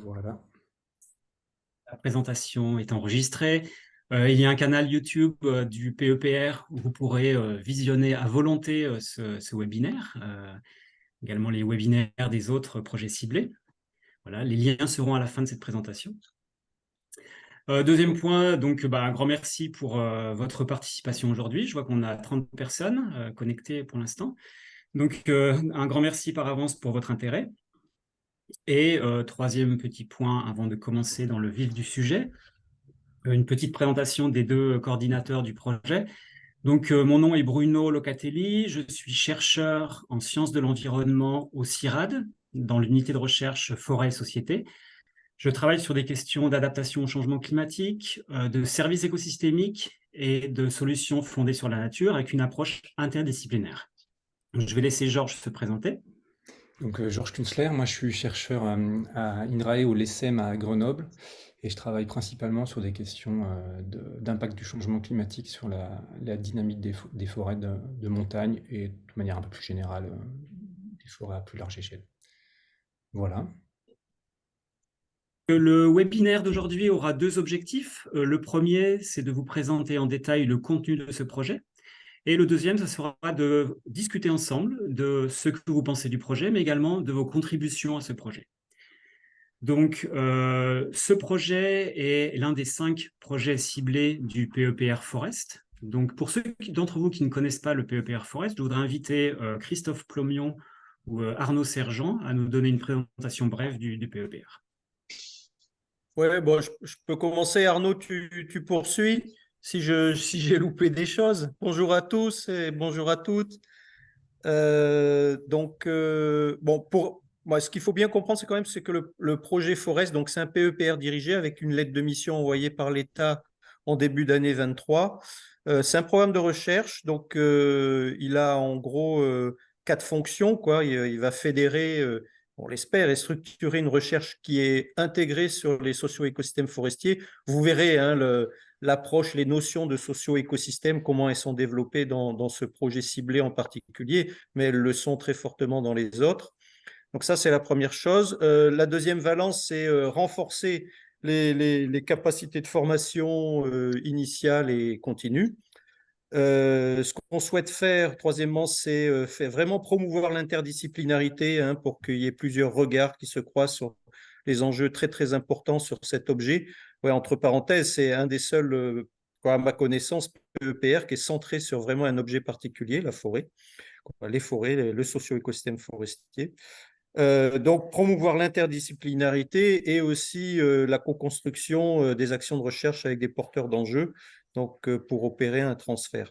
Voilà. La présentation est enregistrée. Il y a un canal YouTube du PEPR où vous pourrez visionner à volonté ce webinaire, également les webinaires des autres projets ciblés. Voilà, les liens seront à la fin de cette présentation. Deuxième point, donc un grand merci pour votre participation aujourd'hui. Je vois qu'on a 30 personnes connectées pour l'instant. Donc un grand merci par avance pour votre intérêt. Et troisième petit point avant de commencer dans le vif du sujet, une petite présentation des deux coordinateurs du projet. Donc, mon nom est Bruno Locatelli, je suis chercheur en sciences de l'environnement au CIRAD, dans l'unité de recherche Forêt et Société. Je travaille sur des questions d'adaptation au changement climatique, de services écosystémiques et de solutions fondées sur la nature avec une approche interdisciplinaire. Je vais laisser Georges se présenter. Donc, Georges Künzler, moi je suis chercheur à INRAE ou l'ESSEM à Grenoble et je travaille principalement sur des questions d'impact du changement climatique sur la dynamique des forêts de montagne et de manière un peu plus générale des forêts à plus large échelle. Voilà. Le webinaire d'aujourd'hui aura deux objectifs. Le premier, c'est de vous présenter en détail le contenu de ce projet. Et le deuxième, ce sera de discuter ensemble de ce que vous pensez du projet, mais également de vos contributions à ce projet. Donc, ce projet est l'un des 5 projets ciblés du PEPR Forest. Donc, pour ceux d'entre vous qui ne connaissent pas le PEPR Forest, je voudrais inviter Christophe Plomion ou Arnaud Sergent à nous donner une présentation brève du PEPR. Ouais, bon, je peux commencer. Arnaud, tu poursuis si j'ai loupé des choses. Bonjour à tous et bonjour à toutes. Bon, pour moi, ce qu'il faut bien comprendre, c'est quand même c'est que le projet Forest, donc c'est un PEPR dirigé avec une lettre de mission envoyée par l'État en début d'année 23. C'est un programme de recherche, donc il a en gros 4 fonctions, quoi. Il va fédérer, on l'espère, et structurer une recherche qui est intégrée sur les socio-écosystèmes forestiers. Vous verrez hein, l'approche, les notions de socio-écosystème, comment elles sont développées dans ce projet ciblé en particulier, mais elles le sont très fortement dans les autres. Donc ça, c'est la première chose. La deuxième valence, c'est renforcer les capacités de formation initiale et continue. Ce qu'on souhaite faire, troisièmement, c'est vraiment promouvoir l'interdisciplinarité hein, pour qu'il y ait plusieurs regards qui se croisent sur les enjeux très, très importants sur cet objet. Ouais, entre parenthèses, c'est un des seuls, à ma connaissance, PEPR qui est centré sur vraiment un objet particulier, la forêt, les forêts, le socio-écosystème forestier. Donc, promouvoir l'interdisciplinarité et aussi la co-construction des actions de recherche avec des porteurs d'enjeux, donc pour opérer un transfert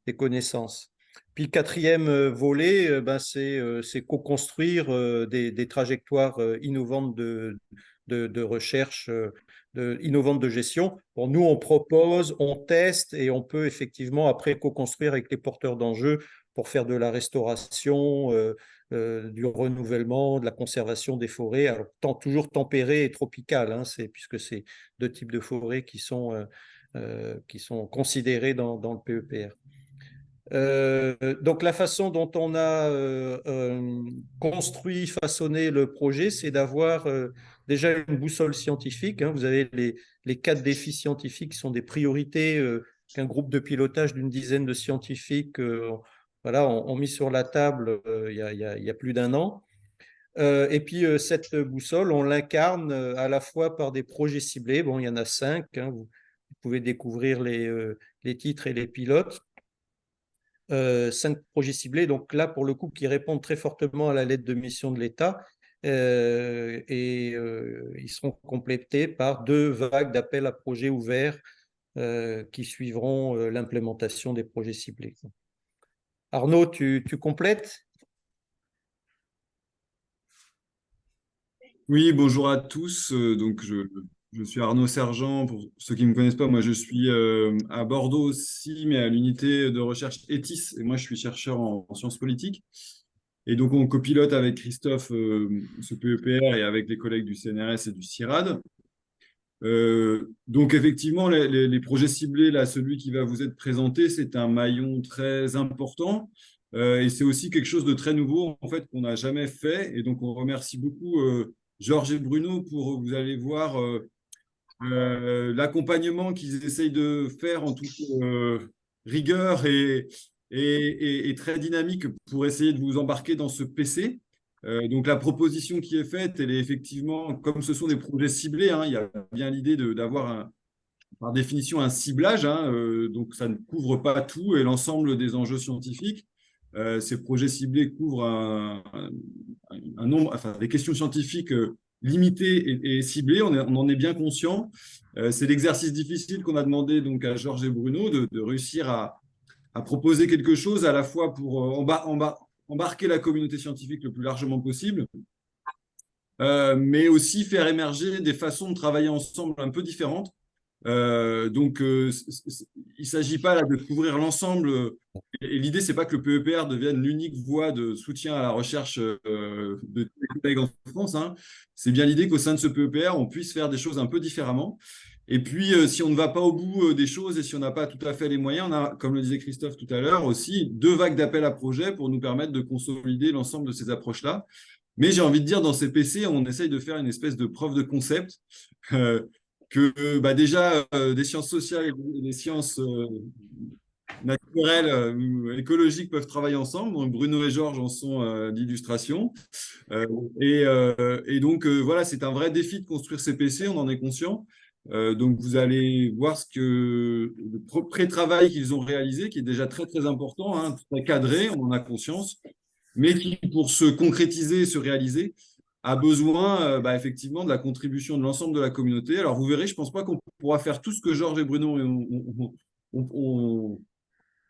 des connaissances. Puis le quatrième volet, c'est co-construire des trajectoires innovantes de recherche, innovantes de gestion. Bon, nous, on propose, on teste et on peut effectivement après co-construire avec les porteurs d'enjeux pour faire de la restauration, du renouvellement, de la conservation des forêts, alors toujours tempérées et tropicales, hein, puisque c'est 2 types de forêts qui sont considérés dans le PEPR. Donc la façon dont on a construit, façonné le projet, c'est d'avoir déjà une boussole scientifique. Hein. Vous avez les 4 défis scientifiques qui sont des priorités qu'un groupe de pilotage d'une dizaine de scientifiques voilà, ont mis sur la table il y a plus d'un an. Et puis cette boussole, on l'incarne à la fois par des projets ciblés. Bon, il y en a 5. Hein. Vous pouvez découvrir les titres et les pilotes. 5 projets ciblés, donc là, pour le coup, qui répondent très fortement à la lettre de mission de l'État. Ils seront complétés par 2 vagues d'appels à projets ouverts qui suivront l'implémentation des projets ciblés. Arnaud, tu complètes? Oui, bonjour à tous. Je suis Arnaud Sergent. Pour ceux qui ne me connaissent pas, moi je suis à Bordeaux aussi, mais à l'unité de recherche ETIS. Et moi je suis chercheur en sciences politiques. Et donc on copilote avec Christophe ce PEPR et avec les collègues du CNRS et du CIRAD. Donc effectivement, les projets ciblés, là, celui qui va vous être présenté, c'est un maillon très important. Et c'est aussi quelque chose de très nouveau en fait qu'on n'a jamais fait. Et donc on remercie beaucoup Georges et Bruno pour, vous allez voir, l'accompagnement qu'ils essayent de faire en toute rigueur et très dynamique pour essayer de vous embarquer dans ce PC. Donc la proposition qui est faite, elle est effectivement, comme ce sont des projets ciblés, hein, il y a bien l'idée d'avoir par définition un ciblage, hein, donc ça ne couvre pas tout et l'ensemble des enjeux scientifiques. Ces projets ciblés couvrent un nombre, enfin des questions scientifiques limitées et ciblées, on en est bien conscient. C'est l'exercice difficile qu'on a demandé donc à Georges et Bruno de réussir à proposer quelque chose à la fois pour embarquer la communauté scientifique le plus largement possible, mais aussi faire émerger des façons de travailler ensemble un peu différentes. Donc, il ne s'agit pas là de couvrir l'ensemble. Et l'idée, c'est pas que le PEPR devienne l'unique voie de soutien à la recherche de tous les collègues en France, hein. C'est bien l'idée qu'au sein de ce PEPR, on puisse faire des choses un peu différemment. Et puis, si on ne va pas au bout des choses et si on n'a pas tout à fait les moyens, on a, comme le disait Christophe tout à l'heure, aussi 2 vagues d'appels à projets pour nous permettre de consolider l'ensemble de ces approches-là. Mais j'ai envie de dire, dans ces PC, on essaye de faire une espèce de preuve de concept. Que déjà des sciences sociales et des sciences naturelles, écologiques peuvent travailler ensemble. Donc, Bruno et Georges en sont d'illustration. Et donc, voilà, c'est un vrai défi de construire ces PC, on en est conscient. Donc, vous allez voir le pré-travail qu'ils ont réalisé, qui est déjà très, très important, hein, très cadré, on en a conscience, mais qui, pour se concrétiser, se réaliser, a besoin effectivement de la contribution de l'ensemble de la communauté. Alors, vous verrez, je ne pense pas qu'on pourra faire tout ce que Georges et Bruno ont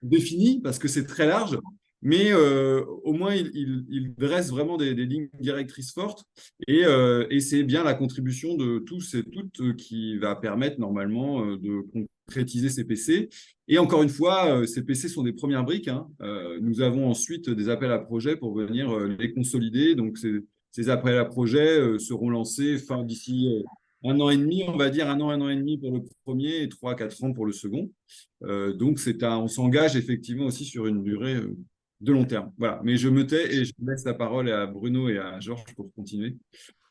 défini, parce que c'est très large, mais au moins, il dresse vraiment des lignes directrices fortes, et c'est bien la contribution de tous et toutes qui va permettre normalement de concrétiser ces PC. Et encore une fois, ces PC sont des premières briques, hein. Nous avons ensuite des appels à projets pour venir les consolider. Donc, ces appels à projets seront lancés d'ici 1 an et demi, on va dire 1 an et demi pour le premier et 3 à 4 ans pour le second. Donc, on s'engage effectivement aussi sur une durée de long terme. Voilà, mais je me tais et je laisse la parole à Bruno et à Georges pour continuer.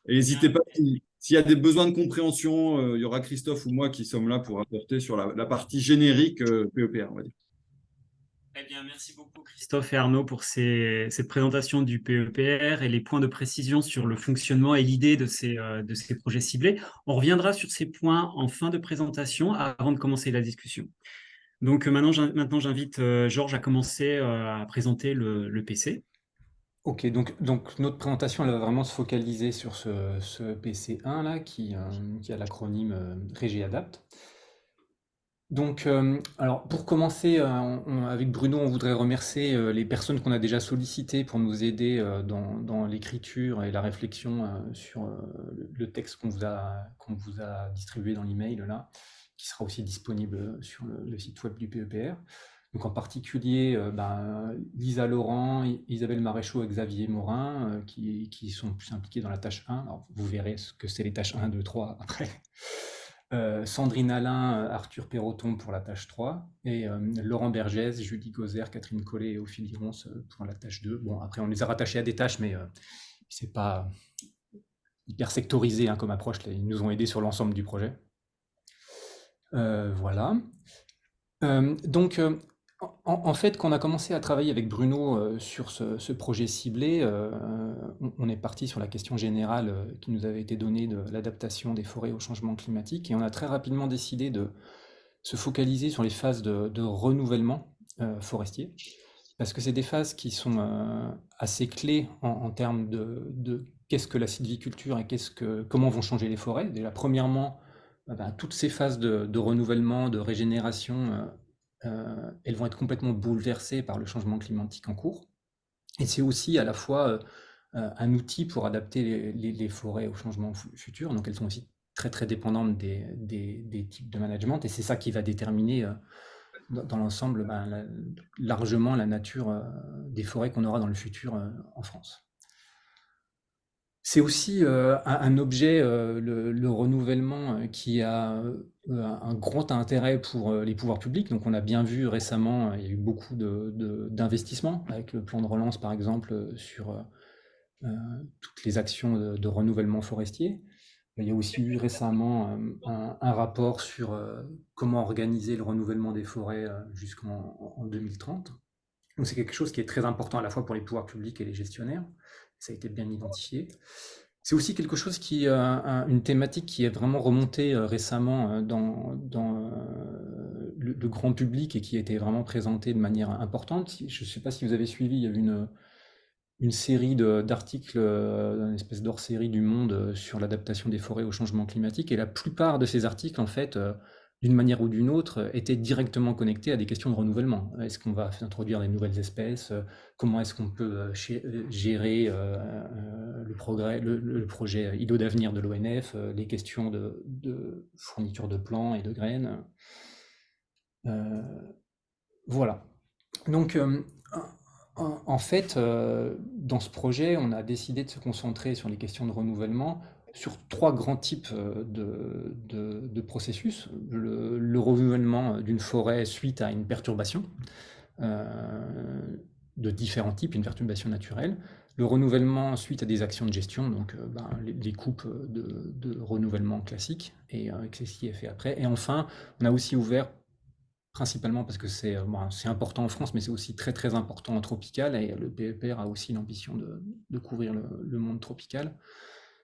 Et n'hésitez pas, s'il y a des besoins de compréhension, il y aura Christophe ou moi qui sommes là pour apporter sur la partie générique PEPR, on va dire. Eh bien, merci beaucoup Christophe et Arnaud pour cette présentation du PEPR et les points de précision sur le fonctionnement et l'idée de ces projets ciblés. On reviendra sur ces points en fin de présentation avant de commencer la discussion. Donc maintenant j'invite Georges à commencer à présenter le PC. Ok, donc notre présentation elle va vraiment se focaliser sur ce PC1 là qui a l'acronyme RégiAdapt. Donc, alors pour commencer, avec Bruno, on voudrait remercier les personnes qu'on a déjà sollicitées pour nous aider dans l'écriture et la réflexion sur le texte qu'on vous a distribué dans l'email là, qui sera aussi disponible sur le site web du PEPR. Donc en particulier Lisa Laurent, Isabelle Maréchaux et Xavier Morin qui sont plus impliqués dans la tâche 1. Alors, vous verrez ce que c'est les tâches 1, 2, 3 après. Sandrine Alain, Arthur Perroton pour la tâche 3 et Laurent Bergès, Julie Gauzère, Catherine Collet et Ophélie Ronce pour la tâche 2. Bon, après on les a rattachés à des tâches, mais c'est pas hyper sectorisé hein, comme approche. Là, ils nous ont aidés sur l'ensemble du projet. Voilà. Donc, en fait, quand on a commencé à travailler avec Bruno sur ce projet ciblé, on est parti sur la question générale qui nous avait été donnée de l'adaptation des forêts au changement climatique, et on a très rapidement décidé de se focaliser sur les phases de renouvellement forestier, parce que c'est des phases qui sont assez clés en termes de qu'est-ce que la sylviculture et comment vont changer les forêts. Déjà, premièrement, toutes ces phases de renouvellement, de régénération, elles vont être complètement bouleversées par le changement climatique en cours. Et c'est aussi à la fois un outil pour adapter les forêts au changement futur. Donc elles sont aussi très très dépendantes des types de management. Et c'est ça qui va déterminer dans l'ensemble largement la nature des forêts qu'on aura dans le futur en France. C'est aussi un objet, le renouvellement, qui a un grand intérêt pour les pouvoirs publics. Donc on a bien vu récemment, il y a eu beaucoup d'investissements avec le plan de relance, par exemple, sur toutes les actions de renouvellement forestier. Il y a aussi eu récemment un rapport sur comment organiser le renouvellement des forêts jusqu'en 2030. Donc c'est quelque chose qui est très important à la fois pour les pouvoirs publics et les gestionnaires. Ça a été bien identifié. C'est aussi quelque chose une thématique qui est vraiment remontée récemment dans le grand public et qui a été vraiment présentée de manière importante. Je ne sais pas si vous avez suivi, il y a eu une série d'articles, une espèce d'hors-série du Monde sur l'adaptation des forêts au changement climatique. Et la plupart de ces articles, en fait, d'une manière ou d'une autre, étaient directement connectés à des questions de renouvellement. Est-ce qu'on va introduire des nouvelles espèces? Comment est-ce qu'on peut gérer le projet îlot d'avenir de l'ONF, les questions de fourniture de plants et de graines? Voilà. Donc, en fait, dans ce projet, on a décidé de se concentrer sur les questions de renouvellement sur 3 grands types de processus. Le renouvellement d'une forêt suite à une perturbation de différents types, une perturbation naturelle. Le renouvellement suite à des actions de gestion, donc les coupes de renouvellement classiques, et c'est ce qui est fait après. Et enfin, on a aussi ouvert principalement parce que c'est important en France, mais c'est aussi très très important en tropical, et le PEPR a aussi l'ambition de couvrir le monde tropical.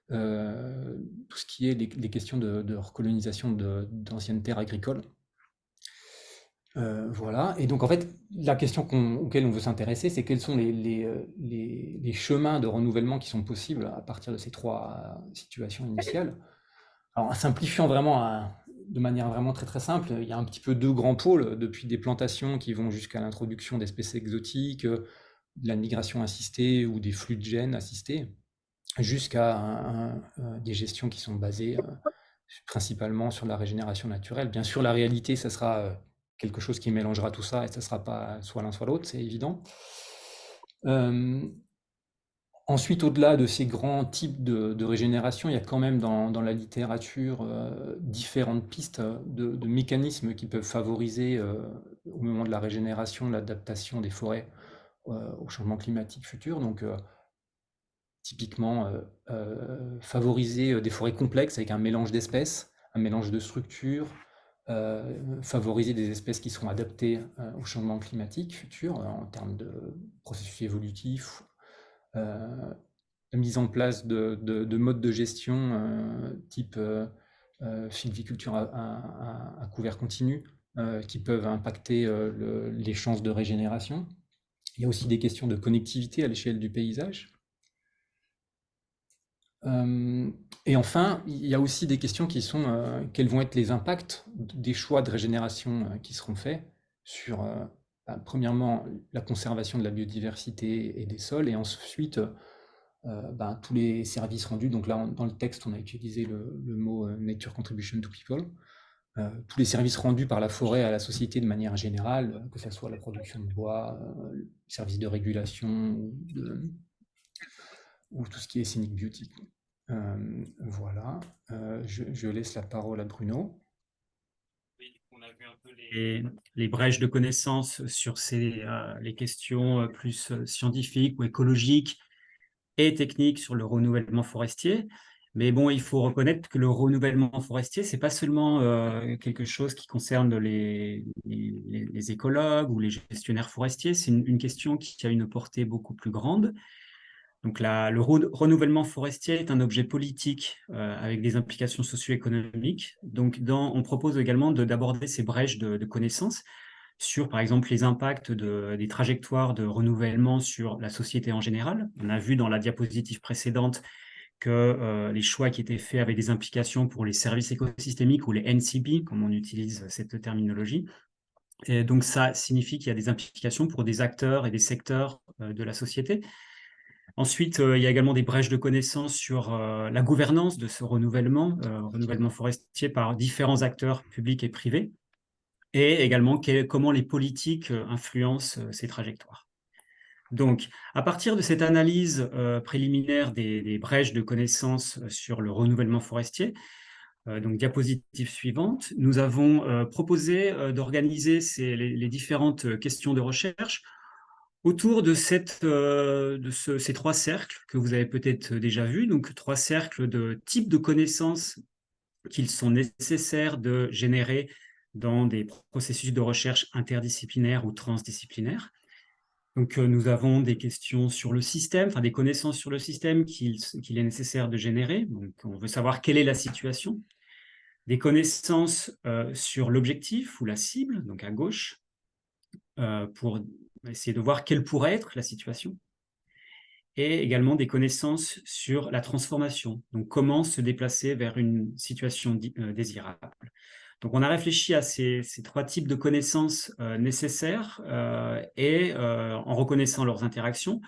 Tout ce qui est les questions de recolonisation d'anciennes terres agricoles. Voilà, et donc en fait, la question auquel on veut s'intéresser, c'est quels sont les chemins de renouvellement qui sont possibles à partir de ces 3 situations initiales. Alors, en simplifiant vraiment de manière vraiment très très simple, il y a un petit peu 2 grands pôles, depuis des plantations qui vont jusqu'à l'introduction d'espèces exotiques, de la migration assistée ou des flux de gènes assistés, jusqu'à des gestions qui sont basées principalement sur la régénération naturelle. Bien sûr, la réalité, ça sera quelque chose qui mélangera tout ça, et ça ne sera pas soit l'un soit l'autre, c'est évident. Ensuite, au-delà de ces grands types de régénération, il y a quand même dans la littérature différentes pistes de mécanismes qui peuvent favoriser, au moment de la régénération, l'adaptation des forêts au changement climatique futur. Donc, typiquement, favoriser des forêts complexes avec un mélange d'espèces, un mélange de structures, favoriser des espèces qui seront adaptées au changement climatique futur en termes de processus évolutifs, la mise en place de modes de gestion type sylviculture à couvert continu qui peuvent impacter les chances de régénération. Il y a aussi des questions de connectivité à l'échelle du paysage. Et enfin, il y a aussi des questions qui sont quels vont être les impacts des choix de régénération qui seront faits sur, premièrement, la conservation de la biodiversité et des sols, et ensuite tous les services rendus. Donc là, dans le texte, on a utilisé le mot Nature Contribution to People. Tous les services rendus par la forêt à la société de manière générale, que ce soit la production de bois, services de régulation ou tout ce qui est scenic beauty. Voilà, je laisse la parole à Bruno. On a vu un peu les brèches de connaissances sur les questions plus scientifiques ou écologiques et techniques sur le renouvellement forestier. Mais bon, il faut reconnaître que le renouvellement forestier, ce n'est pas seulement quelque chose qui concerne les écologues ou les gestionnaires forestiers, c'est une question qui a une portée beaucoup plus grande. Donc le renouvellement forestier est un objet politique avec des implications socio-économiques. Donc on propose également d'aborder ces brèches de connaissances sur, par exemple, les impacts des trajectoires de renouvellement sur la société en général. On a vu dans la diapositive précédente que les choix qui étaient faits avaient des implications pour les services écosystémiques ou les NCB, comme on utilise cette terminologie. Et donc, ça signifie qu'il y a des implications pour des acteurs et des secteurs de la société. Ensuite, il y a également des brèches de connaissances sur la gouvernance de ce renouvellement forestier par différents acteurs publics et privés, et également comment les politiques influencent ces trajectoires. Donc, à partir de cette analyse préliminaire des brèches de connaissances sur le renouvellement forestier, donc diapositive suivante, nous avons proposé d'organiser les différentes questions de recherche autour de ces 3 cercles que vous avez peut-être déjà vus, donc 3 cercles de types de connaissances qu'il sont nécessaires de générer dans des processus de recherche interdisciplinaires ou transdisciplinaires. Donc, nous avons des questions sur le système, enfin des connaissances sur le système qu'il est nécessaire de générer. Donc, on veut savoir quelle est la situation. Des connaissances sur l'objectif ou la cible, donc à gauche, pour essayer de voir quelle pourrait être la situation. Et également des connaissances sur la transformation, donc comment se déplacer vers une situation désirable. Donc, on a réfléchi à ces 3 types de connaissances nécessaires et en reconnaissant leurs interactions.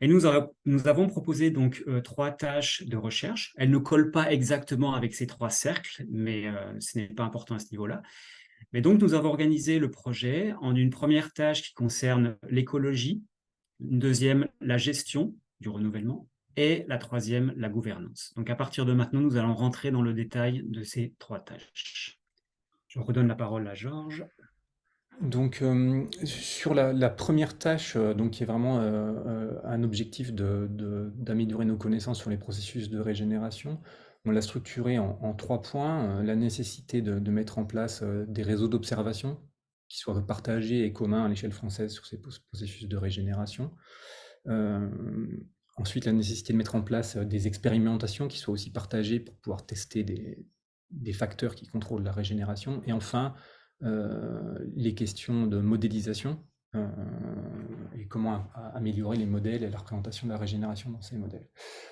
Et nous avons proposé donc 3 tâches de recherche. Elles ne collent pas exactement avec ces 3 cercles, mais ce n'est pas important à ce niveau-là. Mais donc, nous avons organisé le projet en une première tâche qui concerne l'écologie, une deuxième, la gestion du renouvellement, et la troisième, la gouvernance. Donc, à partir de maintenant, nous allons rentrer dans le détail de ces 3 tâches. Je redonne la parole à Georges. Donc, sur la première tâche, donc, qui est vraiment un objectif d'améliorer nos connaissances sur les processus de régénération, on l'a structuré en 3 points. La nécessité de mettre en place des réseaux d'observation qui soient partagés et communs à l'échelle française sur ces processus de régénération. Euh, Ensuite, la nécessité de mettre en place des expérimentations qui soient aussi partagées pour pouvoir tester des facteurs qui contrôlent la régénération. Et enfin, les questions de modélisation et comment améliorer les modèles et la représentation de la régénération dans ces modèles.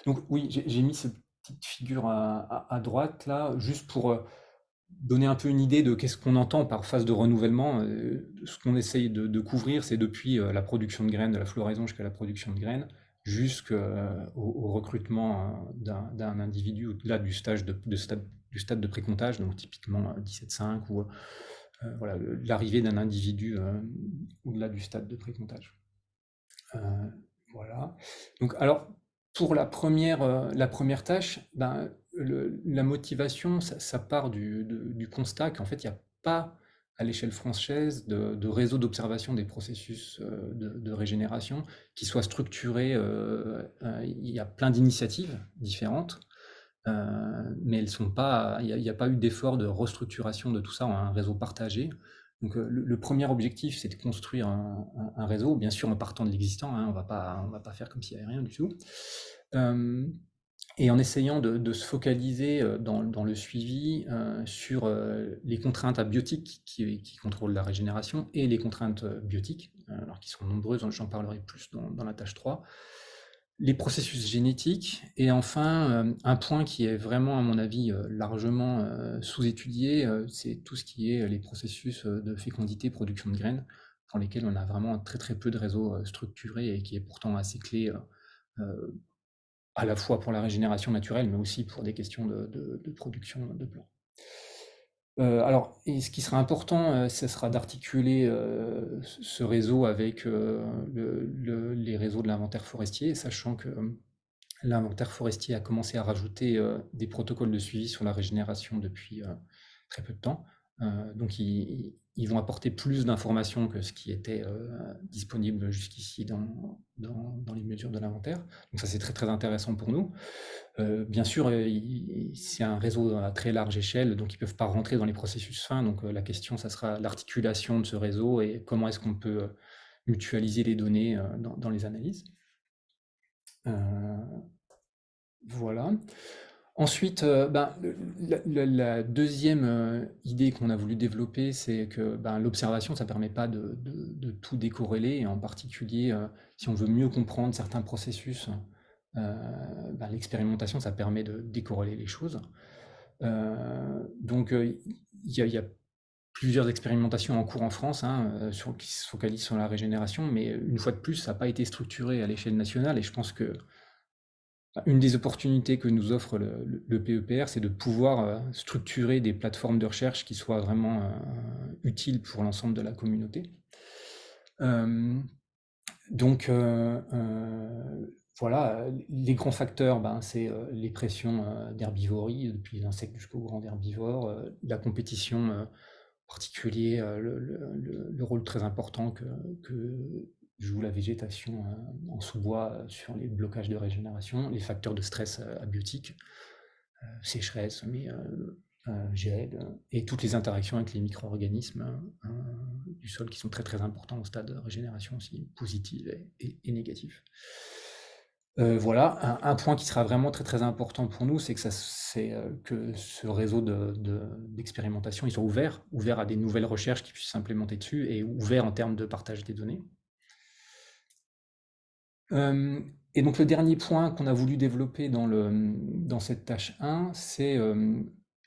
Donc oui, j'ai mis cette petite figure à droite là, juste pour donner un peu une idée de qu'est-ce qu'on entend par phase de renouvellement. Ce qu'on essaye de couvrir, c'est depuis la production de graines, de la floraison jusqu'à la production de graines, jusqu'au recrutement d'un individu au-delà du stade de précomptage, donc typiquement 17,5 ou voilà, l'arrivée d'un individu au-delà du stade de précomptage. Voilà. Donc, alors, pour la première tâche, ben, la motivation, ça part du constat qu'en fait, il n'y a pas à l'échelle française de réseau d'observation des processus de régénération qui soit structuré. Il y a plein d'initiatives différentes, mais elles sont pas, il n'y a pas eu d'effort de restructuration de tout ça en un réseau partagé. Donc le premier objectif, c'est de construire un réseau, bien sûr en partant de l'existant, hein, on va pas faire comme s'il n'y avait rien du tout. Et en essayant de se focaliser dans le suivi sur les contraintes abiotiques qui contrôlent la régénération et les contraintes biotiques, alors qui sont nombreuses, j'en parlerai plus dans la tâche 3. Les processus génétiques, et enfin, un point qui est vraiment, à mon avis, largement sous-étudié, c'est tout ce qui est les processus de fécondité, production de graines, pour lesquels on a vraiment très très peu de réseaux structurés et qui est pourtant assez clé à la fois pour la régénération naturelle, mais aussi pour des questions de production de plants. Alors, et ce qui sera important, ce sera d'articuler ce réseau avec les réseaux de l'inventaire forestier, sachant que l'inventaire forestier a commencé à rajouter des protocoles de suivi sur la régénération depuis très peu de temps. Donc, ils vont apporter plus d'informations que ce qui était disponible jusqu'ici dans les mesures de l'inventaire. Donc, ça, c'est très, très intéressant pour nous. Bien sûr, c'est un réseau à très large échelle, donc ils ne peuvent pas rentrer dans les processus fins. Donc, la question, ça sera l'articulation de ce réseau et comment est-ce qu'on peut mutualiser les données dans les analyses. Voilà. Ensuite, la deuxième idée qu'on a voulu développer, c'est que l'observation, ça ne permet pas de tout décorréler, et en particulier, si on veut mieux comprendre certains processus, l'expérimentation, ça permet de décorréler les choses. Donc, il y a plusieurs expérimentations en cours en France qui se focalisent sur la régénération, mais une fois de plus, ça n'a pas été structuré à l'échelle nationale, et je pense que une des opportunités que nous offre le PEPR, c'est de pouvoir structurer des plateformes de recherche qui soient vraiment utiles pour l'ensemble de la communauté. Donc, voilà, les grands facteurs, c'est les pressions d'herbivorie, depuis les insectes jusqu'aux grands herbivores, la compétition, en particulier le rôle très important que joue la végétation en sous-bois sur les blocages de régénération, les facteurs de stress abiotiques, sécheresse, mais gel, et toutes les interactions avec les micro-organismes du sol qui sont très très importants au stade de régénération aussi, positive et négative. Voilà, un point qui sera vraiment très très important pour nous, c'est que ce réseau d'expérimentation il soit ouvert à des nouvelles recherches qui puissent s'implémenter dessus et ouvert en termes de partage des données. Et donc le dernier point qu'on a voulu développer dans cette tâche 1, c'est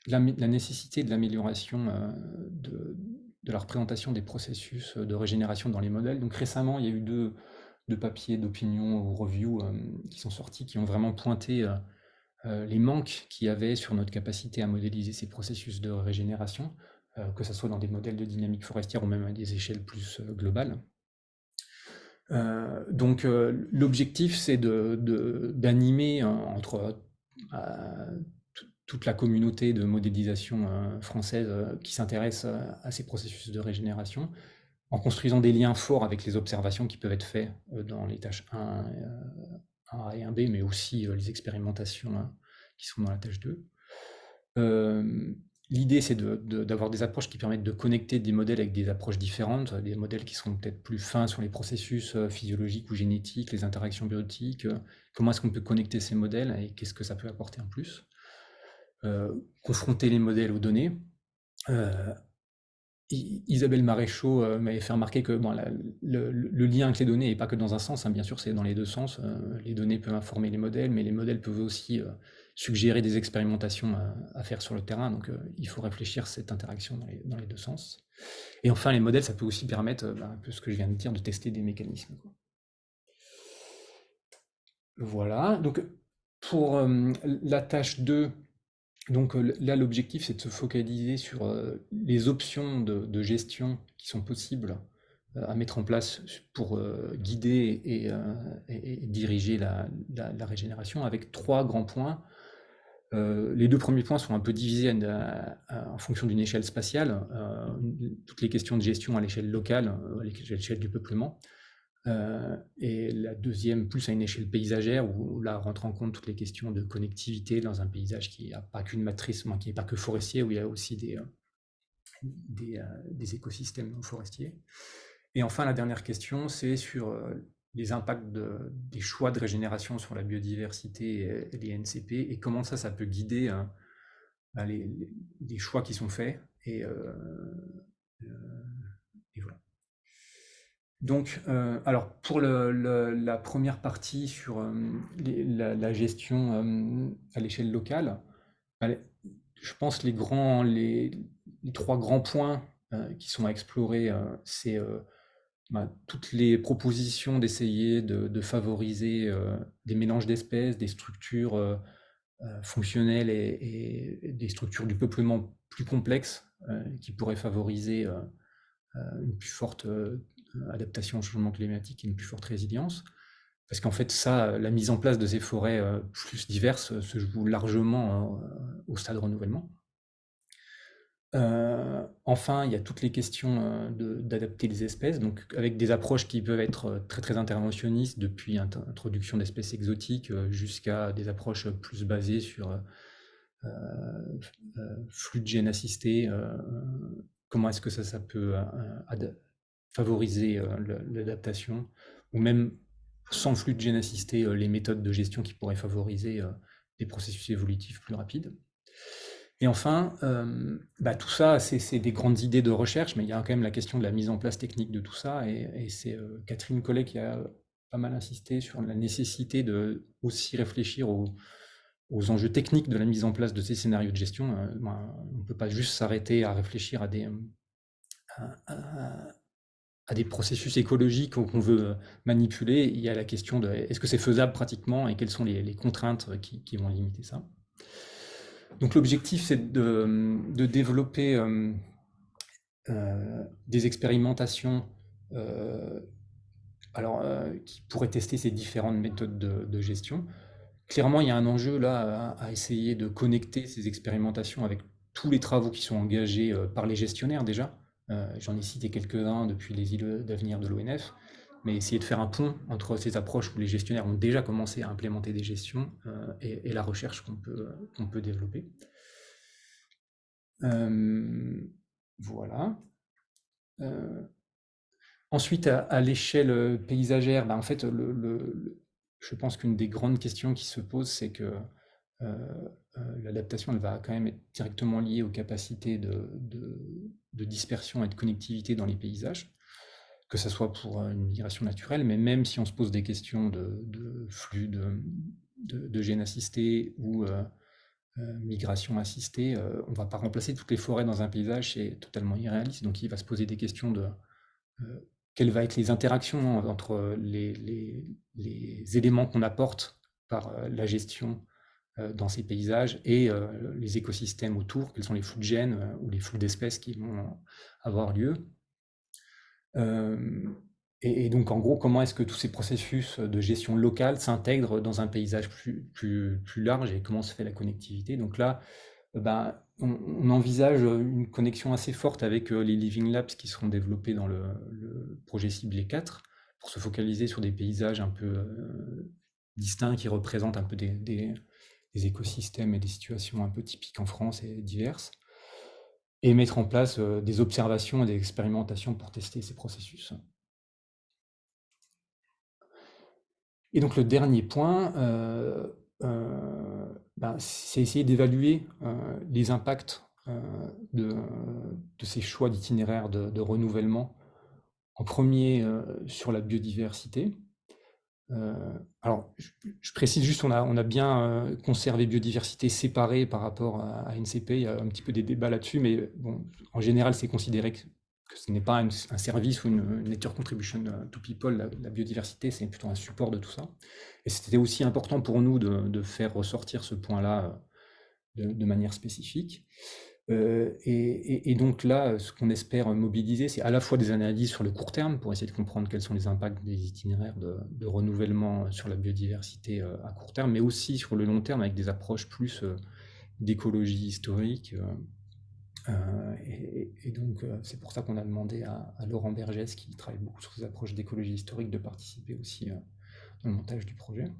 la nécessité de l'amélioration de la représentation des processus de régénération dans les modèles. Donc récemment, il y a eu deux papiers d'opinion ou review qui sont sortis, qui ont vraiment pointé les manques qu'il y avait sur notre capacité à modéliser ces processus de régénération, que ce soit dans des modèles de dynamique forestière ou même à des échelles plus globales. Donc l'objectif, c'est d'animer entre toute la communauté de modélisation française qui s'intéresse à ces processus de régénération, en construisant des liens forts avec les observations qui peuvent être faites dans les tâches 1A et 1B, mais aussi les expérimentations qui sont dans la tâche 2. L'idée, c'est d'avoir des approches qui permettent de connecter des modèles avec des approches différentes, des modèles qui seront peut-être plus fins sur les processus physiologiques ou génétiques, les interactions biotiques, comment est-ce qu'on peut connecter ces modèles et qu'est-ce que ça peut apporter en plus. Confronter les modèles aux données. Isabelle Maréchaux m'avait fait remarquer que le lien avec les données n'est pas que dans un sens, hein, bien sûr c'est dans les deux sens. Les données peuvent informer les modèles, mais les modèles peuvent aussi suggérer des expérimentations à faire sur le terrain, donc il faut réfléchir cette interaction dans les deux sens. Et enfin, les modèles, ça peut aussi permettre, un peu ce que je viens de dire, de tester des mécanismes. Voilà, donc pour la tâche 2, donc là, l'objectif, c'est de se focaliser sur les options de gestion qui sont possibles à mettre en place pour guider et diriger la régénération, avec 3 grands points. Les 2 premiers points sont un peu divisés en fonction d'une échelle spatiale, toutes les questions de gestion à l'échelle locale, à l'échelle du peuplement. Et la deuxième, plus à une échelle paysagère, où là rentrent en compte toutes les questions de connectivité dans un paysage qui n'a pas qu'une matrice, qui n'est pas que forestier, où il y a aussi des écosystèmes non forestiers. Et enfin, la dernière question, c'est sur les impacts des choix de régénération sur la biodiversité et les NCP, et comment ça peut guider les choix qui sont faits. Et voilà. Donc, alors pour la première partie sur la gestion à l'échelle locale, je pense les 3 grands points qui sont à explorer, c'est toutes les propositions d'essayer de favoriser des mélanges d'espèces, des structures fonctionnelles et des structures du peuplement plus complexes qui pourraient favoriser une plus forte adaptation au changement climatique et une plus forte résilience. Parce qu'en fait, la mise en place de ces forêts plus diverses se joue largement au stade renouvellement. Enfin, il y a toutes les questions d'adapter les espèces, donc avec des approches qui peuvent être très très interventionnistes, depuis l'introduction d'espèces exotiques jusqu'à des approches plus basées sur flux de gènes assistés. Comment est-ce que ça peut favoriser l'adaptation, ou même sans flux de gènes assistés, les méthodes de gestion qui pourraient favoriser des processus évolutifs plus rapides. Et enfin, tout ça, c'est des grandes idées de recherche, mais il y a quand même la question de la mise en place technique de tout ça, et c'est Catherine Collet qui a pas mal insisté sur la nécessité de aussi réfléchir aux enjeux techniques de la mise en place de ces scénarios de gestion. On ne peut pas juste s'arrêter à réfléchir à des processus écologiques qu'on veut manipuler. Il y a la question de est-ce que c'est faisable pratiquement et quelles sont les contraintes qui vont limiter ça. Donc l'objectif, c'est de développer des expérimentations qui pourraient tester ces différentes méthodes de gestion. Clairement, il y a un enjeu là à essayer de connecter ces expérimentations avec tous les travaux qui sont engagés par les gestionnaires déjà. J'en ai cité quelques-uns depuis les îles d'avenir de l'ONF, mais essayer de faire un pont entre ces approches où les gestionnaires ont déjà commencé à implémenter des gestions et la recherche qu'on peut développer. Voilà. Ensuite, à l'échelle paysagère, en fait, je pense qu'une des grandes questions qui se posent, c'est que l'adaptation, elle va quand même être directement liée aux capacités de dispersion et de connectivité dans les paysages, que ce soit pour une migration naturelle, mais même si on se pose des questions de flux de gènes assistés ou migration assistée, on ne va pas remplacer toutes les forêts dans un paysage, c'est totalement irréaliste. Donc il va se poser des questions de quelles vont être les interactions entre les éléments qu'on apporte par la gestion dans ces paysages et les écosystèmes autour, quels sont les flux de gènes ou les flux d'espèces qui vont avoir lieu. Et donc, en gros, comment est-ce que tous ces processus de gestion locale s'intègrent dans un paysage plus large et comment se fait la connectivité? Donc là, on envisage une connexion assez forte avec les Living Labs qui seront développés dans le projet ciblé 4 pour se focaliser sur des paysages un peu distincts qui représentent un peu des écosystèmes et des situations un peu typiques en France et diverses, et mettre en place des observations et des expérimentations pour tester ces processus. Et donc le dernier point, c'est essayer d'évaluer les impacts de ces choix d'itinéraires de renouvellement, en premier sur la biodiversité. Alors, je précise juste, on a bien conservé biodiversité séparée par rapport à NCP, il y a un petit peu des débats là-dessus, mais bon, en général, c'est considéré que ce n'est pas un service ou une nature contribution to people, la biodiversité, c'est plutôt un support de tout ça. Et c'était aussi important pour nous de faire ressortir ce point-là de manière spécifique. Et donc là, ce qu'on espère mobiliser, c'est à la fois des analyses sur le court terme pour essayer de comprendre quels sont les impacts des itinéraires de renouvellement sur la biodiversité à court terme, mais aussi sur le long terme avec des approches plus d'écologie historique. Et donc, c'est pour ça qu'on a demandé à Laurent Bergès, qui travaille beaucoup sur ces approches d'écologie historique, de participer aussi dans le montage du projet.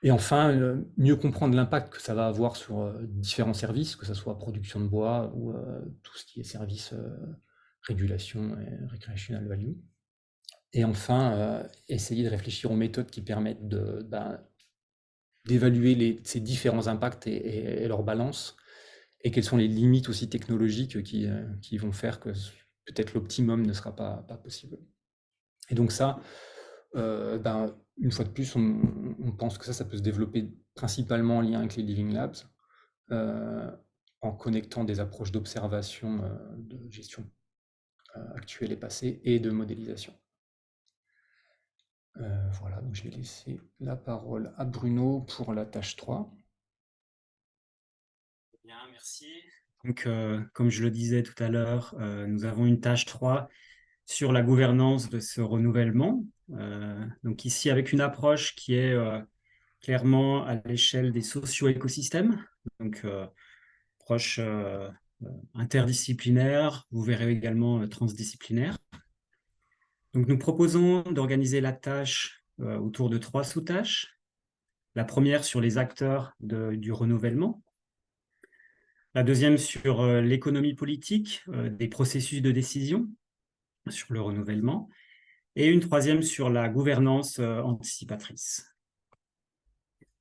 Et enfin, mieux comprendre l'impact que ça va avoir sur différents services, que ce soit production de bois ou tout ce qui est service régulation et recreational value. Et enfin, essayer de réfléchir aux méthodes qui permettent d'évaluer ces différents impacts et leur balance, et quelles sont les limites aussi technologiques qui vont faire que peut-être l'optimum ne sera pas possible. Et donc ça, une fois de plus, on pense que ça peut se développer principalement en lien avec les Living Labs, en connectant des approches d'observation, de gestion actuelle et passée, et de modélisation. Voilà, donc je vais laisser la parole à Bruno pour la tâche 3. Bien, merci. Donc, comme je le disais tout à l'heure, nous avons une tâche 3 sur la gouvernance de ce renouvellement. Donc ici, avec une approche qui est clairement à l'échelle des socio-écosystèmes, donc approche interdisciplinaire, vous verrez également transdisciplinaire. Donc nous proposons d'organiser la tâche autour de 3 sous-tâches. La première sur les acteurs du renouvellement. La deuxième sur l'économie politique, des processus de décision sur le renouvellement. Et une troisième sur la gouvernance anticipatrice.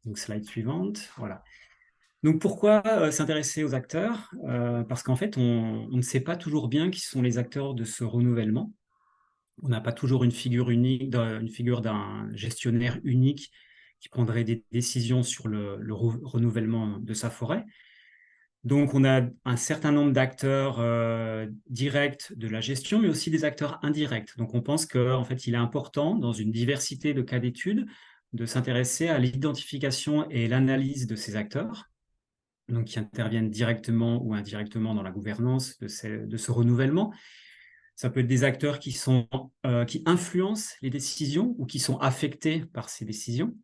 Donc, slide suivante. Voilà. Donc, pourquoi s'intéresser aux acteurs? Parce qu'en fait, on ne sait pas toujours bien qui sont les acteurs de ce renouvellement. On n'a pas toujours une figure unique, une figure d'un gestionnaire unique qui prendrait des décisions sur le renouvellement de sa forêt. Donc, on a un certain nombre d'acteurs directs de la gestion, mais aussi des acteurs indirects. Donc, on pense qu'en fait, il est important, dans une diversité de cas d'études, de s'intéresser à l'identification et l'analyse de ces acteurs, donc qui interviennent directement ou indirectement dans la gouvernance de ce renouvellement. Ça peut être des acteurs qui influencent les décisions ou qui sont affectés par ces décisions.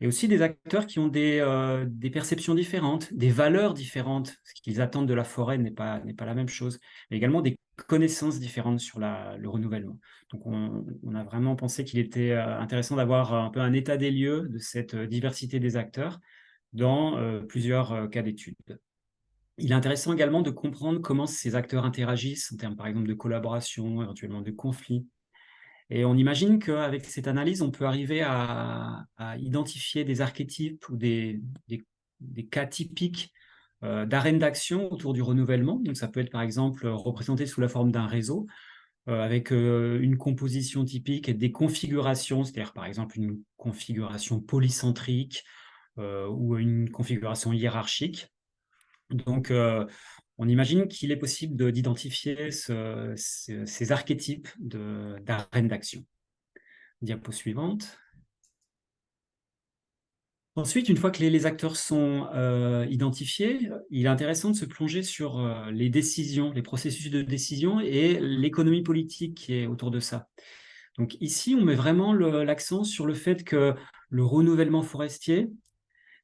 et aussi des acteurs qui ont des perceptions différentes, des valeurs différentes. Ce qu'ils attendent de la forêt n'est pas la même chose, mais également des connaissances différentes sur le renouvellement. Donc, on a vraiment pensé qu'il était intéressant d'avoir un peu un état des lieux de cette diversité des acteurs dans plusieurs cas d'études. Il est intéressant également de comprendre comment ces acteurs interagissent en termes, par exemple, de collaboration, éventuellement de conflit. Et on imagine qu'avec cette analyse, on peut arriver à identifier des archétypes ou des cas typiques d'arènes d'action autour du renouvellement. Donc, ça peut être, par exemple, représenté sous la forme d'un réseau, avec une composition typique et des configurations, c'est-à-dire, par exemple, une configuration polycentrique ou une configuration hiérarchique. Donc, on imagine qu'il est possible d'identifier ces archétypes d'arènes d'action. Diapo suivante. Ensuite, une fois que les acteurs sont identifiés, il est intéressant de se plonger sur les décisions, les processus de décision et l'économie politique qui est autour de ça. Donc ici, on met vraiment l'accent sur le fait que le renouvellement forestier,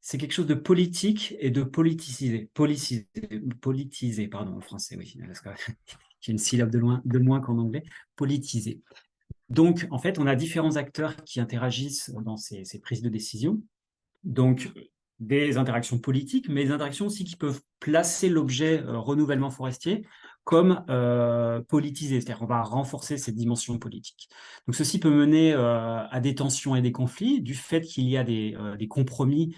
c'est quelque chose de politique et de politisé, pardon, en français, oui, parce que j'ai une syllabe de moins qu'en anglais, politisé. Donc, en fait, on a différents acteurs qui interagissent dans ces prises de décision. Donc, des interactions politiques, mais des interactions aussi qui peuvent placer l'objet renouvellement forestier comme politisé, c'est-à-dire qu'on va renforcer cette dimension politique. Donc, ceci peut mener à des tensions et des conflits du fait qu'il y a des compromis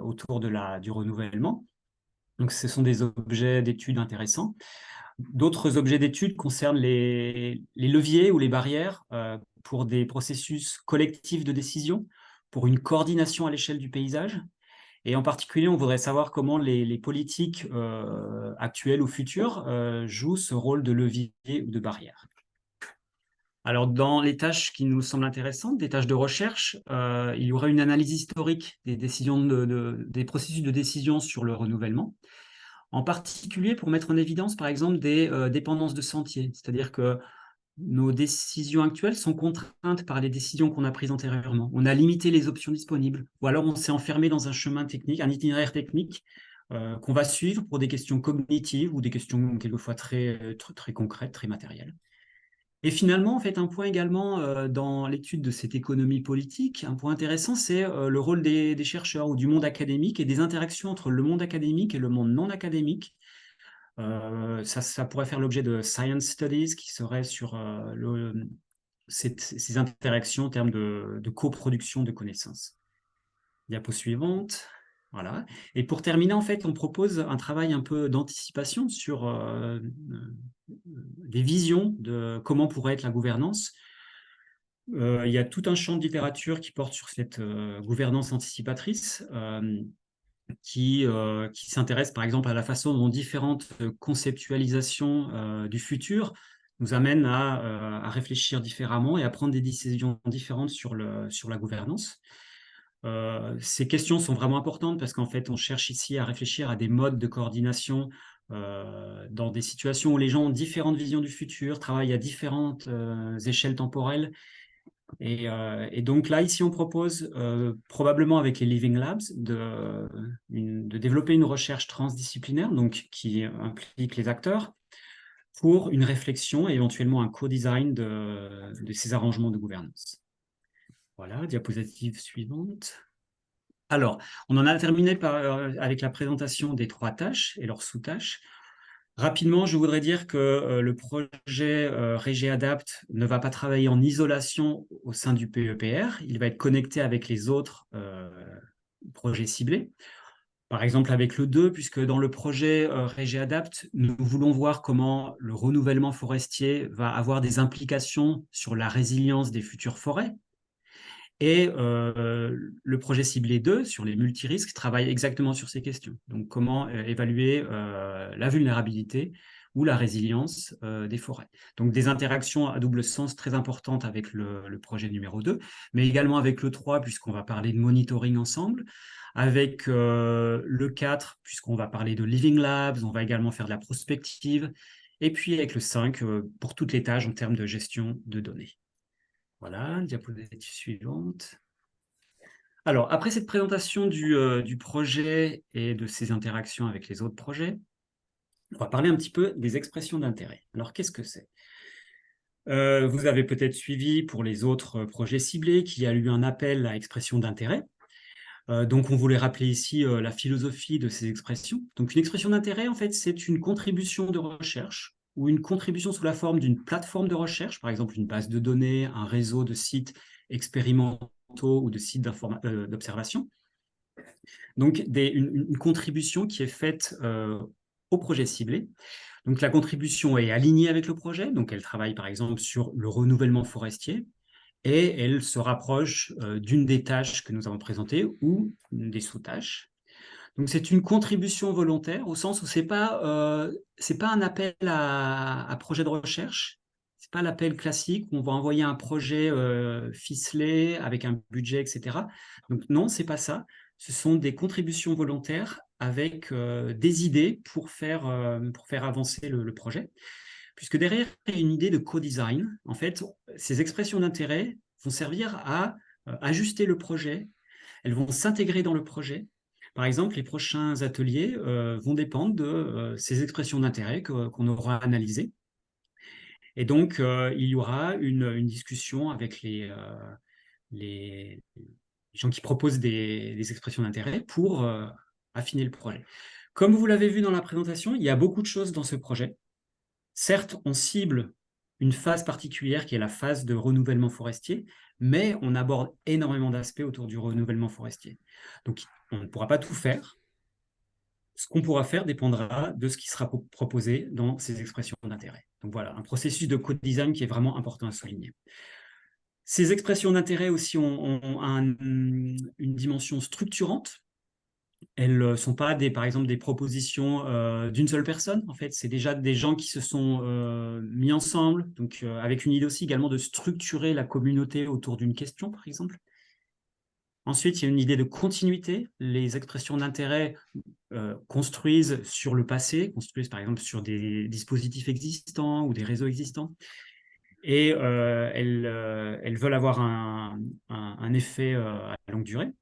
autour du renouvellement. Donc, ce sont des objets d'études intéressants. D'autres objets d'études concernent les leviers ou les barrières pour des processus collectifs de décision, pour une coordination à l'échelle du paysage. Et en particulier, on voudrait savoir comment les politiques actuelles ou futures jouent ce rôle de levier ou de barrière. Alors, dans les tâches qui nous semblent intéressantes, des tâches de recherche, il y aurait une analyse historique des décisions des processus de décision sur le renouvellement, en particulier pour mettre en évidence, par exemple, des dépendances de sentiers, c'est-à-dire que nos décisions actuelles sont contraintes par les décisions qu'on a prises antérieurement. On a limité les options disponibles, ou alors on s'est enfermé dans un chemin technique, un itinéraire technique qu'on va suivre pour des questions cognitives ou des questions quelquefois très concrètes, très matérielles. Et finalement, en fait, un point également dans l'étude de cette économie politique, un point intéressant, c'est le rôle des chercheurs ou du monde académique et des interactions entre le monde académique et le monde non académique. Ça pourrait faire l'objet de science studies qui seraient sur ces interactions en termes de coproduction de connaissances. Diapo suivante. Voilà. Et pour terminer, en fait, on propose un travail un peu d'anticipation sur des visions de comment pourrait être la gouvernance. Il y a tout un champ de littérature qui porte sur cette gouvernance anticipatrice qui s'intéresse par exemple à la façon dont différentes conceptualisations du futur nous amènent à réfléchir différemment et à prendre des décisions différentes sur la gouvernance. Ces questions sont vraiment importantes parce qu'en fait, on cherche ici à réfléchir à des modes de coordination dans des situations où les gens ont différentes visions du futur, travaillent à différentes échelles temporelles. Et donc là, ici, on propose, probablement avec les Living Labs, de développer une recherche transdisciplinaire, donc qui implique les acteurs, pour une réflexion et éventuellement un co-design de ces arrangements de gouvernance. Voilà, diapositive suivante. Alors, on en a terminé avec la présentation des 3 tâches et leurs sous-tâches. Rapidement, je voudrais dire que le projet RégéAdapt ne va pas travailler en isolation au sein du PEPR. Il va être connecté avec les autres projets ciblés. Par exemple, avec le 2, puisque dans le projet RégéAdapt, nous voulons voir comment le renouvellement forestier va avoir des implications sur la résilience des futures forêts. Et le projet ciblé 2, sur les multirisques, travaille exactement sur ces questions. Donc, comment évaluer la vulnérabilité ou la résilience des forêts. Donc, des interactions à double sens très importantes avec le projet numéro 2, mais également avec le 3, puisqu'on va parler de monitoring ensemble, avec le 4, puisqu'on va parler de Living Labs, on va également faire de la prospective, et puis avec le 5, pour toutes les tâches en termes de gestion de données. Voilà, diapositive suivante. Alors, après cette présentation du projet et de ses interactions avec les autres projets, on va parler un petit peu des expressions d'intérêt. Alors, qu'est-ce que c'est? Vous avez peut-être suivi pour les autres projets ciblés qu'il y a eu un appel à expression d'intérêt. Donc, on voulait rappeler ici la philosophie de ces expressions. Donc, une expression d'intérêt, en fait, c'est une contribution de recherche ou une contribution sous la forme d'une plateforme de recherche, par exemple une base de données, un réseau de sites expérimentaux ou de sites d'observation. Donc, une contribution qui est faite au projet ciblé. Donc, la contribution est alignée avec le projet. Donc, elle travaille par exemple sur le renouvellement forestier et elle se rapproche d'une des tâches que nous avons présentées ou des sous-tâches. Donc, c'est une contribution volontaire au sens où c'est pas un appel à projet de recherche. C'est pas l'appel classique où on va envoyer un projet ficelé avec un budget, etc. Donc, non, c'est pas ça. Ce sont des contributions volontaires avec des idées pour faire avancer le projet. Puisque derrière, il y a une idée de co-design. En fait, ces expressions d'intérêt vont servir à ajuster le projet. Elles vont s'intégrer dans le projet. Par exemple, les prochains ateliers vont dépendre de ces expressions d'intérêt qu'on aura analysées. Et donc, il y aura une discussion avec les gens qui proposent des expressions d'intérêt pour affiner le projet. Comme vous l'avez vu dans la présentation, il y a beaucoup de choses dans ce projet. Certes, on cible une phase particulière qui est la phase de renouvellement forestier, mais on aborde énormément d'aspects autour du renouvellement forestier. Donc, on ne pourra pas tout faire. Ce qu'on pourra faire dépendra de ce qui sera proposé dans ces expressions d'intérêt. Donc voilà, un processus de co-design qui est vraiment important à souligner. Ces expressions d'intérêt aussi ont une dimension structurante. Elles ne sont pas, par exemple, des propositions d'une seule personne. En fait, c'est déjà des gens qui se sont mis ensemble, donc avec une idée aussi également de structurer la communauté autour d'une question, par exemple. Ensuite, il y a une idée de continuité. Les expressions d'intérêt construisent sur le passé, construisent par exemple sur des dispositifs existants ou des réseaux existants. Et elles veulent avoir un effet à longue durée.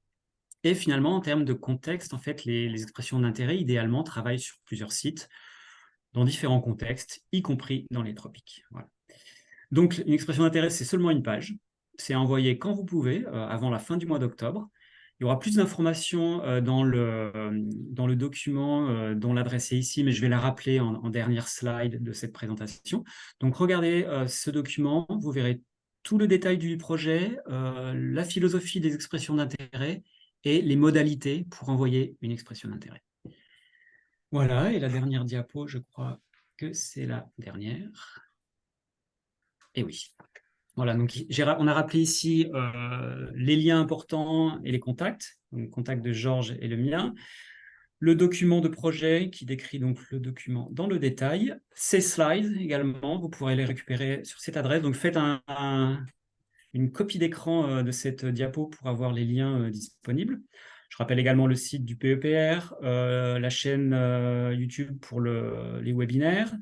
Et finalement, en termes de contexte, en fait, les expressions d'intérêt, idéalement, travaillent sur plusieurs sites, dans différents contextes, y compris dans les tropiques. Voilà. Donc, une expression d'intérêt, c'est seulement une page. C'est envoyé quand vous pouvez, avant la fin du mois d'octobre. Il y aura plus d'informations dans le document dont l'adresse est ici, mais je vais la rappeler en dernière slide de cette présentation. Donc, regardez ce document, vous verrez tout le détail du projet, la philosophie des expressions d'intérêt et les modalités pour envoyer une expression d'intérêt. Voilà, et la dernière diapo, je crois que c'est la dernière. Et oui. Voilà, donc on a rappelé ici les liens importants et les contacts, donc le contact de Georges et le mien, le document de projet qui décrit donc le document dans le détail, ces slides également, vous pourrez les récupérer sur cette adresse, donc faites une copie d'écran de cette diapo pour avoir les liens disponibles. Je rappelle également le site du PEPR, la chaîne YouTube pour les webinaires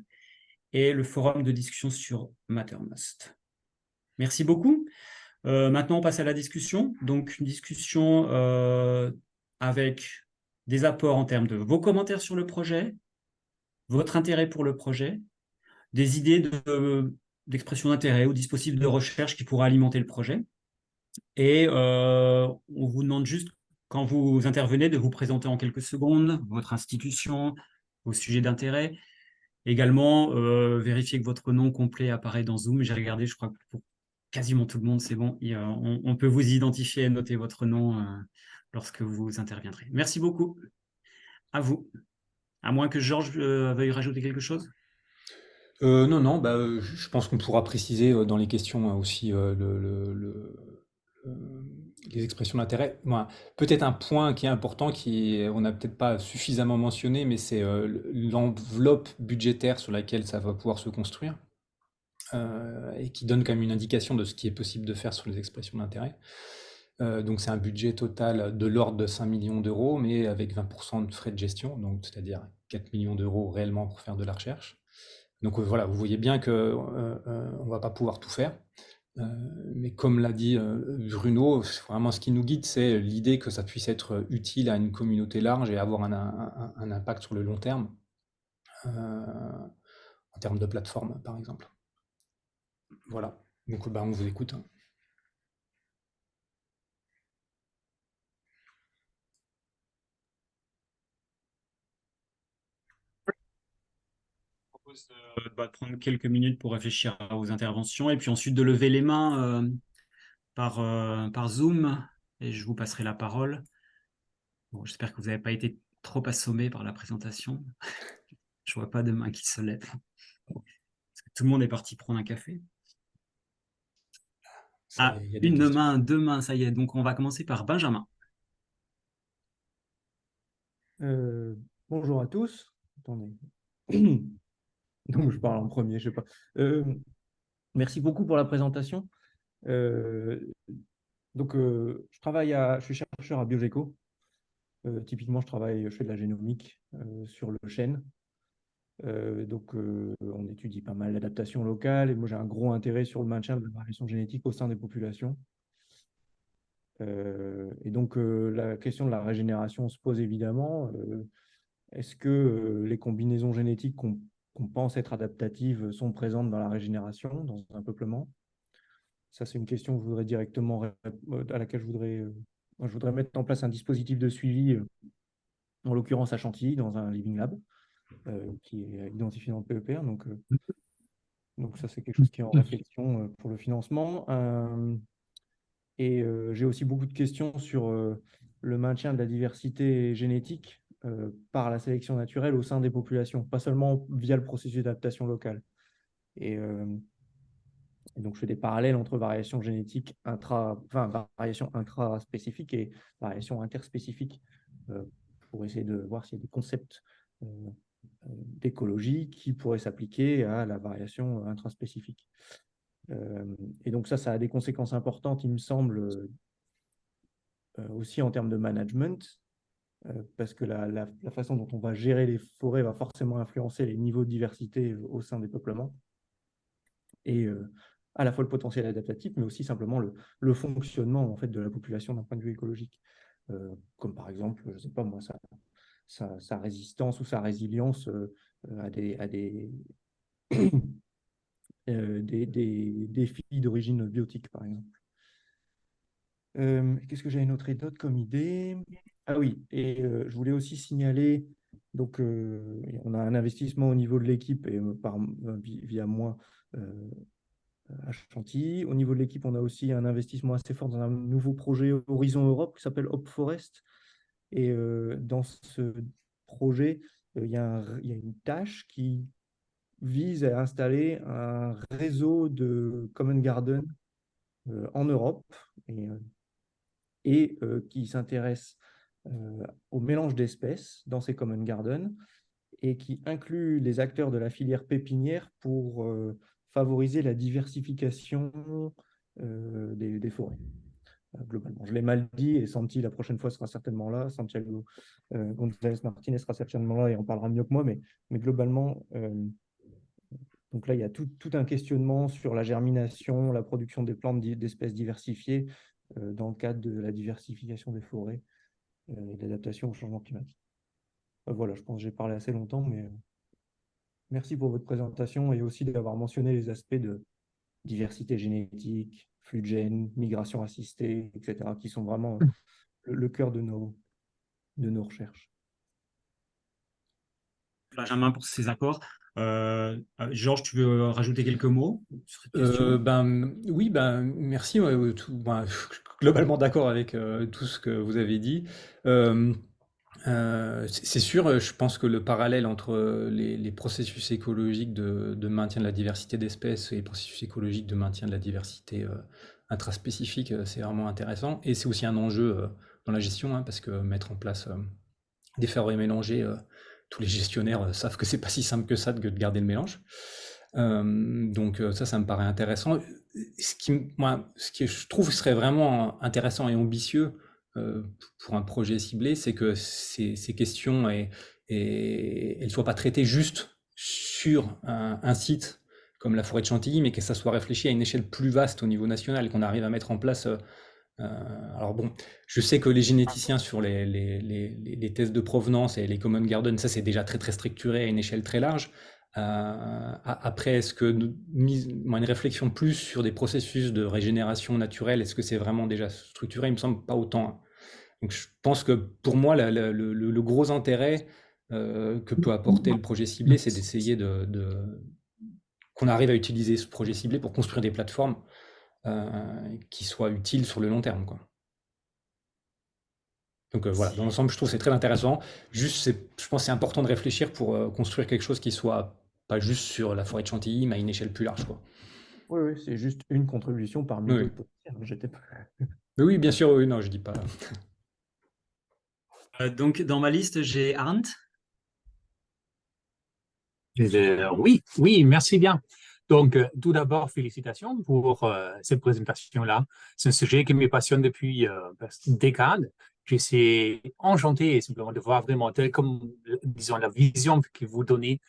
et le forum de discussion sur Mattermost. Merci beaucoup. Maintenant, on passe à la discussion. Donc, une discussion avec des apports en termes de vos commentaires sur le projet, votre intérêt pour le projet, des idées d'expression d'intérêt ou dispositifs de recherche qui pourraient alimenter le projet. Et on vous demande juste, quand vous intervenez, de vous présenter en quelques secondes, votre institution, vos sujets d'intérêt. Également, vérifier que votre nom complet apparaît dans Zoom. J'ai regardé, je crois que pour quasiment tout le monde, c'est bon. On peut vous identifier et noter votre nom lorsque vous interviendrez. Merci beaucoup. À vous. À moins que Georges veuille rajouter quelque chose. Non, je pense qu'on pourra préciser dans les questions aussi les expressions d'intérêt. Peut-être un point qui est important, on n'a peut-être pas suffisamment mentionné, mais c'est l'enveloppe budgétaire sur laquelle ça va pouvoir se construire. Et qui donne quand même une indication de ce qui est possible de faire sur les expressions d'intérêt. Donc c'est un budget total de l'ordre de 5 millions d'euros, mais avec 20% de frais de gestion, donc c'est-à-dire 4 millions d'euros réellement pour faire de la recherche. Donc voilà, vous voyez bien qu'on ne va pas pouvoir tout faire. Mais comme l'a dit Bruno, vraiment ce qui nous guide, c'est l'idée que ça puisse être utile à une communauté large et avoir un impact sur le long terme, en termes de plateforme, par exemple. Voilà. Donc, on vous écoute. Je propose de prendre quelques minutes pour réfléchir aux interventions et puis ensuite de lever les mains par Zoom et je vous passerai la parole. Bon, j'espère que vous n'avez pas été trop assommé par la présentation. Je vois pas de main qui se lève. Parce que tout le monde est parti prendre un café. Ah, Il y a des une questions. main, deux mains, ça y est. Donc, on va commencer par Benjamin. Bonjour à tous. Attendez. Donc, je parle en premier, je sais pas. Merci beaucoup pour la présentation. Euh, je suis chercheur à Biogeco. Typiquement, je fais de la génomique sur le chêne. On étudie pas mal l'adaptation locale et moi, j'ai un gros intérêt sur le maintien de la variation génétique au sein des populations. La question de la régénération se pose évidemment. Est-ce que les combinaisons génétiques qu'on pense être adaptatives sont présentes dans la régénération, dans un peuplement? Ça, c'est une question que je voudrais à laquelle je voudrais mettre en place un dispositif de suivi, en l'occurrence à Chantilly, dans un Living Lab, qui est identifié dans le PEPR. Donc ça, c'est quelque chose qui est en réflexion pour le financement. J'ai aussi beaucoup de questions sur le maintien de la diversité génétique par la sélection naturelle au sein des populations, pas seulement via le processus d'adaptation locale. Et donc, je fais des parallèles entre variation génétique variation intraspécifique et variation interspécifique pour essayer de voir s'il y a des concepts d'écologie qui pourraient s'appliquer à la variation intraspécifique. Et donc ça a des conséquences importantes, il me semble, aussi en termes de management, parce que la façon dont on va gérer les forêts va forcément influencer les niveaux de diversité au sein des peuplements. Et à la fois le potentiel adaptatif, mais aussi simplement le fonctionnement en fait, de la population d'un point de vue écologique. Comme par exemple, je ne sais pas moi, sa résistance ou sa résilience à des défis d'origine biotique, par exemple. Qu'est-ce que j'avais noté d'autre comme idée? Ah oui, et je voulais aussi signaler, donc on a un investissement au niveau de l'équipe et via moi à Chantilly. Au niveau de l'équipe, on a aussi un investissement assez fort dans un nouveau projet Horizon Europe qui s'appelle Hop Forest. Et dans ce projet, il y a une tâche qui vise à installer un réseau de Common Garden en Europe et qui s'intéresse au mélange d'espèces dans ces Common Garden et qui inclut les acteurs de la filière pépinière pour favoriser la diversification des forêts. Globalement. Je l'ai mal dit et Santi, la prochaine fois, sera certainement là. Santiago González Martinez sera certainement là et en parlera mieux que moi, mais globalement, donc là, il y a tout un questionnement sur la germination, la production des plantes d'espèces diversifiées dans le cadre de la diversification des forêts et de l'adaptation au changement climatique. Voilà, je pense que j'ai parlé assez longtemps, mais merci pour votre présentation et aussi d'avoir mentionné les aspects de diversité génétique, flux de gènes, migration assistée, etc., qui sont vraiment le cœur de nos recherches. Benjamin pour ces accords. Georges, tu veux rajouter quelques mots sur cette question? Oui, merci. Globalement d'accord avec tout ce que vous avez dit. C'est sûr, je pense que le parallèle entre les processus écologiques de maintien de la diversité d'espèces et les processus écologiques de maintien de la diversité intraspécifique, c'est vraiment intéressant. Et c'est aussi un enjeu dans la gestion, hein, parce que mettre en place des forêts mélangées, tous les gestionnaires savent que c'est pas si simple que ça de garder le mélange. Donc ça me paraît intéressant. Ce qui je trouve serait vraiment intéressant et ambitieux pour un projet ciblé, c'est que ces questions elles ne soient pas traitées juste sur un site comme la forêt de Chantilly, mais que ça soit réfléchi à une échelle plus vaste au niveau national, qu'on arrive à mettre en place. Alors bon, je sais que les généticiens sur les tests de provenance et les common garden, ça c'est déjà très très structuré à une échelle très large. Après, est-ce que une réflexion plus sur des processus de régénération naturelle, est-ce que c'est vraiment déjà structuré? Il me semble pas autant, hein. Donc je pense que pour moi, le gros intérêt que peut apporter le projet ciblé, c'est d'essayer qu'on arrive à utiliser ce projet ciblé pour construire des plateformes qui soient utiles sur le long terme, quoi. Donc voilà, dans l'ensemble, je trouve que c'est très intéressant. Juste, je pense que c'est important de réfléchir pour construire quelque chose qui soit pas juste sur la forêt de Chantilly, mais à une échelle plus large, quoi. Oui, oui, c'est juste une contribution parmi Oui. d'autres potentielles. J'étais pas... Mais oui, bien sûr, oui, non, je dis pas. Donc, dans ma liste, j'ai Arndt. Oui, oui, merci bien. Donc, tout d'abord, félicitations pour cette présentation-là. C'est un sujet qui me passionne depuis des décades. Je suis enchanté simplement de voir vraiment tel comme, disons, la vision que vous donnez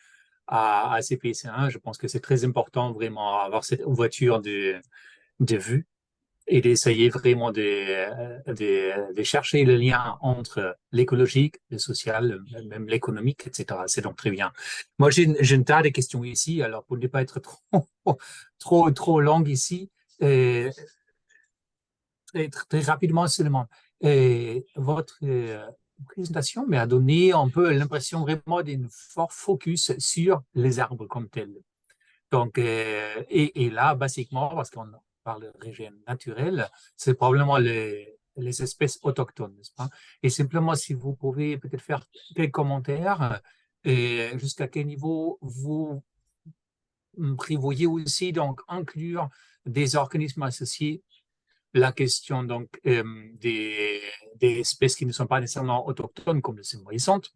à CPC1. Je pense que c'est très important vraiment avoir cette ouverture de vue et d'essayer vraiment de chercher le lien entre l'écologique, le social, même l'économique, etc. C'est donc très bien. Moi, j'ai un tas de questions ici. Alors, pour ne pas être trop longue ici, très rapidement seulement, votre présentation m'a donné un peu l'impression vraiment d'un fort focus sur les arbres comme tels. Donc, et là, basiquement, parce qu'on parle de régime naturel, c'est probablement les espèces autochtones, n'est-ce pas? Et simplement, si vous pouvez peut-être faire quelques commentaires, et jusqu'à quel niveau vous prévoyez aussi donc inclure des organismes associés, la question donc des espèces qui ne sont pas nécessairement autochtones, comme le symbiotisante.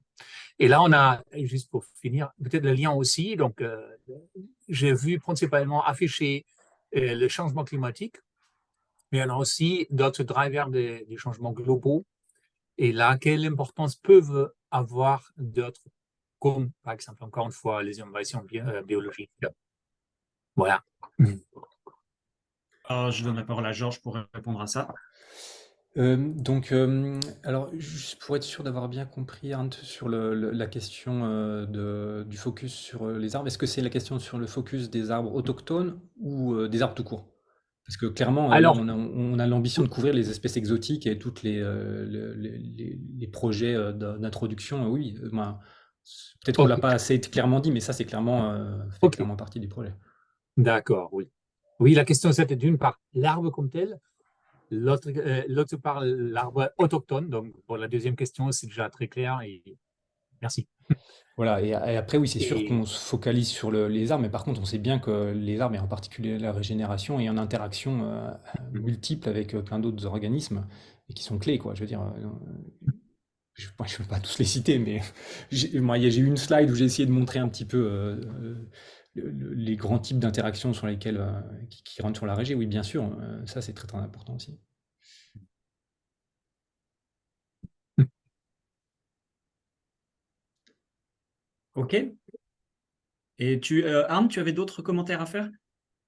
Et là, on a, juste pour finir, peut-être le lien aussi. Donc, j'ai vu principalement afficher le changement climatique, mais on a aussi d'autres drivers des changements globaux. Et là, quelle importance peuvent avoir d'autres, comme par exemple, encore une fois, les innovations biologiques. Voilà. Alors, je donne la parole à Georges pour répondre à ça. Alors, juste pour être sûr d'avoir bien compris, Arndt, sur la question du focus sur les arbres, est-ce que c'est la question sur le focus des arbres autochtones ou des arbres tout court? Parce que clairement, là, Alors, on a l'ambition de couvrir les espèces exotiques et toutes les projets d'introduction. Oui, peut-être qu'on ne l'a ok. pas assez clairement dit, mais ça, c'est clairement, fait Ok. clairement partie du projet. D'accord, oui. Oui, la question, c'était d'une part l'arbre comme tel, l'autre part l'arbre autochtone. Donc, pour la deuxième question, c'est déjà très clair et merci. Voilà, et après, oui, c'est sûr Et qu'on se focalise sur les arbres, mais par contre, on sait bien que les arbres, et en particulier la régénération, est en interaction multiple avec plein d'autres organismes, et qui sont clés, quoi. Je veux dire, je ne veux pas tous les citer, mais j'ai eu une slide où j'ai essayé de montrer un petit peu les grands types d'interactions sur lesquelles, qui rentrent sur la régie. Oui, bien sûr, ça, c'est très, très important aussi. OK. Et Arndt, tu avais d'autres commentaires à faire?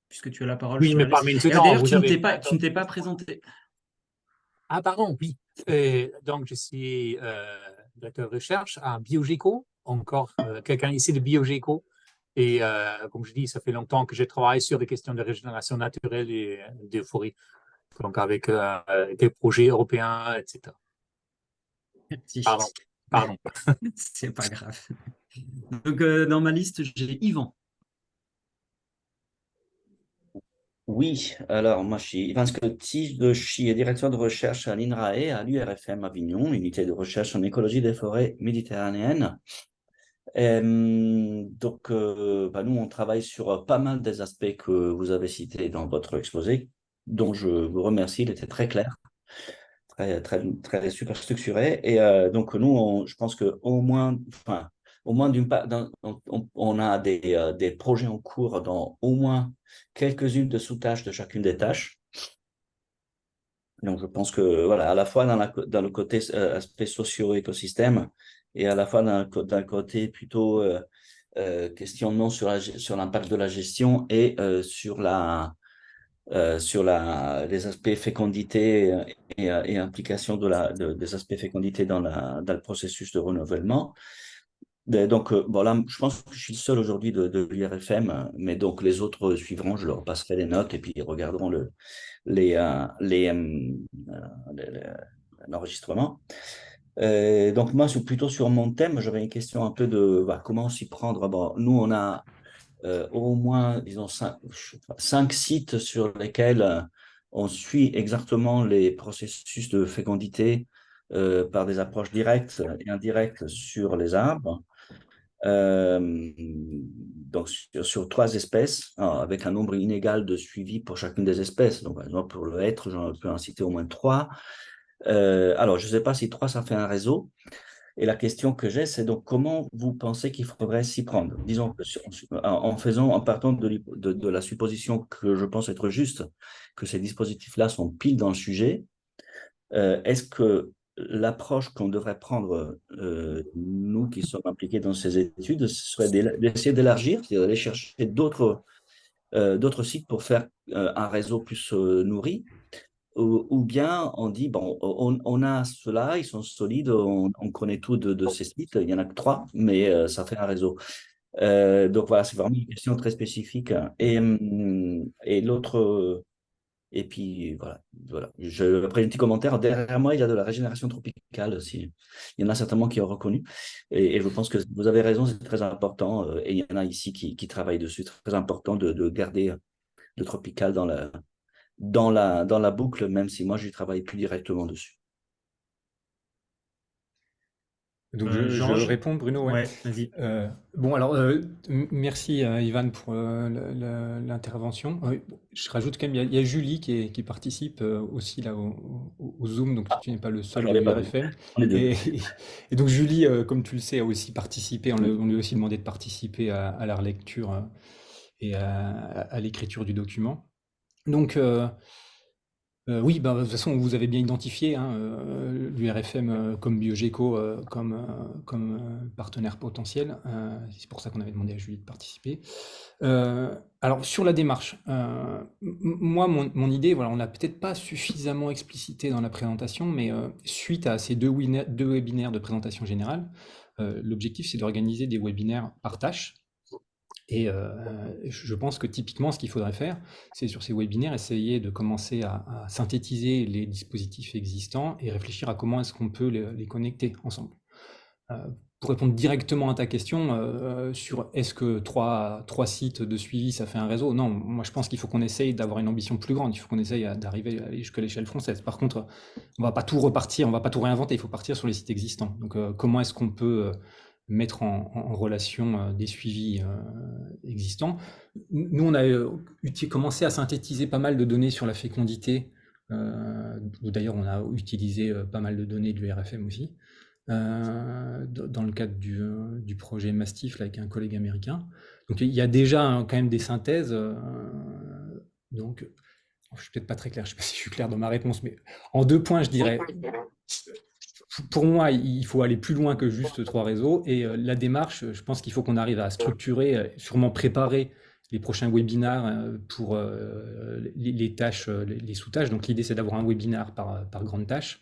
Puisque tu as la parole oui, sur mais la pas liste. Et maintenant. d'ailleurs, Vous tu ne avez t'es pas présenté. Ah, pardon, oui. Donc, je suis directeur de recherche à Biogéco, encore quelqu'un ici de Biogéco. Et comme je dis, ça fait longtemps que je travaille sur des questions de régénération naturelle et de forêt, donc avec des projets européens, etc. Merci. Pardon, pardon. C'est pas grave. Donc, dans ma liste, j'ai Yvan. Oui, alors moi je suis Yvan Scotti, je suis directeur de recherche à l'INRAE, à l'URFM Avignon, unité de recherche en écologie des forêts méditerranéennes. Nous, on travaille sur pas mal des aspects que vous avez cités dans votre exposé, dont je vous remercie, il était très clair, très super structuré. Et donc, nous, je pense qu'au moins, enfin, au moins d'une part, on a des projets en cours dans au moins quelques-unes de sous-tâches de chacune des tâches. Donc, je pense que, voilà, à la fois dans le côté aspect socio-écosystème et à la fois dans le côté plutôt questionnement sur l'impact de la gestion et sur les aspects fécondité et implication des aspects fécondité dans le processus de renouvellement. Donc, voilà, je pense que je suis le seul aujourd'hui de l'IRFM, mais donc les autres suivront, je leur passerai les notes et puis ils regarderont l'enregistrement. Donc, moi, plutôt sur mon thème, j'avais une question un peu de comment s'y prendre. Bon, nous, on a au moins, disons, 5 sites sur lesquels on suit exactement les processus de fécondité par des approches directes et indirectes sur les arbres. Donc, sur 3 espèces, avec un nombre inégal de suivi pour chacune des espèces. Donc, par exemple, pour le hêtre, j'en peux en citer au moins 3. Alors, je ne sais pas si 3, ça fait un réseau. Et la question que j'ai, c'est donc comment vous pensez qu'il faudrait s'y prendre? Disons que en partant de la supposition que je pense être juste, que ces dispositifs-là sont pile dans le sujet, est-ce que l'approche qu'on devrait prendre, nous qui sommes impliqués dans ces études, ce serait d'essayer d'élargir, c'est-à-dire d'aller chercher d'autres sites pour faire un réseau plus nourri? Ou bien on dit, bon, on a ceux-là, ils sont solides, on connaît tout de ces sites, il n'y en a que 3, mais ça fait un réseau. Donc voilà, c'est vraiment une question très spécifique. Et l'autre, et puis voilà. Après, un petit commentaire, derrière moi, il y a de la régénération tropicale aussi. Il y en a certainement qui ont reconnu. Et je pense que vous avez raison, c'est très important. Et il y en a ici qui travaillent dessus. C'est très important de garder le tropical dans la boucle, même si moi, je ne travaille plus directement dessus. Donc je Georges? réponds, Bruno. Ouais, vas-y. Bon, alors, merci Ivan pour l'intervention. Je rajoute quand même, il y a Julie qui participe aussi là au Zoom, donc tu n'es pas le seul je de l'avais pas vu. l'URFM. On est deux. Et donc Julie, comme tu le sais, a aussi participé. On lui a aussi demandé de participer à la relecture et à l'écriture du document. Donc, oui, de toute façon, vous avez bien identifié l'URFM comme Biogeco, comme partenaire potentiel. C'est pour ça qu'on avait demandé à Julie de participer. Alors, sur la démarche, moi, mon idée, voilà, on l'a peut-être pas suffisamment explicité dans la présentation, mais suite à ces deux webinaires de présentation générale, l'objectif, c'est d'organiser des webinaires par tâche. Et je pense que typiquement, ce qu'il faudrait faire, c'est sur ces webinaires, essayer de commencer à synthétiser les dispositifs existants et réfléchir à comment est-ce qu'on peut les connecter ensemble. Pour répondre directement à ta question sur est-ce que trois sites de suivi, ça fait un réseau? Non, moi je pense qu'il faut qu'on essaye d'avoir une ambition plus grande, il faut qu'on essaye d'arriver jusqu'à l'échelle française. Par contre, on va pas tout repartir, on va pas tout réinventer, il faut partir sur les sites existants. Donc comment est-ce qu'on peut mettre en relation des suivis existants. Nous, on a commencé à synthétiser pas mal de données sur la fécondité. D'ailleurs, on a utilisé pas mal de données de l'URFM aussi, dans le cadre du projet Mastif là, avec un collègue américain. Donc, il y a déjà quand même des synthèses. Donc, je suis peut-être pas très clair, je ne sais pas si je suis clair dans ma réponse, mais en 2 points, je dirais... Pour moi, il faut aller plus loin que juste 3 réseaux. Et la démarche, je pense qu'il faut qu'on arrive à structurer, sûrement préparer les prochains webinaires pour les tâches, les sous-tâches. Donc l'idée, c'est d'avoir un webinaire par grande tâche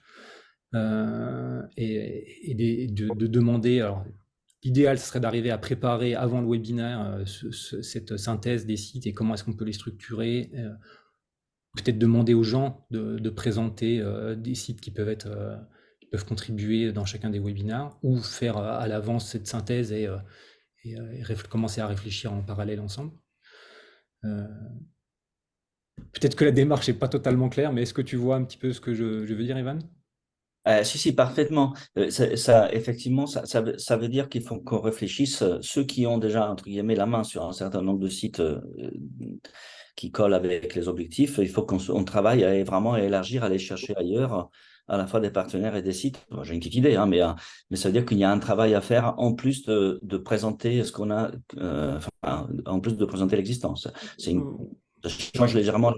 et de demander. Alors, l'idéal, ce serait d'arriver à préparer avant le webinaire cette synthèse des sites et comment est-ce qu'on peut les structurer. Peut-être demander aux gens de présenter des sites qui peuvent contribuer dans chacun des webinaires ou faire à l'avance cette synthèse et commencer à réfléchir en parallèle ensemble. Peut-être que la démarche n'est pas totalement claire, mais est-ce que tu vois un petit peu ce que je veux dire, Ivan? Si, parfaitement. Effectivement, ça veut dire qu'il faut qu'on réfléchisse, ceux qui ont déjà, entre guillemets, la main sur un certain nombre de sites qui collent avec les objectifs, il faut qu'on travaille à vraiment élargir, à aller chercher ailleurs, à la fois des partenaires et des sites. Bon, j'ai une petite idée, mais ça veut dire qu'il y a un travail à faire en plus de présenter ce qu'on a, en plus de présenter l'existence. Ça change légèrement,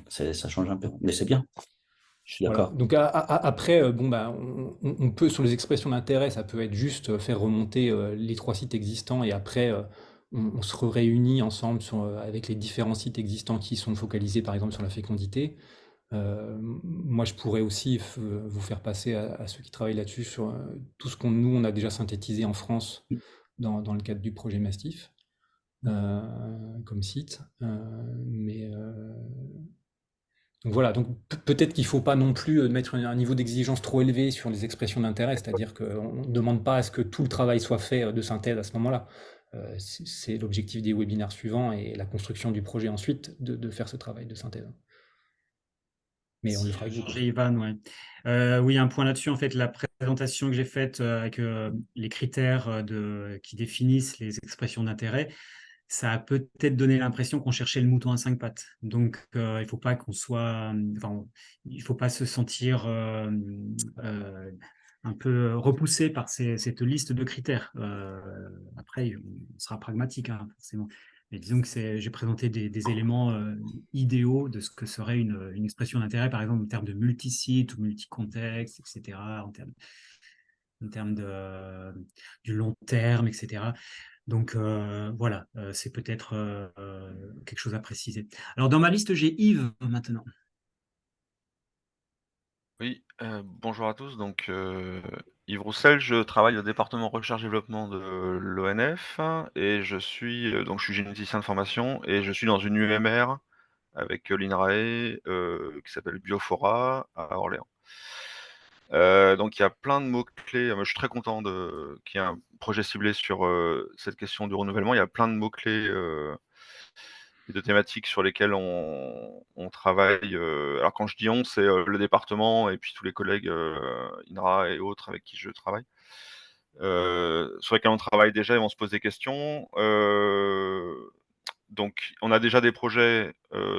ça change un peu, mais c'est bien. Je suis Voilà. d'accord. Donc après, bon, bah, on peut, sur les expressions d'intérêt, ça peut être juste faire remonter les 3 sites existants et après, on se réunit ensemble avec les différents sites existants qui sont focalisés par exemple sur la fécondité. Moi, je pourrais aussi vous faire passer à ceux qui travaillent là-dessus sur tout ce nous, on a déjà synthétisé en France dans le cadre du projet Mastif comme site. Donc voilà, donc peut-être qu'il ne faut pas non plus mettre un niveau d'exigence trop élevé sur les expressions d'intérêt, c'est-à-dire qu'on ne demande pas à ce que tout le travail soit fait de synthèse à ce moment-là. C'est l'objectif des webinaires suivants et la construction du projet ensuite de faire ce travail de synthèse. Mais on le fera avec vous, quoi. Changer Ivan, ouais. Oui, un point là-dessus, en fait, la présentation que j'ai faite avec les critères qui définissent les expressions d'intérêt, ça a peut-être donné l'impression qu'on cherchait le mouton à 5 pattes. Donc, il faut pas qu'on soit, enfin, il faut pas se sentir un peu repoussé par cette liste de critères. Après, on sera pragmatique, hein, forcément. Mais disons que j'ai présenté des éléments idéaux de ce que serait une expression d'intérêt, par exemple en termes de multisite ou multi-contexte, etc., en termes du long terme, etc. Donc voilà, c'est peut-être quelque chose à préciser. Alors dans ma liste, j'ai Yves maintenant. Oui, bonjour à tous. Donc, Yves Roussel, je travaille au département recherche-développement de l'ONF et donc je suis généticien de formation et je suis dans une UMR avec l'INRAE qui s'appelle Biofora à Orléans. Donc il y a plein de mots-clés. Moi, je suis très content qu'il y ait un projet ciblé sur cette question du renouvellement. Il y a plein de mots-clés et de thématiques sur lesquelles on travaille. Alors quand je dis on, c'est le département et puis tous les collègues INRA et autres avec qui je travaille. Sur lesquels on travaille déjà et on se pose des questions. Donc on a déjà des projets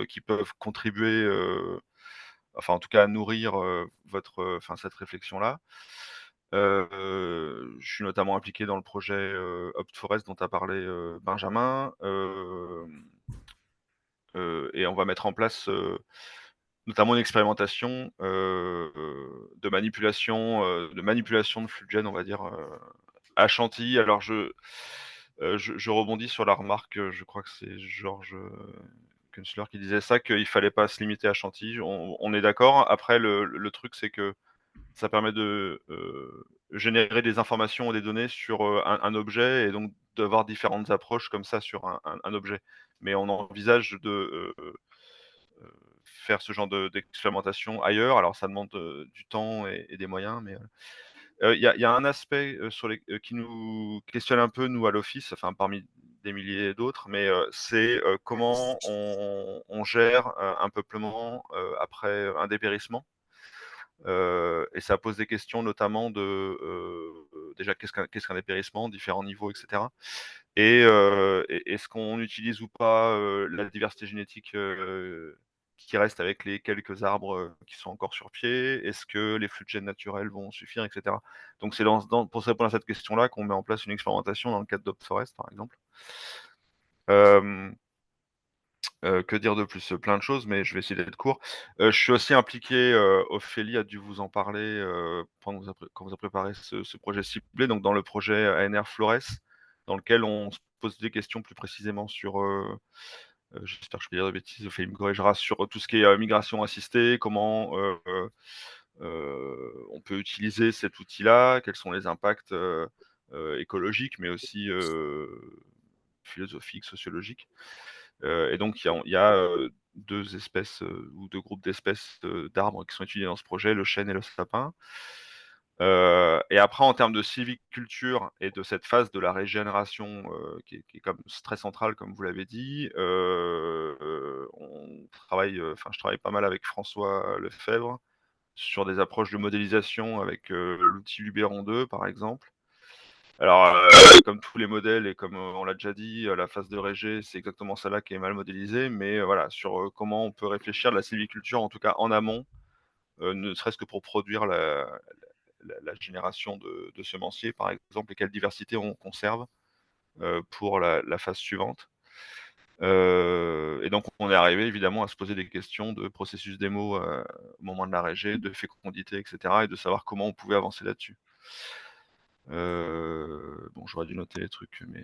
qui peuvent contribuer, enfin en tout cas à nourrir cette réflexion-là. Je suis notamment impliqué dans le projet Opt-Forest dont a parlé Benjamin. Et on va mettre en place notamment une expérimentation de manipulation de flux de gènes, on va dire, à Chantilly. Alors je rebondis sur la remarque, je crois que c'est Georges Künstler qui disait ça, qu'il fallait pas se limiter à Chantilly. On est d'accord. Après, le truc, c'est que ça permet de générer des informations et des données sur un objet et donc d'avoir différentes approches comme ça sur un objet. Mais on envisage de faire ce genre d'expérimentation ailleurs. Alors ça demande du temps et des moyens, mais il y a un aspect qui nous questionne un peu, nous, à l'Office, enfin parmi des milliers d'autres, mais c'est comment on gère un peuplement après un dépérissement. Et ça pose des questions notamment déjà qu'est-ce qu'un dépérissement, différents niveaux, etc. Et est-ce qu'on utilise ou pas la diversité génétique qui reste avec les quelques arbres qui sont encore sur pied? Est-ce que les flux de gènes naturels vont suffire, etc. Donc c'est pour se répondre à cette question-là qu'on met en place une expérimentation dans le cadre d'OptForest, par exemple. Que dire de plus? Plein de choses, mais je vais essayer d'être court. Je suis aussi impliqué, Ophélie a dû vous en parler, quand vous avez préparé ce projet ciblé, donc dans le projet ANR Flores, dans lequel on se pose des questions plus précisément sur, j'espère que je ne vais pas dire de bêtises, Ophélie me corrigera, sur tout ce qui est, migration assistée, comment, on peut utiliser cet outil-là, quels sont les impacts, écologiques, mais aussi, philosophiques, sociologiques. Et donc, il y a 2 espèces ou 2 groupes d'espèces d'arbres qui sont étudiés dans ce projet, le chêne et le sapin. Et après, en termes de sylviculture et de cette phase de la régénération qui est comme très centrale, comme vous l'avez dit, je travaille pas mal avec François Lefebvre sur des approches de modélisation avec l'outil Luberon 2, par exemple. Alors, comme tous les modèles et comme on l'a déjà dit, la phase de régé, c'est exactement celle-là qui est mal modélisée. Mais voilà, sur comment on peut réfléchir de la sylviculture, en tout cas en amont, ne serait-ce que pour produire la génération de semenciers, par exemple, et quelle diversité on conserve pour la phase suivante. Et donc, on est arrivé évidemment à se poser des questions de processus démo au moment de la régie, de fécondité, etc. et de savoir comment on pouvait avancer là-dessus. Bon, j'aurais dû noter les trucs, mais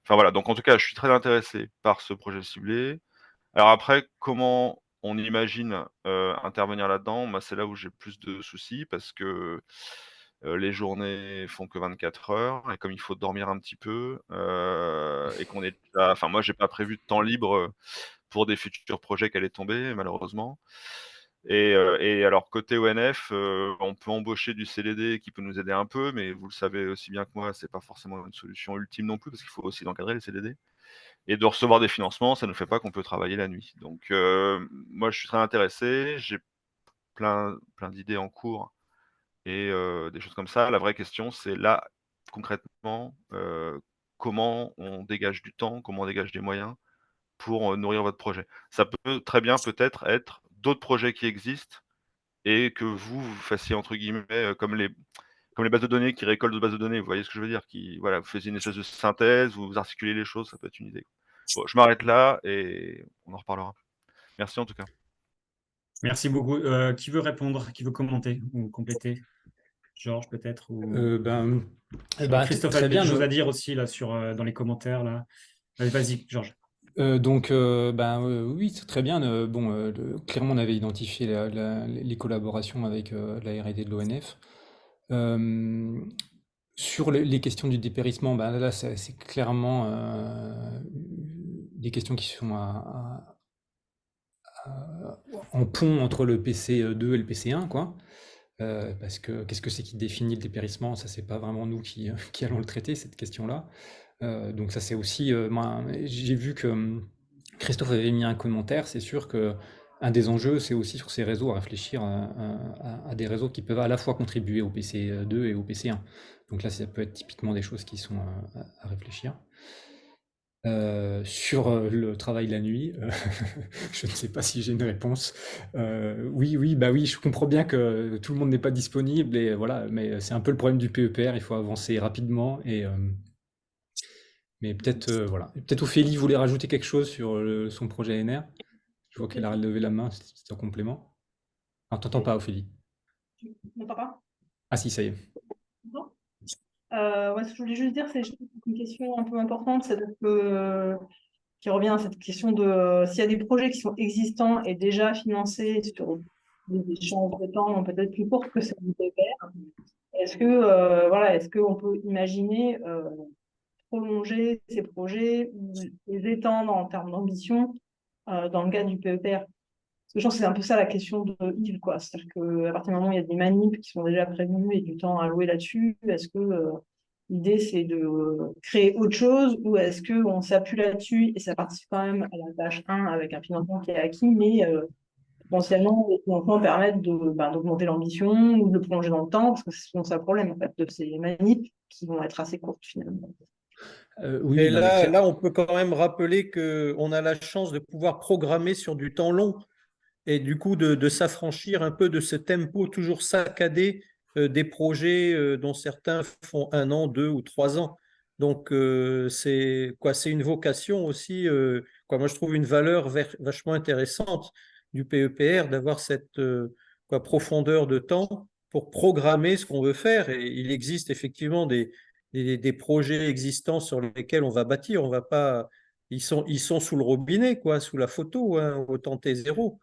enfin voilà. Donc, en tout cas, je suis très intéressé par ce projet ciblé. Alors après, comment on imagine intervenir là-dedans? Moi, c'est là où j'ai plus de soucis parce que les journées font que 24 heures et comme il faut dormir un petit peu et qu'on est déjà... Enfin, moi, j'ai pas prévu de temps libre pour des futurs projets qui allaient tomber, malheureusement. Et alors, côté ONF, on peut embaucher du CDD qui peut nous aider un peu, mais vous le savez aussi bien que moi, c'est pas forcément une solution ultime non plus parce qu'il faut aussi encadrer les CDD. Et de recevoir des financements, ça ne fait pas qu'on peut travailler la nuit. Donc, moi, je suis très intéressé. J'ai plein d'idées en cours et des choses comme ça. La vraie question, c'est là, concrètement, comment on dégage du temps, comment on dégage des moyens pour nourrir votre projet. Ça peut très bien peut-être être d'autres projets qui existent et que vous fassiez entre guillemets comme les bases de données qui récoltent d'autres bases de données. Vous voyez ce que je veux dire? Voilà, vous faisiez une espèce de synthèse, vous articulez les choses, ça peut être une idée. Bon, je m'arrête là et on en reparlera. Merci en tout cas. Merci beaucoup. Qui veut répondre? Qui veut commenter ou compléter? Georges peut-être ou... Christophe a très bien. quelque chose à dire aussi là dans les commentaires là. Vas-y, Georges. Oui, c'est très bien. Clairement, on avait identifié les collaborations avec la R&D de l'ONF. Sur les questions du dépérissement, là, c'est clairement des questions qui sont en pont entre le PC2 et le PC1, quoi. Parce que qu'est-ce que c'est qui définit le dépérissement? Ça, c'est pas vraiment nous qui allons le traiter, cette question-là. Donc ça, c'est aussi... j'ai vu que Christophe avait mis un commentaire. C'est sûr que un des enjeux, c'est aussi sur ces réseaux à réfléchir à des réseaux qui peuvent à la fois contribuer au PC2 et au PC1. Donc là, ça peut être typiquement des choses qui sont à réfléchir. Sur le travail la nuit, je ne sais pas si j'ai une réponse. Oui, je comprends bien que tout le monde n'est pas disponible et voilà, mais c'est un peu le problème du PEPR. Il faut avancer rapidement mais peut-être voilà. Peut-être Ophélie voulait rajouter quelque chose sur son projet NR. Je vois qu'elle a levé la main, c'est un complément. Ah, t'entends pas, Ophélie? Tu m'entends pas? Ah si, ça y est. Non. Ce que je voulais juste dire, c'est une question un peu importante, c'est qui revient à cette question de s'il y a des projets qui sont existants et déjà financés sur des échanges de temps peut-être plus courts que celle du PPR, est-ce qu'on peut imaginer prolonger ces projets ou les étendre en termes d'ambition dans le cadre du PEPR? Parce que je pense que c'est un peu ça la question de Yves, quoi. C'est-à-dire qu'à partir du moment où il y a des manips qui sont déjà prévues et du temps alloué là-dessus, est-ce que l'idée c'est de créer autre chose ou est-ce qu'on s'appuie là-dessus et ça participe quand même à la tâche 1 avec un financement qui est acquis, mais potentiellement les financements permettent d'augmenter l'ambition ou de le prolonger dans le temps, parce que c'est souvent ça le problème en fait, de ces manips qui vont être assez courtes finalement. Oui, Et non, mais là, on peut quand même rappeler qu'on a la chance de pouvoir programmer sur du temps long et du coup de s'affranchir un peu de ce tempo toujours saccadé des projets dont certains font 1 an, 2 ou 3 ans. Donc, c'est une vocation aussi. Moi, je trouve une valeur vachement intéressante du PEPR d'avoir cette profondeur de temps pour programmer ce qu'on veut faire. Et il existe effectivement des projets existants sur lesquels on va bâtir. On va pas, ils sont sous le robinet, sous la photo, hein, au temps T0.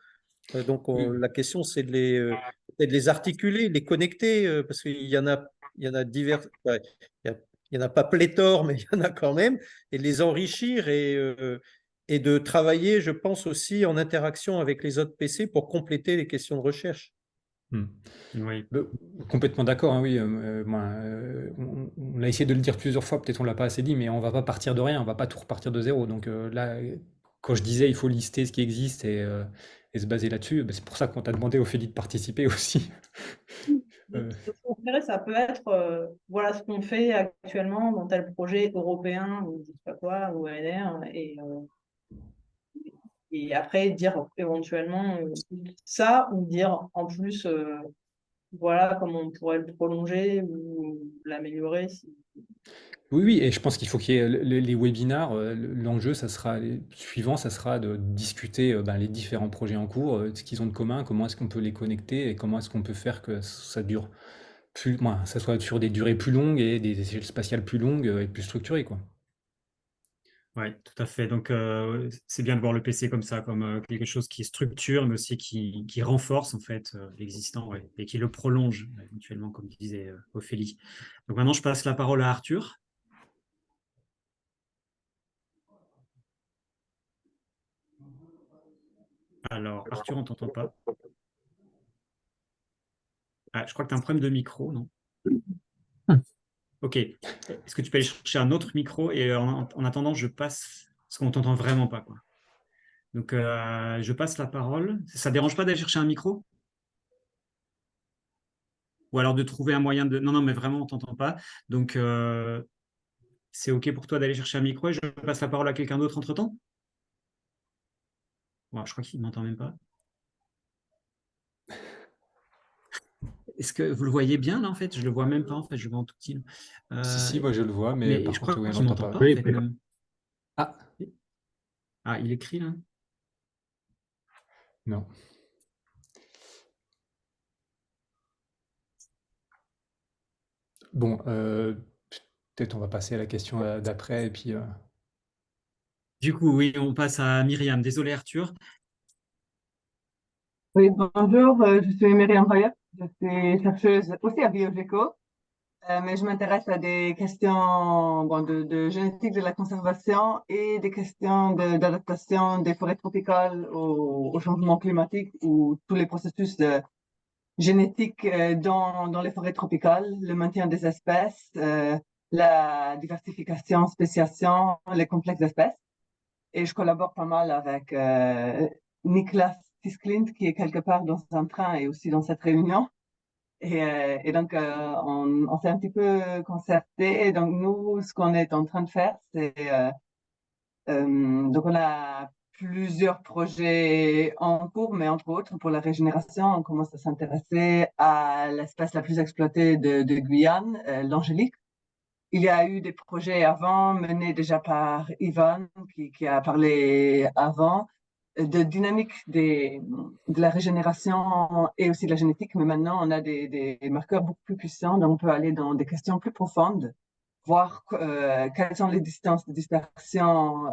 Donc, la question, c'est peut-être de les articuler, de les connecter, parce qu'il y en a divers. Ouais, il y en a pas pléthore, mais il y en a quand même, et de les enrichir et de travailler, je pense, aussi en interaction avec les autres PC pour compléter les questions de recherche. Oui. Complètement d'accord, hein, oui. On a essayé de le dire plusieurs fois, peut-être on l'a pas assez dit, mais on va pas partir de rien, on va pas tout repartir de zéro. Donc là, quand je disais il faut lister ce qui existe et se baser là-dessus, c'est pour ça qu'on t'a demandé Ophélie de participer aussi. Ça peut être voilà ce qu'on fait actuellement dans tel projet européen ou je sais pas quoi, ou ANR, et après dire éventuellement ça, ou dire en plus voilà comment on pourrait le prolonger ou l'améliorer. Oui, oui, et je pense qu'il faut qu'il y ait les webinars. L'enjeu, ça sera suivant, ça sera de discuter ben, les différents projets en cours, ce qu'ils ont de commun, comment est-ce qu'on peut les connecter et comment est-ce qu'on peut faire que ça dure plus, ça soit sur des durées plus longues et des échelles spatiales plus longues et plus structurées, quoi. Oui, tout à fait. Donc, c'est bien de voir le PC comme ça, comme quelque chose qui structure, mais aussi qui renforce en fait l'existant, ouais, et qui le prolonge éventuellement, comme disait Ophélie. Donc maintenant, je passe la parole à Arthur. Alors, Arthur, on ne t'entend pas. Ah, je crois que tu as un problème de micro, non? Ok. Est-ce que tu peux aller chercher un autre micro et en attendant, je passe, parce qu'on ne t'entend vraiment pas, quoi. Donc, je passe la parole. Ça ne dérange pas d'aller chercher un micro? Ou alors de trouver un moyen de... Non, non, mais vraiment, on ne t'entend pas. Donc, c'est OK pour toi d'aller chercher un micro et je passe la parole à quelqu'un d'autre entre-temps? Bon, je crois qu'il ne m'entend même pas. Est-ce que vous le voyez bien, là, en fait? Je ne le vois même pas, en fait. Je le vois en tout petit. Si, moi je le vois, mais Mais par je contre, crois oui, on qu'il ne l'entend m'entend pas. pas, en fait, même. Ah, Ah, il écrit, là? non. Bon, peut-être on va passer à la question d'après et puis. Du coup, oui, on passe à Myriam. Désolé, Arthur. Oui, bonjour, je suis Myriam Hayat, je suis chercheuse aussi à Biogéco, mais je m'intéresse à des questions bon, de génétique de la conservation et des questions d'adaptation des forêts tropicales au changement climatique ou tous les processus génétiques dans les forêts tropicales, le maintien des espèces, la diversification, spéciation, les complexes d'espèces. Et je collabore pas mal avec Niklas Tisklint, qui est quelque part dans un train et aussi dans cette réunion. Et donc, on s'est un petit peu concerté. Et donc, nous, ce qu'on est en train de faire, c'est... donc, on a plusieurs projets en cours, mais entre autres, pour la régénération, on commence à s'intéresser à l'espèce la plus exploitée de Guyane, l'angélique. Il y a eu des projets avant, menés déjà par Ivan, qui a parlé avant, de dynamique de la régénération et aussi de la génétique, mais maintenant on a des marqueurs beaucoup plus puissants, donc on peut aller dans des questions plus profondes, voir quelles sont les distances de dispersion,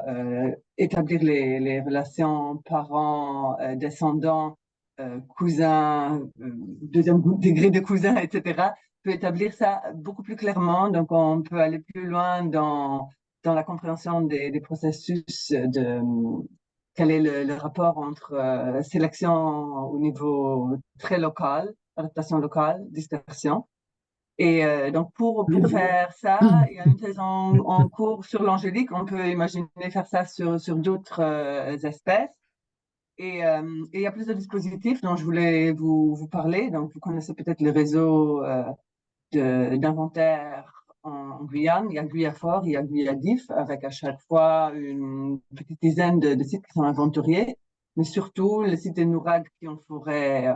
établir les relations parents-descendants, cousins, deuxième degré de cousins, etc. Peut établir ça beaucoup plus clairement, donc on peut aller plus loin dans la compréhension des processus de quel est le rapport entre sélection au niveau très local, adaptation locale, dispersion. Et donc, pour faire ça, il y a une thèse en cours sur l'angélique. On peut imaginer faire ça sur d'autres espèces. Et il y a plusieurs dispositifs dont je voulais vous parler. Donc, vous connaissez peut-être le réseau d'inventaire en Guyane. Il y a Guyafort, il y a Guyadif, avec à chaque fois une petite dizaine de sites qui sont inventoriés, mais surtout le site de Nourag qui est en forêt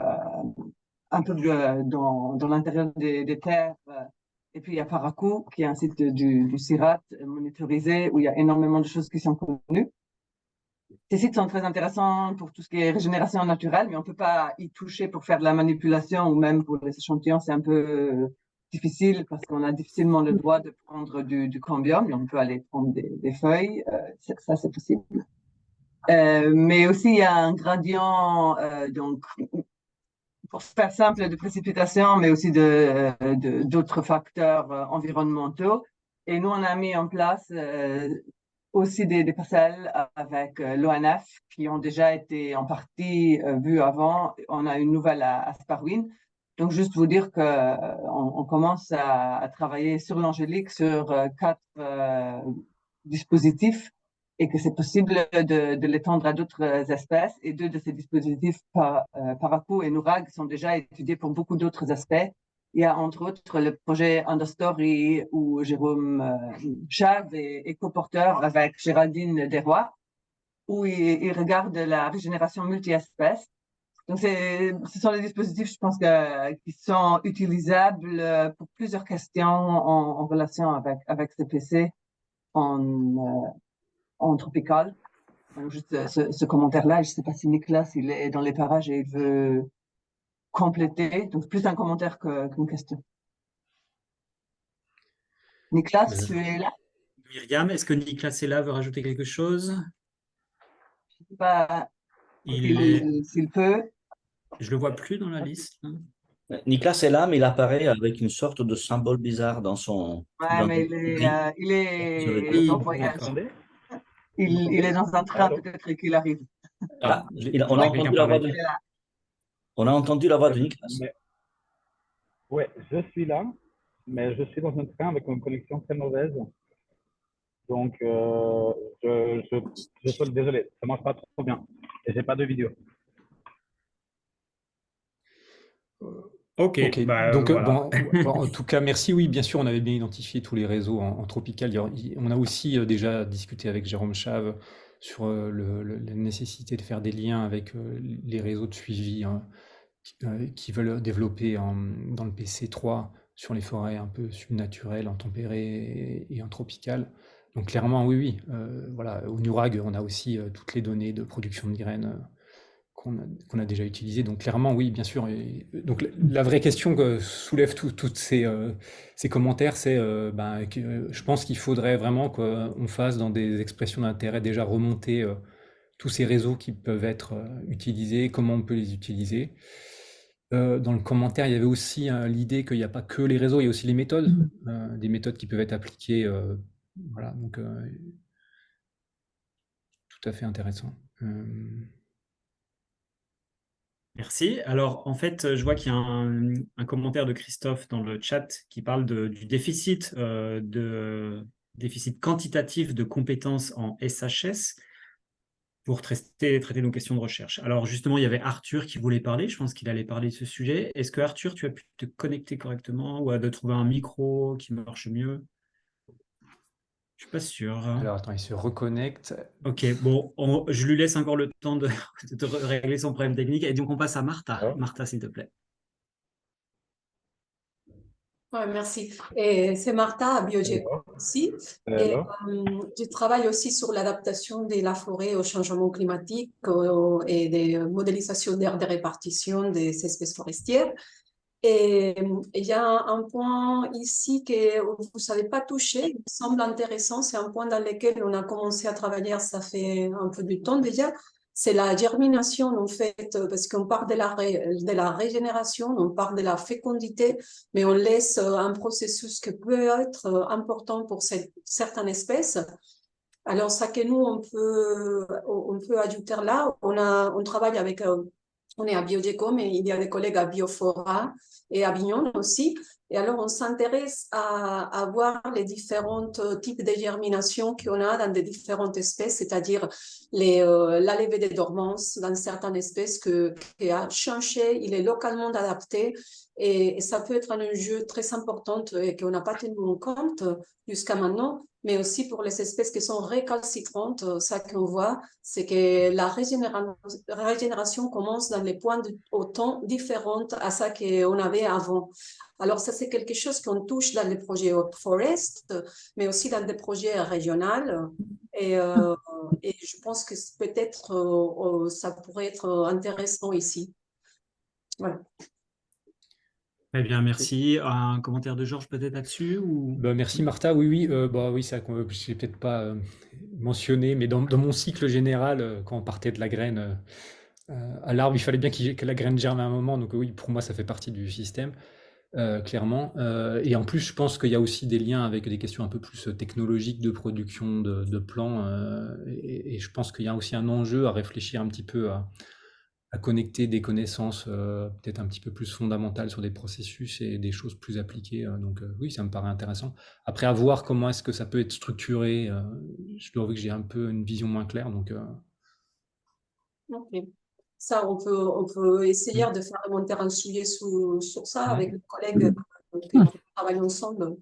un peu dans l'intérieur des terres. Et puis il y a Parakou, qui est un site du CIRAT monitorisé, où il y a énormément de choses qui sont connues. Ces sites sont très intéressants pour tout ce qui est régénération naturelle, mais on ne peut pas y toucher pour faire de la manipulation ou même pour les échantillons. C'est un peu difficile parce qu'on a difficilement le droit de prendre du cambium. On peut aller prendre des feuilles, ça c'est possible. Mais aussi il y a un gradient, donc pour faire simple, de précipitation, mais aussi d'autres facteurs environnementaux. Et nous, on a mis en place aussi des parcelles avec l'ONF qui ont déjà été en partie vues avant. On a une nouvelle à Sparwin. Donc, juste vous dire qu'on commence à travailler sur l'angélique sur 4 dispositifs et que c'est possible de l'étendre à d'autres espèces. Et 2 de ces dispositifs, Parakou et Nourag, sont déjà étudiés pour beaucoup d'autres aspects. Il y a entre autres le projet Understory où Jérôme Chave est coporteur avec Géraldine Desrois, où il regarde la régénération multi-espèces. Donc, ce sont des dispositifs, je pense, qui sont utilisables pour plusieurs questions en relation avec ces PC en tropical. Donc, juste ce commentaire-là, je ne sais pas si Nicolas, il est dans les parages et il veut compléter. Donc, plus un commentaire qu'une question. Nicolas, tu es là? Myriam, est-ce que Nicolas est là, veut rajouter quelque chose? Je ne sais pas s'il peut. Je ne le vois plus dans la liste. Nicolas est là, mais il apparaît avec une sorte de symbole bizarre dans son. Ouais, mais il est en voyage. Il est dans un train, peut-être qu'il arrive. Ah, on a entendu la voix de... On a entendu la voix de Nicolas. Oui, je suis là, mais je suis dans un train avec une connexion très mauvaise. Donc, je suis désolé, ça ne marche pas trop bien. Et je n'ai pas de vidéo. Ok, donc voilà. en tout cas, merci. Oui, bien sûr, on avait bien identifié tous les réseaux en tropical. On a aussi déjà discuté avec Jérôme Chave sur la nécessité de faire des liens avec les réseaux de suivi qui veulent développer dans le PC3 sur les forêts un peu subnaturelles, en tempéré et en tropical. Donc clairement, oui. Voilà, au NURAG, on a aussi toutes les données de production de graines qu'on a déjà utilisé. Donc clairement, oui, bien sûr. Et donc la vraie question que soulèvent toutes ces commentaires, c'est je pense qu'il faudrait vraiment qu'on fasse dans des expressions d'intérêt déjà remonter tous ces réseaux qui peuvent être utilisés, comment on peut les utiliser. Dans le commentaire, il y avait aussi l'idée qu'il n'y a pas que les réseaux, il y a aussi les méthodes, des méthodes qui peuvent être appliquées. Voilà, donc tout à fait intéressant. Merci. Alors, en fait, je vois qu'il y a un commentaire de Christophe dans le chat qui parle du déficit, déficit quantitatif de compétences en SHS pour traiter nos questions de recherche. Alors, justement, il y avait Arthur qui voulait parler. Je pense qu'il allait parler de ce sujet. Est-ce que, Arthur, tu as pu te connecter correctement ou de trouver un micro qui marche mieux? Je ne suis pas sûr. Alors, attends, il se reconnecte. Ok, bon, je lui laisse encore le temps de régler son problème technique. Et donc, on passe à Martha. Martha, s'il te plaît. Ouais, merci. C'est Martha à Biogeco aussi. Et, je travaille aussi sur l'adaptation de la forêt au changement climatique et des modélisations d'aires de répartition des espèces forestières. Et il y a un point ici que vous ne savez pas toucher, il me semble intéressant. C'est un point dans lequel on a commencé à travailler, ça fait un peu de temps déjà. C'est la germination, en fait, parce qu'on parle de la régénération, on parle de la fécondité, mais on laisse un processus qui peut être important pour certaines espèces. Alors, ça que nous, on peut ajouter là, on travaille avec... on est à Biogeco, mais il y a des collègues à Biofora et à Avignon aussi. Et alors, on s'intéresse à voir les différents types de germination qu'on a dans des différentes espèces, c'est-à-dire la levée des dormances dans certaines espèces qui a changé, il est localement adapté. Et ça peut être un enjeu très important et qu'on n'a pas tenu en compte jusqu'à maintenant, mais aussi pour les espèces qui sont récalcitrantes. Ça qu'on voit, c'est que la régénération commence dans les points au temps différents à ça qu'on avait avant. Alors ça, c'est quelque chose qu'on touche dans les projets Open Forest, mais aussi dans des projets régionaux. Et je pense que peut-être ça pourrait être intéressant ici. Voilà. Très bien, merci. Un commentaire de Georges peut-être là-dessus ou... Merci Martha, oui, ça, je n'ai peut-être pas mentionné, mais dans mon cycle général, quand on partait de la graine à l'arbre, il fallait bien que la graine germe à un moment, donc oui, pour moi, ça fait partie du système, clairement. Et en plus, je pense qu'il y a aussi des liens avec des questions un peu plus technologiques de production de plants, et je pense qu'il y a aussi un enjeu à réfléchir un petit peu à connecter des connaissances peut-être un petit peu plus fondamentales sur des processus et des choses plus appliquées. Donc oui, ça me paraît intéressant. Après, à voir comment est-ce que ça peut être structuré. Je dois avouer que j'ai un peu une vision moins claire. Donc, okay. Ça, on peut essayer de faire remonter un sujet sur ça avec les collègues qui travaillent ensemble.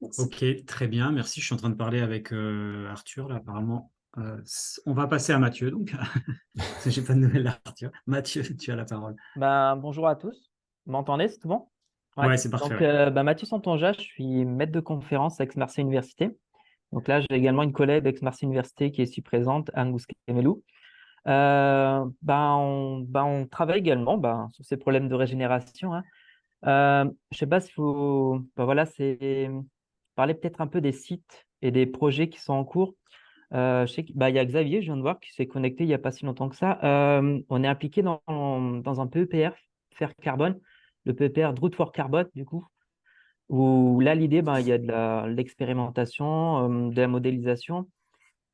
Ok, très bien, merci. Je suis en train de parler avec Arthur, là, apparemment. On va passer à Mathieu, donc. J'ai pas de nouvelles là, Arthur. Mathieu, tu as la parole. Bonjour à tous. Vous m'entendez, c'est tout bon? Ouais, c'est parfait. Donc, Mathieu Santonja, je suis maître de conférence à Aix-Marseille Université. Donc là, j'ai également une collègue d'Aix-Marseille Université qui est ici présente, Anne Bousquet-Melou. On travaille également sur ces problèmes de régénération, hein. Je ne sais pas si vous... c'est parler peut-être un peu des sites et des projets qui sont en cours. Je sais qu'il y a Xavier, je viens de voir, qui s'est connecté il n'y a pas si longtemps que ça. On est impliqué dans un PEPR, Faire Carbone, le PEPR Drought for Carbone, du coup, où là, l'idée, il y a de l'expérimentation, de la modélisation,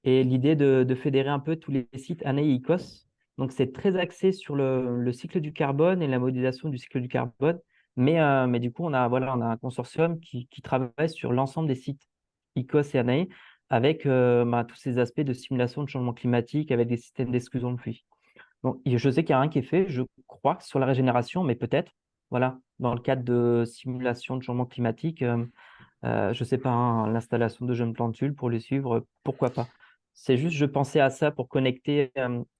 et l'idée de fédérer un peu tous les sites ANEI et ICOS. Donc, c'est très axé sur le cycle du carbone et la modélisation du cycle du carbone. Mais du coup, on a un consortium qui travaille sur l'ensemble des sites ICOS et ANEI avec tous ces aspects de simulation de changement climatique avec des systèmes d'exclusion de pluie. Donc, je sais qu'il y a rien qui est fait, je crois, sur la régénération, mais peut-être, dans le cadre de simulation de changement climatique, je ne sais pas, hein, l'installation de jeunes plantules pour les suivre, pourquoi pas. C'est juste, je pensais à ça pour connecter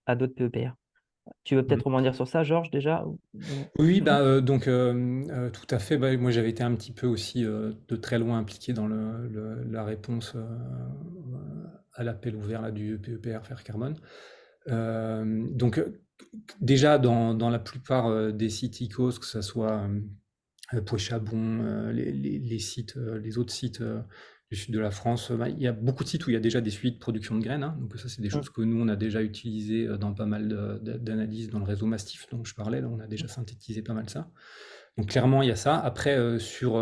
à d'autres PEPR. Tu veux peut-être rebondir sur ça, Georges, déjà? Oui, tout à fait. Moi, j'avais été un petit peu aussi de très loin impliqué dans la réponse à l'appel ouvert là, du PEPR Faire Carbone. Déjà, dans la plupart des sites ICOS, que ce soit Pont-Chabon, les sites, les autres sites du sud de la France, il y a beaucoup de sites où il y a déjà des suivis de production de graines, hein. Donc ça, c'est des choses que nous, on a déjà utilisées dans pas mal d'analyses dans le réseau Mastif dont je parlais. Là, on a déjà synthétisé pas mal ça. Donc clairement, il y a ça. Après, sur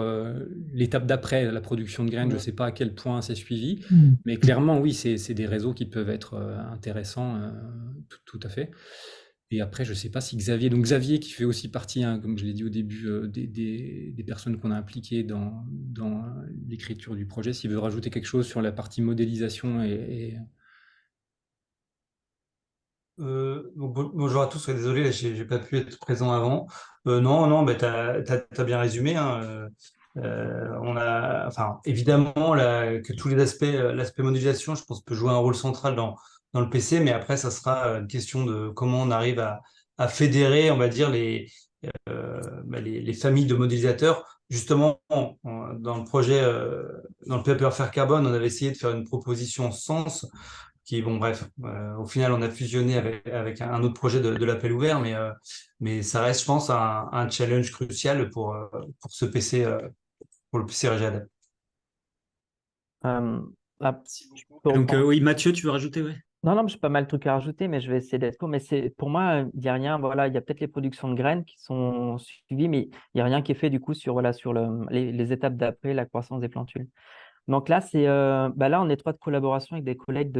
l'étape d'après, la production de graines, je ne sais pas à quel point c'est suivi, mais clairement, oui, c'est des réseaux qui peuvent être intéressants, tout à fait. Et après, je ne sais pas si Xavier qui fait aussi partie, hein, comme je l'ai dit au début, des personnes qu'on a impliquées dans l'écriture du projet, s'il veut rajouter quelque chose sur la partie modélisation Bonjour à tous, désolé, j'ai pas pu être présent avant. Non, t'as bien résumé, hein. On a, enfin, évidemment que tous les aspects, l'aspect modélisation, je pense, peut jouer un rôle central dans le PC, mais après, ça sera une question de comment on arrive à fédérer, on va dire, les familles de modélisateurs. Justement, dans le projet, dans le PEPR Faire Carbone, on avait essayé de faire une proposition en ce sens au final, on a fusionné avec un autre projet de l'appel ouvert, mais ça reste, je pense, un challenge crucial pour ce PC, pour le PC Régad. Donc, oui, Mathieu, tu veux rajouter, ouais. Non, j'ai pas mal de trucs à rajouter, mais je vais essayer d'être court. Mais pour moi, il n'y a rien. Il y a peut-être les productions de graines qui sont suivies, mais il n'y a rien qui est fait du coup sur les étapes d'après, la croissance des plantules. Donc là, c'est là en étroite collaboration avec des collègues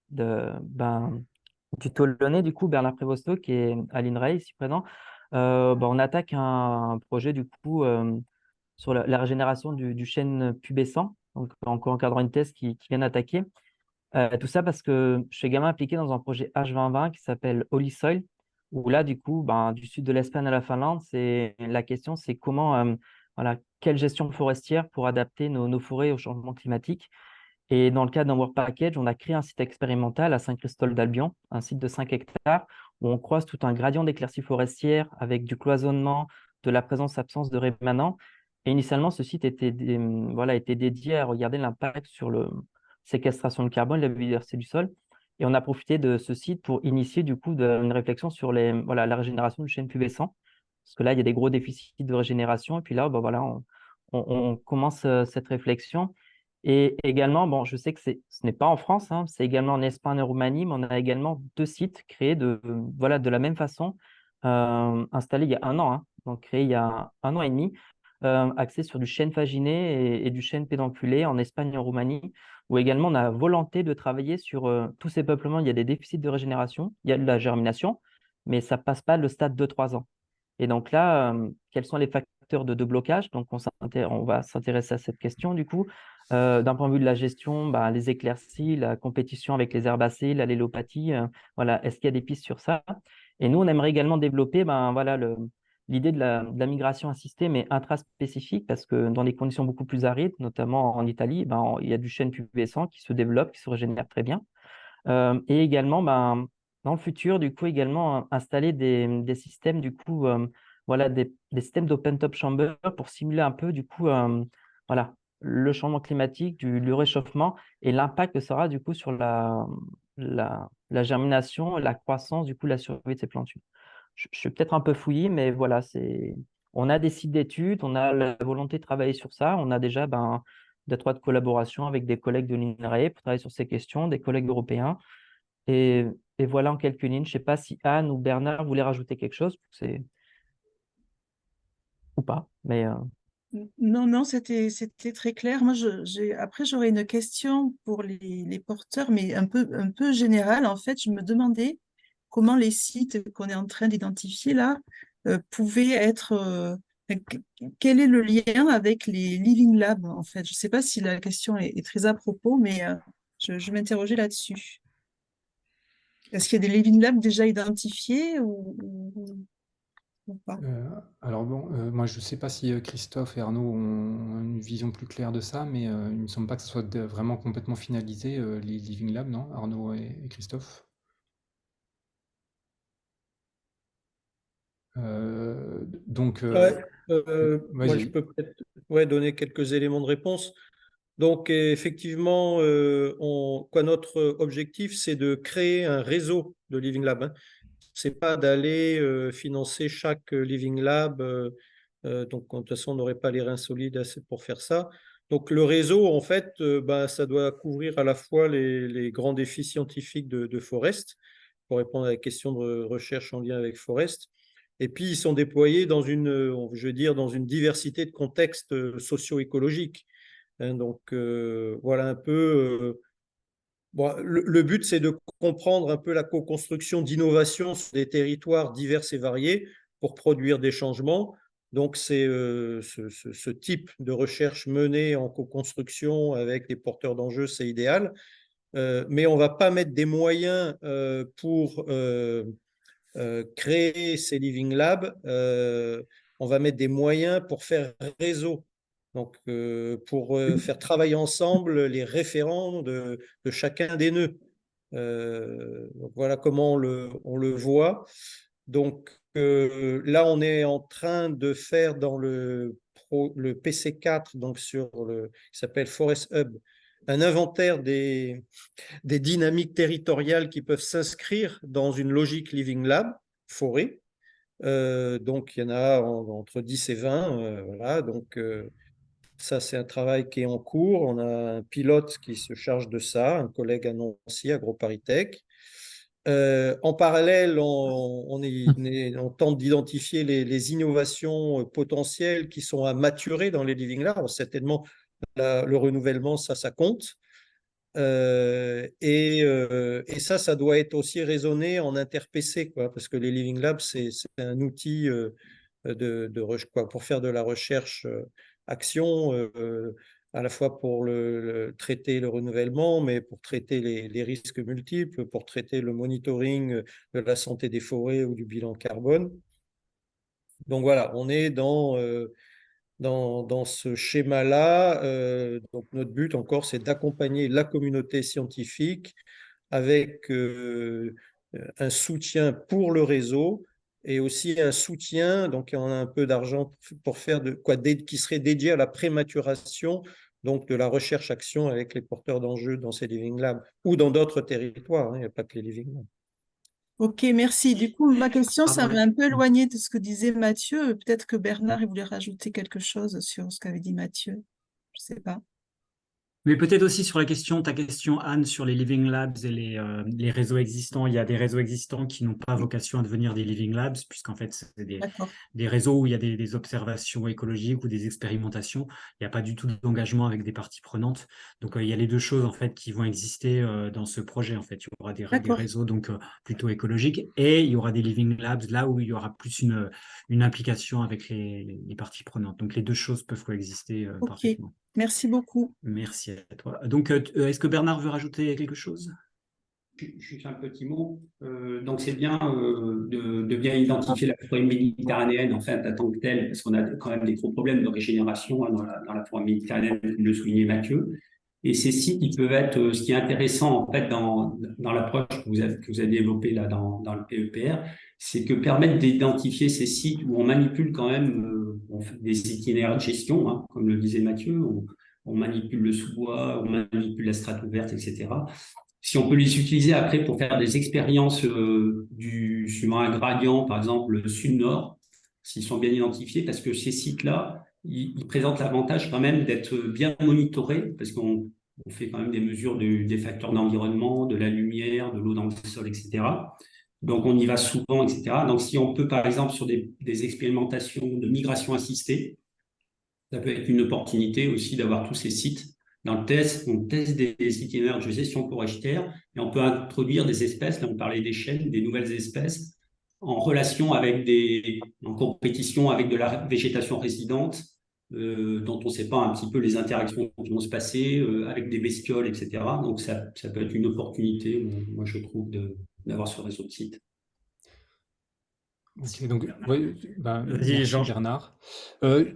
du Toulonnais, du coup, Bernard Prévosto, qui est à l'INRAE, ici présent. On attaque un projet du coup sur la régénération du chêne pubescent, donc en encadrant une thèse qui vient d'attaquer. Tout ça parce que je suis également impliqué dans un projet H2020 qui s'appelle Holy Soil, où là, du coup, du sud de l'Espagne à la Finlande, la question, c'est comment, quelle gestion forestière pour adapter nos forêts au changement climatique. Et dans le cadre d'un Work Package, on a créé un site expérimental à Saint-Christol-d'Albion, un site de 5 hectares, où on croise tout un gradient d'éclaircie forestière avec du cloisonnement, de la présence-absence de rémanents. Et initialement, ce site était dédié à regarder l'impact sur la séquestration de carbone, la biodiversité du sol. Et on a profité de ce site pour initier du coup une réflexion sur la régénération du chêne pubescent. Parce que là, il y a des gros déficits de régénération. Et puis là, on commence cette réflexion. Et également, je sais que ce n'est pas en France, hein, c'est également en Espagne et en Roumanie, mais on a également 2 sites créés de la même façon, installés il y a 1 an, hein, donc créés il y a 1 an et demi, axés sur du chêne faginé et du chêne pédonculé en Espagne et en Roumanie, où également on a volonté de travailler sur tous ces peuplements. Il y a des déficits de régénération, il y a de la germination, mais ça ne passe pas le stade de 3 ans. Et donc là, quels sont les facteurs de blocage? Donc on va s'intéresser à cette question du coup. D'un point de vue de la gestion, les éclaircies, la compétition avec les herbacées, l'allélopathie, est-ce qu'il y a des pistes sur ça? Et nous, on aimerait également développer l'idée de la migration assistée, mais intraspécifique, parce que dans des conditions beaucoup plus arides, notamment en Italie, il y a du chêne pubescent qui se développe, qui se régénère très bien. Et également, dans le futur, du coup, également installer des systèmes, du coup, voilà, des systèmes d'open top chamber pour simuler un peu, du coup, voilà, le changement climatique, le réchauffement et l'impact que ça aura, du coup, sur la germination, la croissance, du coup, la survie de ces plantules. Je suis peut-être un peu fouillis, mais voilà, on a des sites d'études, on a la volonté de travailler sur ça, on a déjà d'étroites collaborations avec des collègues de l'INRAE pour travailler sur ces questions, des collègues européens. Et, et voilà en quelques lignes. Je ne sais pas si Anne ou Bernard voulaient rajouter quelque chose, ou pas, mais Non, non, c'était très clair. Moi, après, j'aurais une question pour les porteurs, mais un peu générale. En fait, je me demandais comment les sites qu'on est en train d'identifier là pouvaient être. Quel est le lien avec les Living Labs, en fait? Je ne sais pas si la question est très à propos, mais je m'interrogeais là-dessus. Est-ce qu'il y a des Living Labs déjà identifiés ou pas? Alors bon, moi je ne sais pas si Christophe et Arnaud ont une vision plus claire de ça, mais il ne me semble pas que ce soit vraiment complètement finalisé, les Living Labs, non? Arnaud et Christophe? Donc, Moi, je vas-y. peux peut-être donner quelques éléments de réponse. Donc, effectivement, notre objectif, c'est de créer un réseau de Living Lab, hein. C'est pas d'aller financer chaque Living Lab. Donc, de toute façon, on n'aurait pas les reins solides pour faire ça. Donc, le réseau, en fait, ça doit couvrir à la fois les grands défis scientifiques de Forest, pour répondre à la question de recherche en lien avec Forest. Et puis, ils sont déployés dans dans une diversité de contextes socio-écologiques, hein. Donc, voilà un peu. Bon, le but, c'est de comprendre un peu la co-construction d'innovations sur des territoires divers et variés pour produire des changements. Donc, c'est ce type de recherche menée en co-construction avec des porteurs d'enjeux, c'est idéal. Mais on ne va pas mettre des moyens pour créer ces Living Labs. On va mettre des moyens pour faire réseau. Donc, pour faire travailler ensemble les référents de chacun des nœuds. Donc voilà comment on le voit. Donc là, on est en train de faire dans le PC4, donc qui s'appelle Forest Hub, un inventaire des dynamiques territoriales qui peuvent s'inscrire dans une logique Living Lab forêt. Donc, il y en a entre 10 et 20. Voilà, donc ça, c'est un travail qui est en cours. On a un pilote qui se charge de ça, un collègue à Nancy, AgroParisTech. En parallèle, on tente d'identifier les innovations potentielles qui sont à maturer dans les Living Labs. Certainement, le renouvellement, ça compte. Et ça doit être aussi raisonné en inter-PC, quoi, parce que les Living Labs, c'est un outil pour faire de la recherche action, à la fois pour traiter le renouvellement, mais pour traiter les risques multiples, pour traiter le monitoring de la santé des forêts ou du bilan carbone. Donc voilà, on est dans ce schéma-là. Donc notre but encore, c'est d'accompagner la communauté scientifique avec un soutien pour le réseau et aussi un soutien, donc on a un peu d'argent pour faire qui serait dédié à la prématuration, donc de la recherche-action avec les porteurs d'enjeux dans ces Living Labs ou dans d'autres territoires, hein, il n'y a pas que les Living Labs. Ok, merci. Du coup, ma question, ça m'a un peu éloigné de ce que disait Mathieu. Peut-être que Bernard, il voulait rajouter quelque chose sur ce qu'avait dit Mathieu. Je ne sais pas. Mais peut-être aussi sur ta question, Anne, sur les Living Labs et les réseaux existants. Il y a des réseaux existants qui n'ont pas vocation à devenir des Living Labs, puisqu'en fait, c'est des réseaux où il y a des observations écologiques ou des expérimentations. Il n'y a pas du tout d'engagement avec des parties prenantes. Donc, il y a les deux choses, en fait, qui vont exister dans ce projet. En fait, il y aura des réseaux donc, plutôt écologiques et il y aura des Living Labs là où il y aura plus une implication avec les parties prenantes. Donc, les deux choses peuvent coexister parfaitement. Merci beaucoup. Merci à toi. Donc, est-ce que Bernard veut rajouter quelque chose? Juste un petit mot. Donc, c'est bien de bien identifier la forêt méditerranéenne en fait, en tant que telle, parce qu'on a quand même des gros problèmes de régénération dans la forêt méditerranéenne, comme le soulignait Mathieu. Et ces sites, ils peuvent être, ce qui est intéressant en fait dans l'approche que vous avez développée là dans le PEPR, c'est que permettre d'identifier ces sites où on manipule quand même on fait des itinéraires de gestion, hein, comme le disait Mathieu, on manipule le sous-bois, on manipule la strate ouverte, etc. Si on peut les utiliser après pour faire des expériences suivant un gradient, par exemple le sud-nord, s'ils sont bien identifiés, parce que ces sites-là, ils présentent l'avantage quand même d'être bien monitorés, parce qu'on fait quand même des mesures des facteurs d'environnement, de la lumière, de l'eau dans le sol, etc. Donc on y va souvent, etc. Donc si on peut, par exemple, sur des expérimentations de migration assistée, ça peut être une opportunité aussi d'avoir tous ces sites. Dans le test, on teste des itinéraires de gestion forestière et on peut introduire des espèces, là on parlait des chênes, des nouvelles espèces, en relation avec en compétition avec de la végétation résidente, dont on ne sait pas un petit peu les interactions qui vont se passer, avec des bestioles, etc. Donc ça peut être une opportunité, moi je trouve, d'avoir ce réseau de sites. Ok, donc, ouais, bah, Vas-y, merci Georges. Bernard.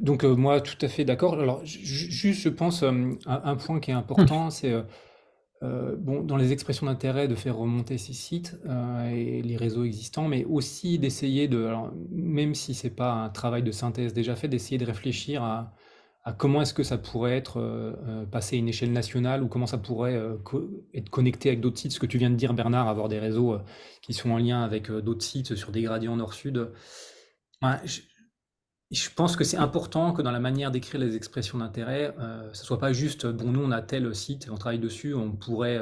Donc, moi, tout à fait d'accord. Alors, juste, je pense, un point qui est important, c'est, bon, dans les expressions d'intérêt, de faire remonter ces sites et les réseaux existants, mais aussi d'essayer alors, même si c'est pas un travail de synthèse déjà fait, d'essayer de réfléchir à comment est-ce que ça pourrait être passé à une échelle nationale ou comment ça pourrait être connecté avec d'autres sites. Ce que tu viens de dire, Bernard, avoir des réseaux qui sont en lien avec d'autres sites sur des gradients nord-sud. Ouais, je pense que c'est important que dans la manière d'écrire les expressions d'intérêt, ça soit pas juste, bon, nous on a tel site, on travaille dessus, on pourrait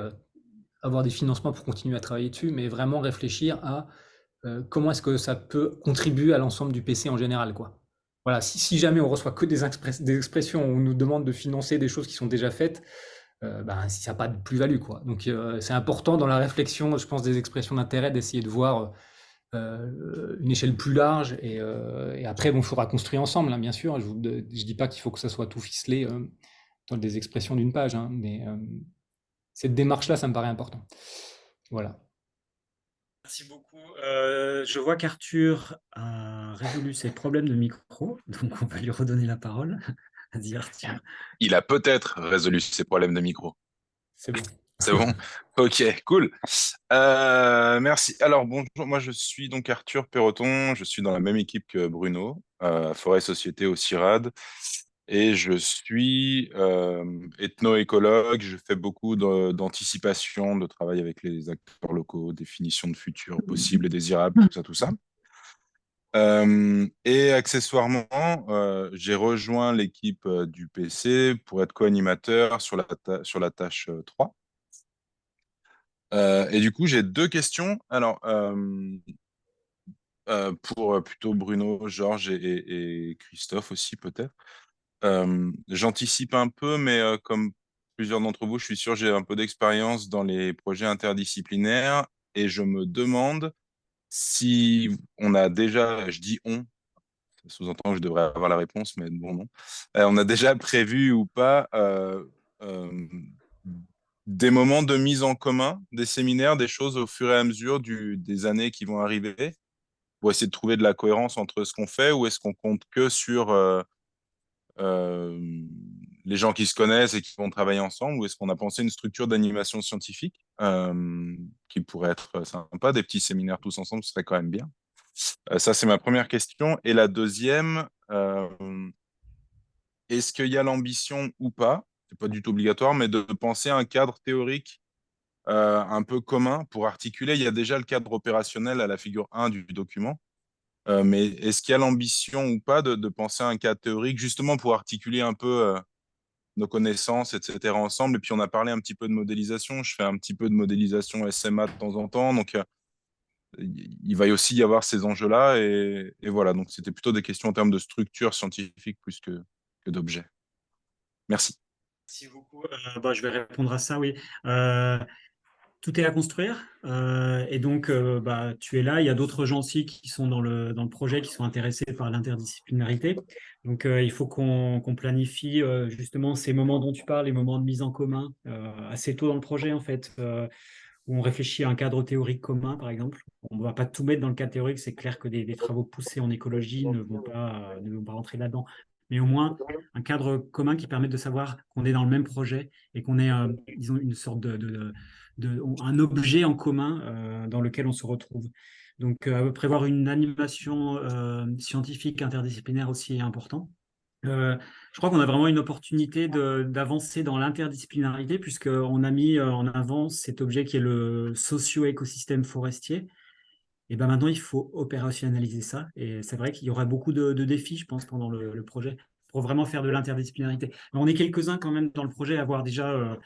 avoir des financements pour continuer à travailler dessus, mais vraiment réfléchir à comment est-ce que ça peut contribuer à l'ensemble du PC en général, quoi. Voilà, si jamais on reçoit que des expressions où on nous demande de financer des choses qui sont déjà faites, ben, si ça n'a pas de plus-value, quoi. Donc c'est important dans la réflexion, je pense, des expressions d'intérêt, d'essayer de voir une échelle plus large et après, bon, il faudra construire ensemble, hein, bien sûr. Je dis pas qu'il faut que ça soit tout ficelé dans des expressions d'une page, hein, mais cette démarche-là, ça me paraît important. Voilà. Merci beaucoup. Je vois qu'Arthur a résolu ses problèmes de micro, donc on va lui redonner la parole. Vas-y, Arthur. Il a peut-être résolu ses problèmes de micro. C'est bon. C'est bon? Ok, cool. Merci. Alors, bonjour, moi je suis donc Arthur Perroton, je suis dans la même équipe que Bruno, Forêt Société au CIRAD, et je suis ethno-écologue, je fais beaucoup d'anticipation, de travail avec les acteurs locaux, définition de futurs possibles et désirables, tout ça. Et accessoirement, j'ai rejoint l'équipe du PC pour être co-animateur sur la tâche 3. Et du coup, j'ai deux questions. Alors, pour plutôt Bruno, Georges et Christophe aussi, peut-être. J'anticipe un peu, mais comme plusieurs d'entre vous, je suis sûr, j'ai un peu d'expérience dans les projets interdisciplinaires et je me demande si on a déjà, je dis on, ça sous-entend que je devrais avoir la réponse, mais bon, non. On a déjà prévu ou pas des moments de mise en commun, des séminaires, des choses au fur et à mesure des années qui vont arriver, pour essayer de trouver de la cohérence entre ce qu'on fait, ou est-ce qu'on compte que sur les gens qui se connaissent et qui vont travailler ensemble, ou est-ce qu'on a pensé une structure d'animation scientifique qui pourrait être sympa, des petits séminaires tous ensemble, ce serait quand même bien. Ça, c'est ma première question. Et la deuxième, est-ce qu'il y a l'ambition ou pas, c'est pas du tout obligatoire, mais de penser à un cadre théorique un peu commun pour articuler. Il y a déjà le cadre opérationnel à la figure 1 du document, mais est-ce qu'il y a l'ambition ou pas de penser à un cadre théorique justement pour articuler un peu nos connaissances, etc. ensemble. Et puis on a parlé un petit peu de modélisation. Je fais un petit peu de modélisation SMA de temps en temps, donc il va aussi y avoir ces enjeux-là. Et voilà, donc c'était plutôt des questions en termes de structure scientifique plus que d'objets. Merci. Merci beaucoup. Je vais répondre à ça, oui. Tout est à construire. Et donc, tu es là. Il y a d'autres gens aussi qui sont dans le projet, qui sont intéressés par l'interdisciplinarité. Donc, il faut qu'on planifie justement ces moments dont tu parles, les moments de mise en commun, assez tôt dans le projet, en fait, où on réfléchit à un cadre théorique commun, par exemple. On ne va pas tout mettre dans le cadre théorique. C'est clair que des travaux poussés en écologie ne vont pas rentrer là-dedans. mais au moins un cadre commun qui permette de savoir qu'on est dans le même projet et qu'on ait, disons, une sorte un objet en commun dans lequel on se retrouve. Donc, prévoir une animation scientifique interdisciplinaire aussi est important. Je crois qu'on a vraiment une opportunité d'avancer dans l'interdisciplinarité puisqu'on a mis en avant cet objet qui est le socio-écosystème forestier. Et ben maintenant, il faut opérationnaliser ça. Et c'est vrai qu'il y aura beaucoup de défis, je pense, pendant le projet pour vraiment faire de l'interdisciplinarité. Mais on est quelques-uns quand même dans le projet à avoir déjà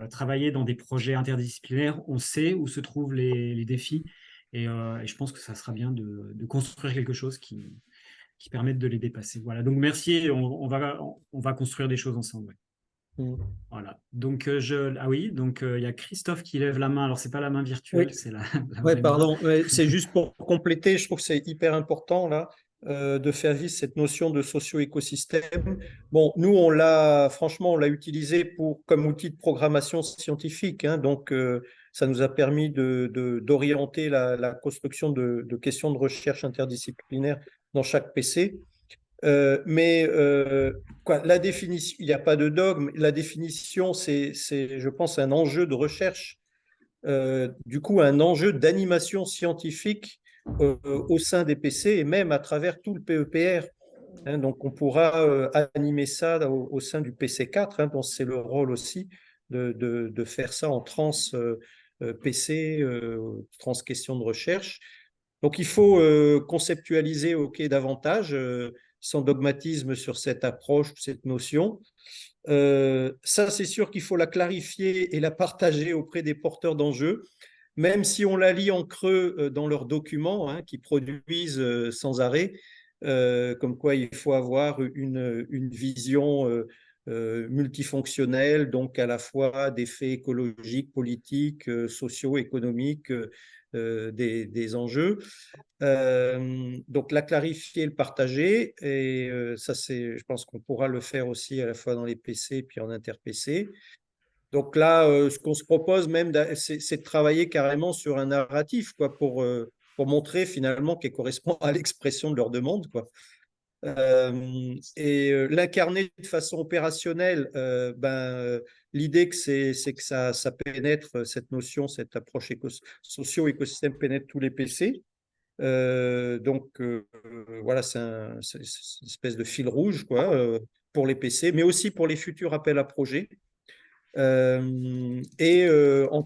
travaillé dans des projets interdisciplinaires. On sait où se trouvent les défis. Et je pense que ça sera bien de construire quelque chose qui permettent de les dépasser. Voilà, donc merci, on va construire des choses ensemble. Ouais. Voilà, donc il y a Christophe qui lève la main, alors c'est pas la main virtuelle, Oui. c'est la Ouais, vraie pardon, main. c'est juste pour compléter, je trouve que c'est hyper important là de faire vivre cette notion de socio-écosystème. Bon, nous, franchement, on l'a utilisé comme outil de programmation scientifique, hein, donc ça nous a permis d'orienter la construction de questions de recherche interdisciplinaire dans chaque PC. La définition, il n'y a pas de dogme. La définition, c'est, je pense, un enjeu de recherche. Du coup, un enjeu d'animation scientifique au sein des PC et même à travers tout le PEPR. Hein, donc, on pourra animer ça au sein du PC4, hein, dont c'est le rôle aussi de faire ça en trans PC, trans question de recherche. Donc, il faut conceptualiser davantage, sans dogmatisme sur cette approche, cette notion. Ça, c'est sûr qu'il faut la clarifier et la partager auprès des porteurs d'enjeux, même si on la lit en creux dans leurs documents, hein, qui produisent sans arrêt, comme quoi il faut avoir une vision multifonctionnelle, donc à la fois d'effets écologiques, politiques, sociaux, économiques des enjeux. Donc la clarifier, le partager, et ça je pense qu'on pourra le faire aussi à la fois dans les PC puis en inter-PC. Donc là, ce qu'on se propose même, c'est de travailler carrément sur un narratif, quoi, pour montrer finalement qu'il correspond à l'expression de leur demande, quoi. L'incarner de façon opérationnelle, l'idée c'est que ça pénètre cette notion, cette approche socio-écosystème pénètre tous les PC. Voilà, c'est une espèce de fil rouge, quoi, pour les PC, mais aussi pour les futurs appels à projets. En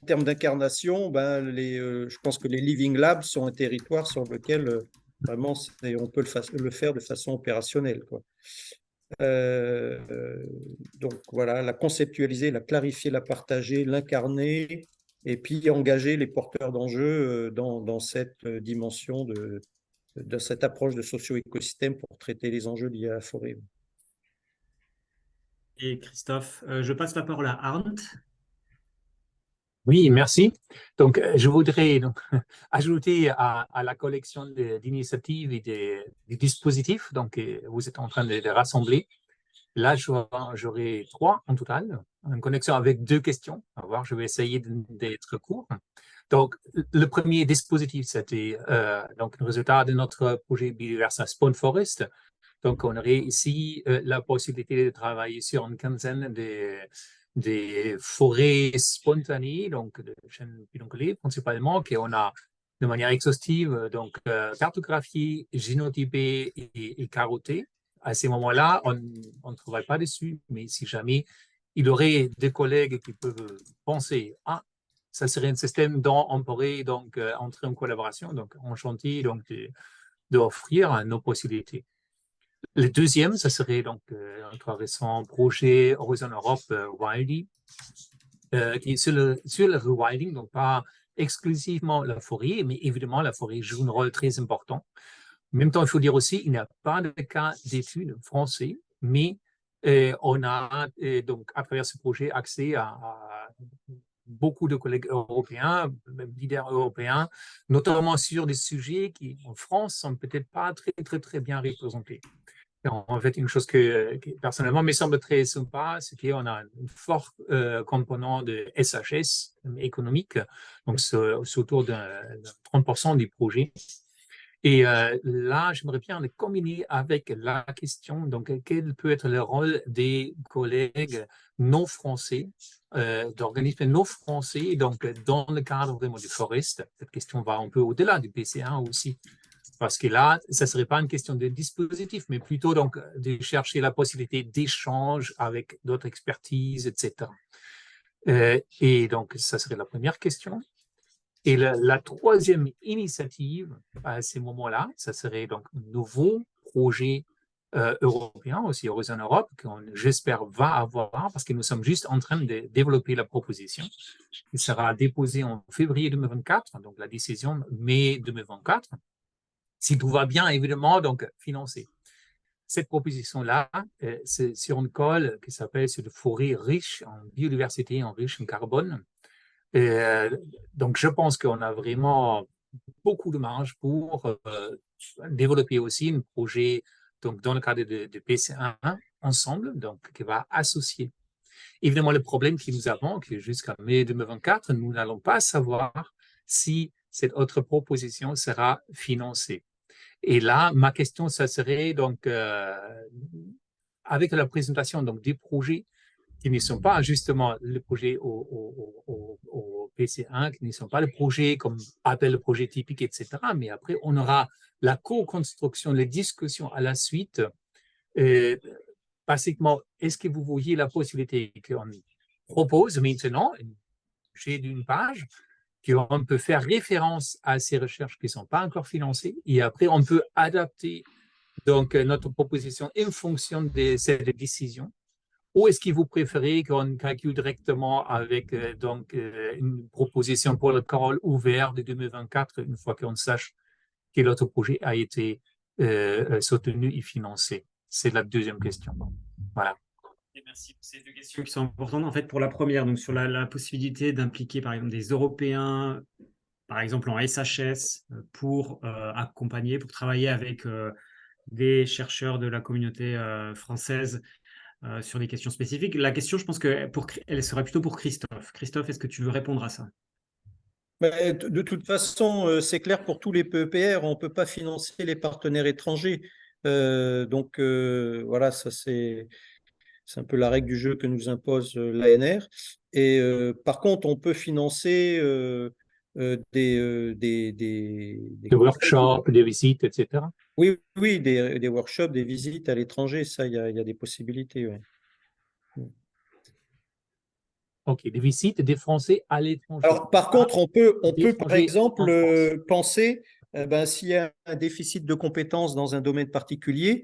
termes d'incarnation, je pense que les Living Labs sont un territoire sur lequel vraiment on peut le faire de façon opérationnelle, quoi. Donc voilà, la conceptualiser, la clarifier, la partager, l'incarner, et puis engager les porteurs d'enjeux dans cette dimension de cette approche de socio-écosystème pour traiter les enjeux liés à la forêt. Et Christophe, je passe la parole à Arndt. Oui, merci. Donc, je voudrais ajouter à la collection d'initiatives et des dispositifs donc, vous êtes en train de les rassembler. Là, j'aurai 3 en total, une connexion avec 2 questions. On va voir, je vais essayer d'être court. Donc, le premier dispositif, c'était donc le résultat de notre projet Biodiversa Spawn Forest. Donc, on aurait ici la possibilité de travailler sur une quinzaine des forêts spontanées, donc de chênes pédonculés principalement, qu'on a de manière exhaustive, donc cartographiées, génotypées et carottées. À ces moments-là, on ne travaille pas dessus, mais si jamais il y aurait des collègues qui peuvent penser, ça serait un système dont on pourrait donc entrer en collaboration, donc enchanté donc d'offrir nos possibilités. Le deuxième, ça serait donc notre récent projet Horizon Europe Wilding, qui est sur le rewilding, donc pas exclusivement la forêt, mais évidemment la forêt joue un rôle très important. En même temps, il faut dire aussi qu'il n'y a pas de cas d'études français, mais on a donc à travers ce projet accès à beaucoup de collègues européens, même leaders européens, notamment sur des sujets qui en France sont peut-être pas très bien représentés. En fait, une chose qui personnellement me semble très sympa, c'est qu'on a un fort component de SHS économique, donc c'est autour de 30% des projets. Et là, j'aimerais bien le combiner avec la question, donc, quel peut être le rôle des collègues non français, d'organismes non français, donc, dans le cadre vraiment du Forest. Cette question va un peu au-delà du PC1 aussi. Parce que là, ça ne serait pas une question de dispositif, mais plutôt donc, de chercher la possibilité d'échange avec d'autres expertises, etc. Et donc, ça serait la première question. Et la troisième initiative à ces moments-là, ça serait donc un nouveau projet européen, aussi Horizon Europe, qu'on j'espère va avoir, parce que nous sommes juste en train de développer la proposition, qui sera déposée en février 2024, donc la décision mai 2024, si tout va bien, évidemment, donc financé. Cette proposition-là, c'est sur une colle qui s'appelle sur de forêts riches en biodiversité, en riche en carbone. Donc, je pense qu'on a vraiment beaucoup de marge pour développer aussi un projet donc, dans le cadre de PC1 ensemble, donc, qui va associer. Évidemment, le problème que nous avons, que jusqu'à mai 2024, nous n'allons pas savoir si cette autre proposition sera financée. Et là, ma question, ça serait donc, avec la présentation donc, des projets qui ne sont pas justement le projet au PC1, qui ne sont pas le projet comme appelle le projet typique, etc. Mais après, on aura la co-construction, les discussions à la suite. Basiquement, est-ce que vous voyez la possibilité qu'on propose maintenant un projet d'une page, qu'on peut faire référence à ces recherches qui ne sont pas encore financées, et après, on peut adapter donc, notre proposition en fonction de cette décision? Ou est-ce que vous préférez qu'on calcule directement avec une proposition pour le call ouvert de 2024, une fois qu'on sache que l'autre projet a été soutenu et financé? C'est la deuxième question. Voilà. Et merci pour ces deux questions qui sont importantes. En fait, pour la première, donc sur la possibilité d'impliquer par exemple des Européens, par exemple en SHS, pour accompagner, pour travailler avec des chercheurs de la communauté française sur des questions spécifiques. La question, je pense qu'elle serait plutôt pour Christophe. Christophe, est-ce que tu veux répondre à ça? De toute façon, c'est clair pour tous les PEPR, on ne peut pas financer les partenaires étrangers. Donc voilà, ça c'est un peu la règle du jeu que nous impose l'ANR. Et par contre, on peut financer des workshops, des visites, etc. Oui, oui, des workshops, des visites à l'étranger, ça, il y a des possibilités. Ouais. OK, des visites des Français à l'étranger. Alors, par contre, on peut par exemple penser, s'il y a un déficit de compétences dans un domaine particulier,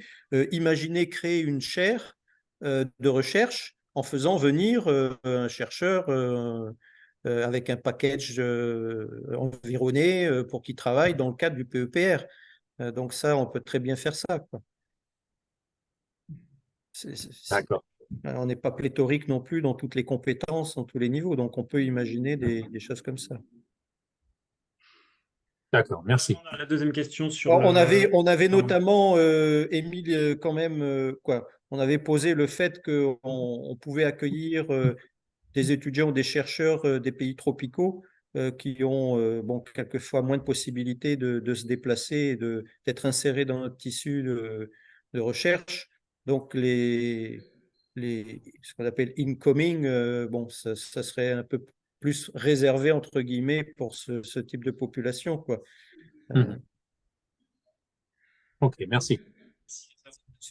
imaginer créer une chaire de recherche en faisant venir un chercheur avec un package environné pour qu'il travaille dans le cadre du PEPR. Donc ça, on peut très bien faire ça, quoi. D'accord. On n'est pas pléthorique non plus dans toutes les compétences, dans tous les niveaux, donc on peut imaginer des choses comme ça. D'accord, merci. La deuxième question sur. On avait notamment émis quand même quoi. On avait posé le fait qu'on pouvait accueillir des étudiants ou des chercheurs des pays tropicaux qui ont quelquefois moins de possibilités de se déplacer et d'être insérés dans notre tissu de recherche. Donc ce qu'on appelle incoming, ça serait un peu plus réservé entre guillemets pour ce type de population, quoi. Ok, merci.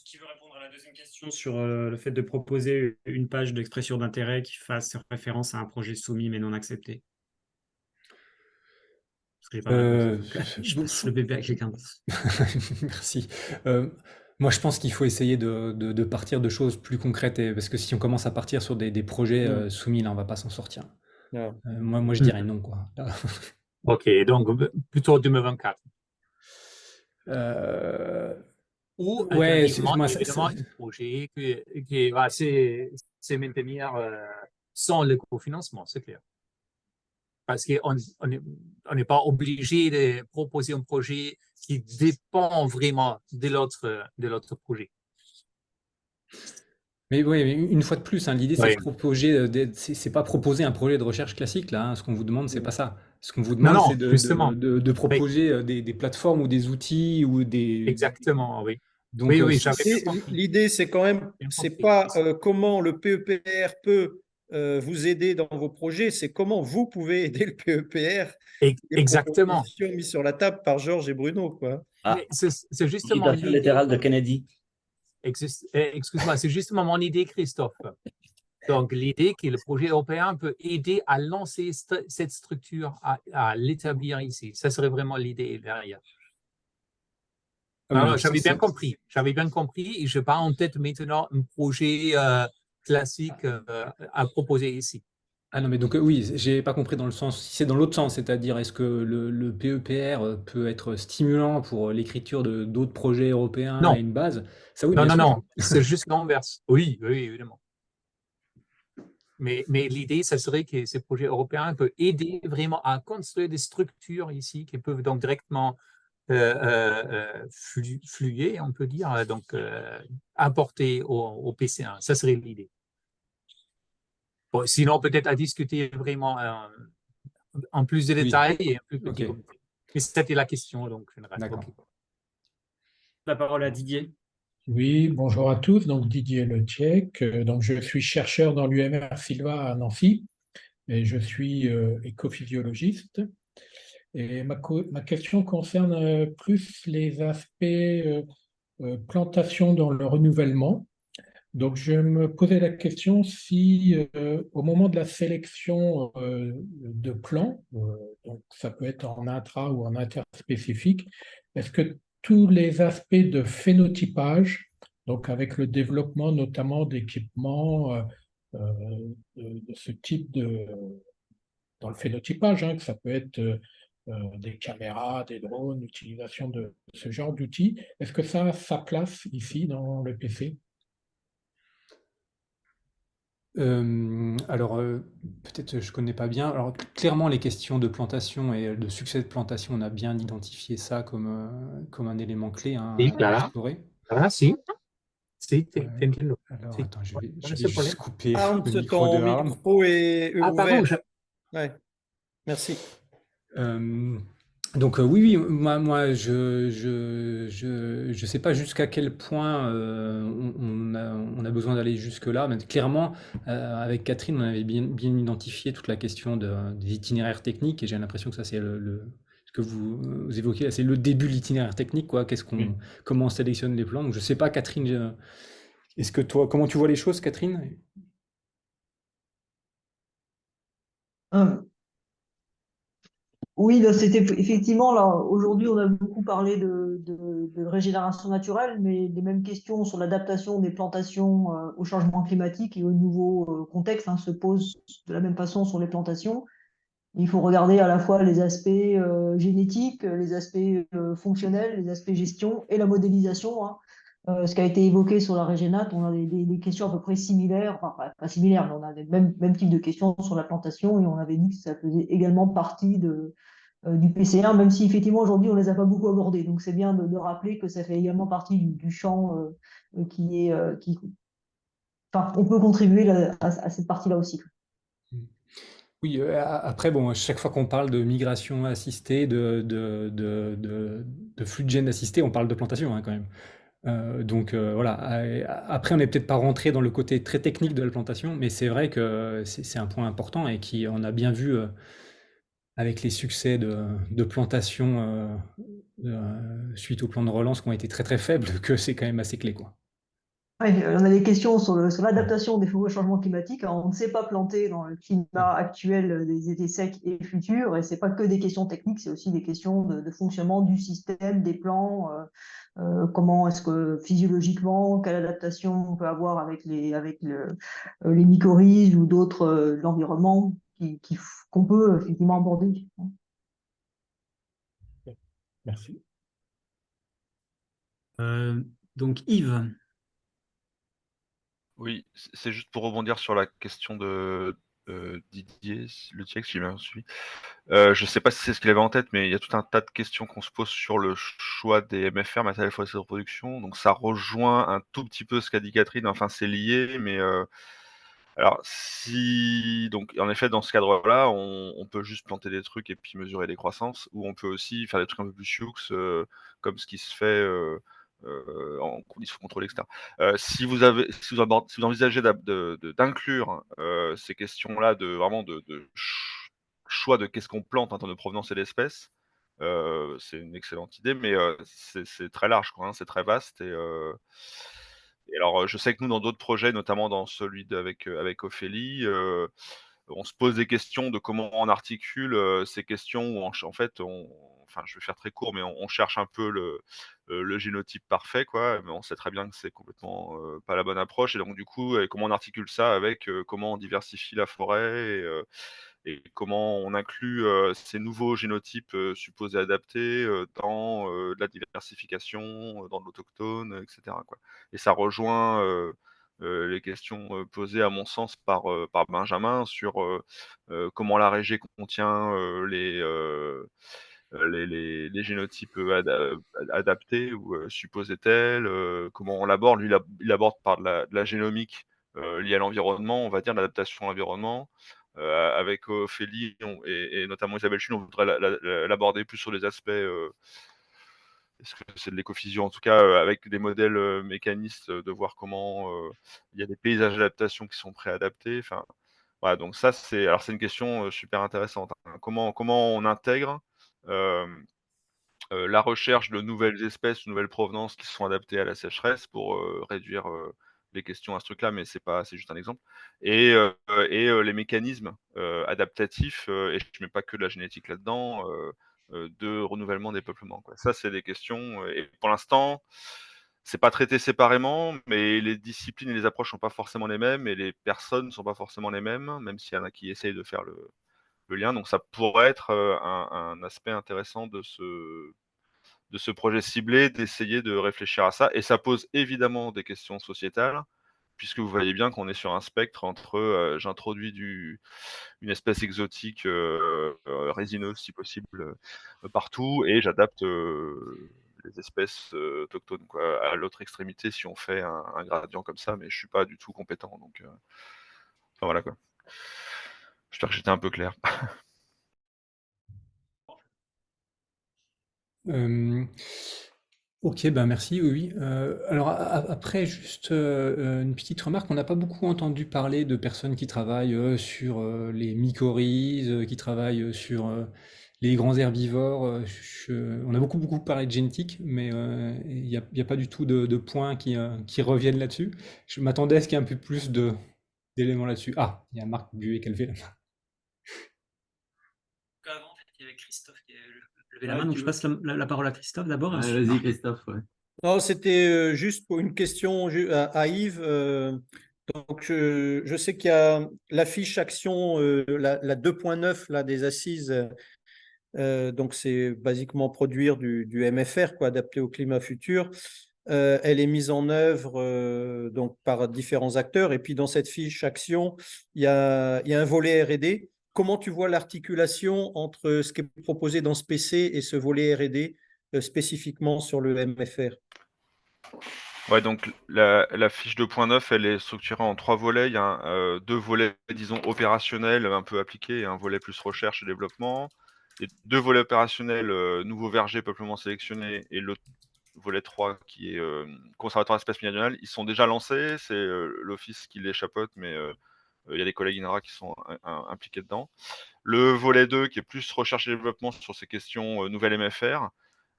Qui veut répondre à la deuxième question sur le fait de proposer une page d'expression d'intérêt qui fasse référence à un projet soumis mais non accepté? Je passe le bébé à quelqu'un d'autre. Merci. Moi, je pense qu'il faut essayer de partir de choses plus concrètes, parce que si on commence à partir sur des projets soumis, là, on ne va pas s'en sortir. Moi, je dirais non, quoi. Ok, donc plutôt 2024. Ou ouais, évidemment, un projet qui va se maintenir sans le cofinancement, c'est clair. Parce qu'on n'est pas obligé de proposer un projet qui dépend vraiment de l'autre projet. Mais oui, mais une fois de plus, hein, l'idée, c'est Oui. de proposer, c'est pas proposer un projet de recherche classique, là, hein. Ce qu'on vous demande, c'est pas ça. Ce qu'on vous Non, demande, c'est non, justement. de Oui, proposer des plateformes ou des outils ou des. exactement, oui. Donc, Oui, oui, j'avais bien Et compris. l'idée, c'est quand même, Bien c'est compris. pas comment le PEPR peut vous aider dans vos projets, c'est comment vous pouvez aider le PEPR. Les Exactement. propositions mises sur la table par Georges et Bruno, quoi. Ah, Mais c'est justement citation l'idée. littérale de Kennedy. Excuse-moi, c'est justement mon idée, Christophe. Donc, l'idée que le projet européen peut aider à lancer cette structure, à l'établir ici. Ça serait vraiment l'idée derrière. Ah oui, Alors, donc j'avais bien compris. J'avais bien compris et je n'ai pas en tête maintenant un projet classique à proposer ici. Ah non, mais donc oui, j'ai pas compris dans le sens, si c'est dans l'autre sens, c'est-à-dire est-ce que le PEPR peut être stimulant pour l'écriture de d'autres projets européens à Non, une base? Ça oui, non, bien non, sûr. non. C'est juste l'inverse. Oui, oui, évidemment. Mais l'idée, ça serait que ces projets européens peuvent aider vraiment à construire des structures ici qui peuvent donc directement fluer, on peut dire, donc apporter au PC1. Ça serait l'idée. Bon, sinon, peut-être à discuter vraiment en plus de Oui, détails et un plus petit ok, comité. Mais c'était la question, donc générale. d'accord. Ok. La parole à Didier. Oui, bonjour à tous. Donc Didier Letiec. Donc je suis chercheur dans l'UMR Silva à Nancy et je suis écophysiologiste. Et ma question concerne plus les aspects plantation dans le renouvellement. Donc je me posais la question si au moment de la sélection de plants, donc ça peut être en intra ou en interspécifique, est-ce que tous les aspects de phénotypage, donc avec le développement notamment d'équipements de ce type dans le phénotypage, hein, que ça peut être des caméras, des drones, l'utilisation de ce genre d'outils, est-ce que ça a sa place ici dans le PC? Alors, peut-être je connais pas bien. Alors, clairement, les questions de plantation et de succès de plantation, on a bien identifié ça comme un élément clé, hein, Sí, à claro. explorer. Ah, sí. Sí, te entiendo. Alors, Sí. attends, je Ouais, vais, no je vais sé juste problème. couper Arne, le micro de ton Arne. micro est Ah, pardon. ouvert. Ouais, merci. Donc oui, oui, moi je sais pas jusqu'à quel point on a besoin d'aller jusque-là, mais clairement, avec Catherine, on avait bien identifié toute la question des itinéraires techniques, et j'ai l'impression que ça, c'est ce que vous évoquez, là, c'est le début de l'itinéraire technique, quoi. Oui. Comment on sélectionne les plans. Donc je sais pas, Catherine, est-ce que toi, comment tu vois les choses, Catherine? Hum. Oui, là, c'était effectivement, là, aujourd'hui, on a beaucoup parlé de régénération naturelle, mais les mêmes questions sur l'adaptation des plantations au changement climatique et au nouveau contexte, hein, se posent de la même façon sur les plantations. Il faut regarder à la fois les aspects génétiques, les aspects fonctionnels, les aspects gestion et la modélisation, hein. Ce qui a été évoqué sur la régénate, on a des questions à peu près similaires, enfin pas similaires, mais on a les mêmes types de questions sur la plantation, et on avait dit que ça faisait également partie du PC1, même si effectivement aujourd'hui on ne les a pas beaucoup abordés. Donc c'est bien de rappeler que ça fait également partie du champ enfin, on peut contribuer à cette partie-là aussi. Oui, après, bon, chaque fois qu'on parle de migration assistée, de flux de gènes assistés, on parle de plantation, hein, quand même. Donc voilà. Après, on n'est peut-être pas rentré dans le côté très technique de la plantation, mais c'est vrai que c'est un point important et qui, on a bien vu avec les succès de plantation suite au plan de relance qui ont été très très faibles, que c'est quand même assez clé, quoi. Ouais, on a des questions sur l'adaptation des forêts au changement climatique. Alors, on ne sait pas planter dans le climat actuel des étés secs et futurs, et ce n'est pas que des questions techniques, c'est aussi des questions de fonctionnement du système, des plants, comment est-ce que physiologiquement, quelle adaptation on peut avoir avec les mycorhizes ou d'autres l'environnement qu'on peut effectivement aborder. Merci. Donc Yves. Oui, c'est juste pour rebondir sur la question de Didier Le Tiex, si j'ai bien suivi. Je ne sais pas si c'est ce qu'il avait en tête, mais il y a tout un tas de questions qu'on se pose sur le choix des MFR, matériel forestier de reproduction. Donc ça rejoint un tout petit peu ce qu'a dit Catherine. Enfin, c'est lié, mais alors donc en effet, dans ce cadre-là, on peut juste planter des trucs et puis mesurer les croissances, ou on peut aussi faire des trucs un peu plus sioux, comme ce qui se fait en conditions contrôlées, etc. Si vous envisagez d'inclure ces questions-là vraiment de choix de qu'est-ce qu'on plante en termes de provenance et d'espèces, c'est une excellente idée, mais c'est très large, quoi, hein, c'est très vaste. Et alors, je sais que nous, dans d'autres projets, notamment dans celui avec Ophélie, on se pose des questions de comment on articule ces questions où en fait, enfin, je vais faire très court, mais on cherche un peu le génotype parfait, quoi. Mais on sait très bien que c'est complètement pas la bonne approche. Et donc, du coup, comment on articule ça avec comment on diversifie la forêt et comment on inclut ces nouveaux génotypes supposés adaptés dans de la diversification, dans de l'autochtone, etc., quoi. Et ça rejoint les questions posées, à mon sens, par Benjamin sur comment la régie contient les génotypes adaptés ou supposés tels, comment on l'aborde. Lui, il aborde par de la génomique liée à l'environnement, on va dire, l'adaptation à l'environnement. Avec Ophélie et notamment Isabelle Chune, on voudrait l'aborder plus sur les aspects, est-ce que c'est de l'écophysion, en tout cas, avec des modèles mécanistes, de voir comment il y a des paysages d'adaptation qui sont préadaptés. Enfin, voilà, donc ça, c'est une question super intéressante, hein. Comment on intègre la recherche de nouvelles espèces, de nouvelles provenances qui sont adaptées à la sécheresse pour réduire les questions à ce truc-là, mais c'est juste un exemple. Et, les mécanismes adaptatifs, et je ne mets pas que de la génétique là-dedans, de renouvellement des peuplements, quoi. Ça, c'est des questions, et pour l'instant, c'est pas traité séparément, mais les disciplines et les approches sont pas forcément les mêmes, et les personnes ne sont pas forcément les mêmes, même s'il y en a qui essayent de faire le lien. Donc ça pourrait être un aspect intéressant de ce projet ciblé, d'essayer de réfléchir à ça. Et ça pose évidemment des questions sociétales, puisque vous voyez bien qu'on est sur un spectre entre j'introduis une espèce exotique résineuse, si possible, partout, et j'adapte les espèces autochtones, quoi, à l'autre extrémité si on fait un gradient comme ça, mais je suis pas du tout compétent. Donc, enfin, voilà, quoi. J'espère que j'étais un peu clair. Ok, ben merci, oui, oui. Alors après, juste une petite remarque, on n'a pas beaucoup entendu parler de personnes qui travaillent sur les mycorhizes, qui travaillent sur les grands herbivores. On a beaucoup parlé de génétique, mais il y a pas du tout de points qui reviennent là-dessus. Je m'attendais à ce qu'il y ait un peu plus d'éléments là-dessus. Ah, il y a Marc Buet qui a levé la main. Avant, il y avait Christophe qui a levé la main, donc je passe la parole à Christophe d'abord. Vas-y, Christophe. Ouais. Non, c'était juste pour une question à Yves. Donc, je sais qu'il y a la fiche action, la 2.9 là, des assises. Donc, c'est basiquement produire du MFR, quoi, adapté au climat futur. Elle est mise en œuvre donc, par différents acteurs. Et puis, dans cette fiche action, il y a un volet R&D. Comment tu vois l'articulation entre ce qui est proposé dans ce PC et ce volet R&D spécifiquement sur le MFR? Ouais, donc la fiche 2.9, elle est structurée en 3 volets. Il y a 2 volets, disons, opérationnels, un peu appliqués, et un volet plus recherche et développement. Les 2 volets opérationnels, nouveau verger, peuplement sélectionné, et le volet 3 qui est conservatoire d'espèces méridionales, ils sont déjà lancés. C'est l'office qui les chapeaute, mais il y a des collègues INRA qui sont impliqués dedans. Le volet 2, qui est plus recherche et développement sur ces questions nouvelles MFR,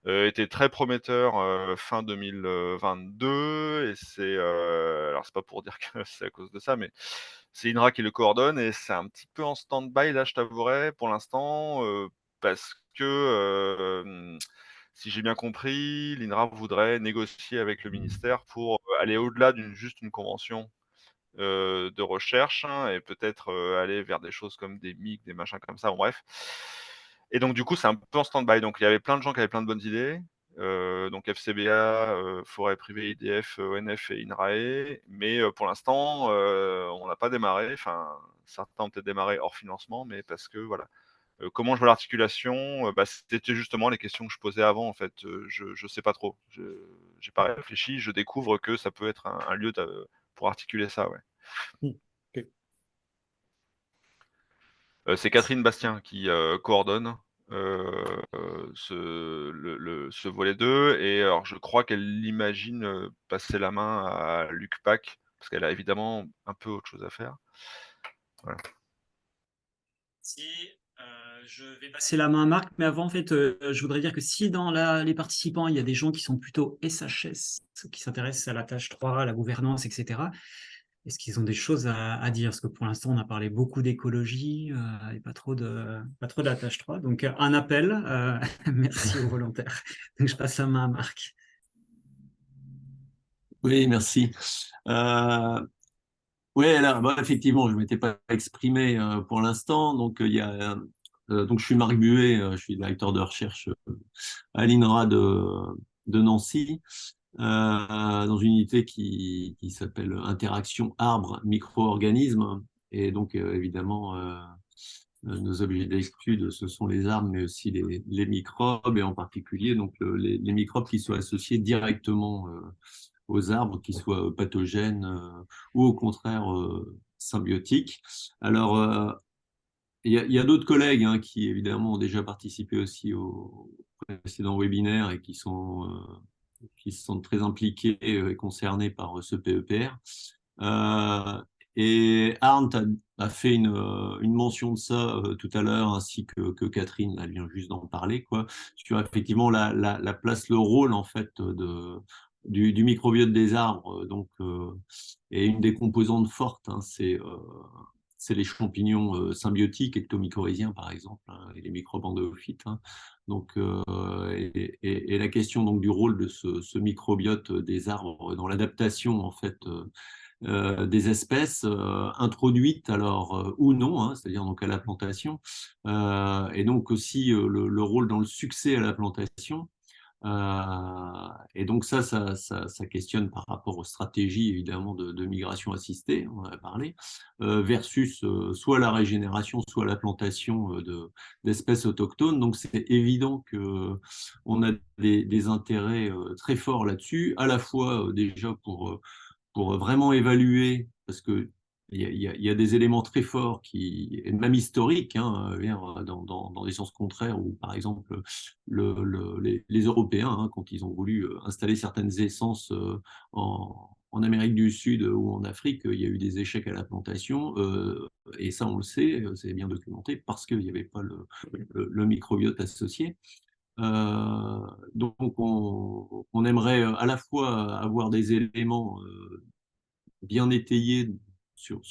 était très prometteur fin 2022, et alors c'est pas pour dire que c'est à cause de ça, mais c'est INRA qui le coordonne, et c'est un petit peu en stand-by là, je t'avouerai, pour l'instant, parce que si j'ai bien compris, l'INRA voudrait négocier avec le ministère pour aller au-delà juste une convention de recherche, hein, et peut-être aller vers des choses comme des MIC, des machins comme ça, bon, bref. Et donc du coup, c'est un peu en stand-by. Donc il y avait plein de gens qui avaient plein de bonnes idées. Donc FCBA, Forêt Privée, IDF, ONF et INRAE. Mais pour l'instant, on n'a pas démarré. Enfin, certains ont peut-être démarré hors financement, mais parce que voilà. Comment je vois l'articulation, c'était justement les questions que je posais avant, en fait. Je sais pas trop. J'ai pas réfléchi, je découvre que ça peut être un lieu pour articuler ça, ouais. Ok. C'est Catherine Bastien qui coordonne ce volet 2. Et alors, je crois qu'elle imagine passer la main à Luc Pack, parce qu'elle a évidemment un peu autre chose à faire. Voilà. Si, je vais passer la main à Marc, mais avant, en fait, je voudrais dire que si dans les participants, il y a des gens qui sont plutôt SHS, qui s'intéressent à la tâche 3, à la gouvernance, etc., est-ce qu'ils ont des choses à dire? Parce que pour l'instant, on a parlé beaucoup d'écologie et pas trop de la tâche 3. Donc, un appel. Merci aux volontaires. Donc, je passe la main à Marc. Oui, merci. Oui, alors, effectivement, je ne m'étais pas exprimé pour l'instant. Donc, donc, je suis Marc Buet, je suis directeur de recherche à l'INRA de Nancy, dans une unité qui s'appelle Interaction arbre-micro-organismes. Et donc, évidemment, nos objets d'étude, ce sont les arbres, mais aussi les microbes, et en particulier donc, les microbes qui sont associés directement aux arbres, qui soient pathogènes ou au contraire symbiotiques. Alors, il y a d'autres collègues qui évidemment ont déjà participé aussi au précédent webinaire et qui se sentent très impliqués et concernés par ce PEPR. Et Arndt a fait une mention de ça tout à l'heure, ainsi que Catherine, elle vient juste d'en parler, quoi, sur effectivement la place, le rôle en fait du microbiote des arbres, donc, et une des composantes fortes, c'est les champignons symbiotiques ectomycorhiziens, par exemple, et les microbes endophytes. Donc, et la question donc, du rôle de ce microbiote des arbres dans l'adaptation en fait, des espèces introduites alors ou non, c'est-à-dire donc à la plantation, et donc aussi le rôle dans le succès à la plantation. Et donc ça questionne par rapport aux stratégies évidemment de migration assistée, on en a parlé, versus soit la régénération, soit la plantation d'espèces autochtones. Donc c'est évident qu'on a des intérêts très forts là-dessus, à la fois déjà pour vraiment évaluer, parce que il y a des éléments très forts, même historiques, dans des sens contraires, où par exemple les Européens, quand ils ont voulu installer certaines essences en Amérique du Sud ou en Afrique, il y a eu des échecs à la plantation, et ça on le sait, c'est bien documenté, parce qu'il n'y avait pas le microbiote associé. Donc on aimerait à la fois avoir des éléments bien étayés sur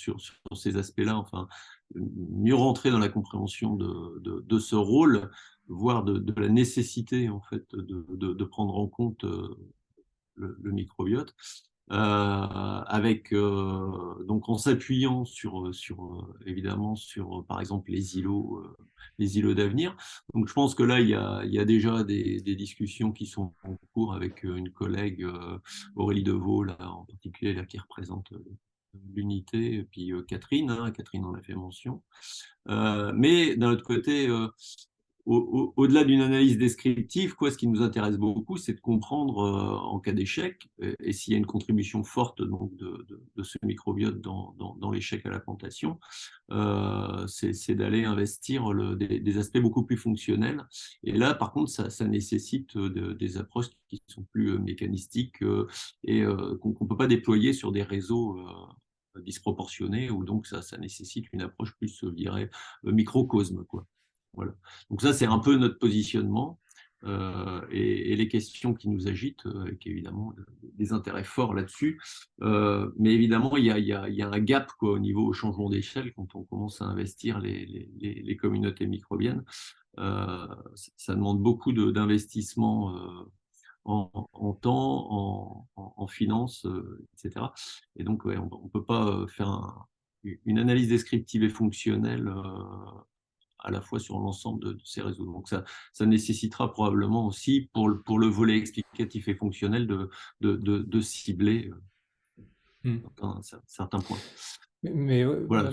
ces aspects-là, enfin, mieux rentrer dans la compréhension de ce rôle, voire de la nécessité en fait de prendre en compte le microbiote, donc en s'appuyant évidemment sur par exemple les îlots d'avenir. Donc je pense que là il y a déjà des discussions qui sont en cours avec une collègue, Aurélie Deveau, là, en particulier, là, qui représente l'unité, et puis Catherine en a fait mention. Mais d'un autre côté, au-delà d'une analyse descriptive, ce qui nous intéresse beaucoup, c'est de comprendre en cas d'échec, et s'il y a une contribution forte donc, de ce microbiote dans l'échec à la plantation, c'est d'aller investir des aspects beaucoup plus fonctionnels. Et là, par contre, ça nécessite des approches qui sont plus mécanistiques et qu'on ne peut pas déployer sur des réseaux disproportionnés, où donc ça nécessite une approche plus, je dirais, microcosme, quoi. Voilà. Donc ça, c'est un peu notre positionnement et les questions qui nous agitent, avec évidemment des intérêts forts là-dessus. Mais évidemment, il y a un gap au niveau changement d'échelle quand on commence à investir les communautés microbiennes. Ça demande beaucoup d'investissement en temps, en finances, etc. Et donc, on ne peut pas faire une analyse descriptive et fonctionnelle à la fois sur l'ensemble de ces réseaux. Donc ça nécessitera probablement aussi, pour le volet explicatif et fonctionnel, de cibler certains points. Mais voilà,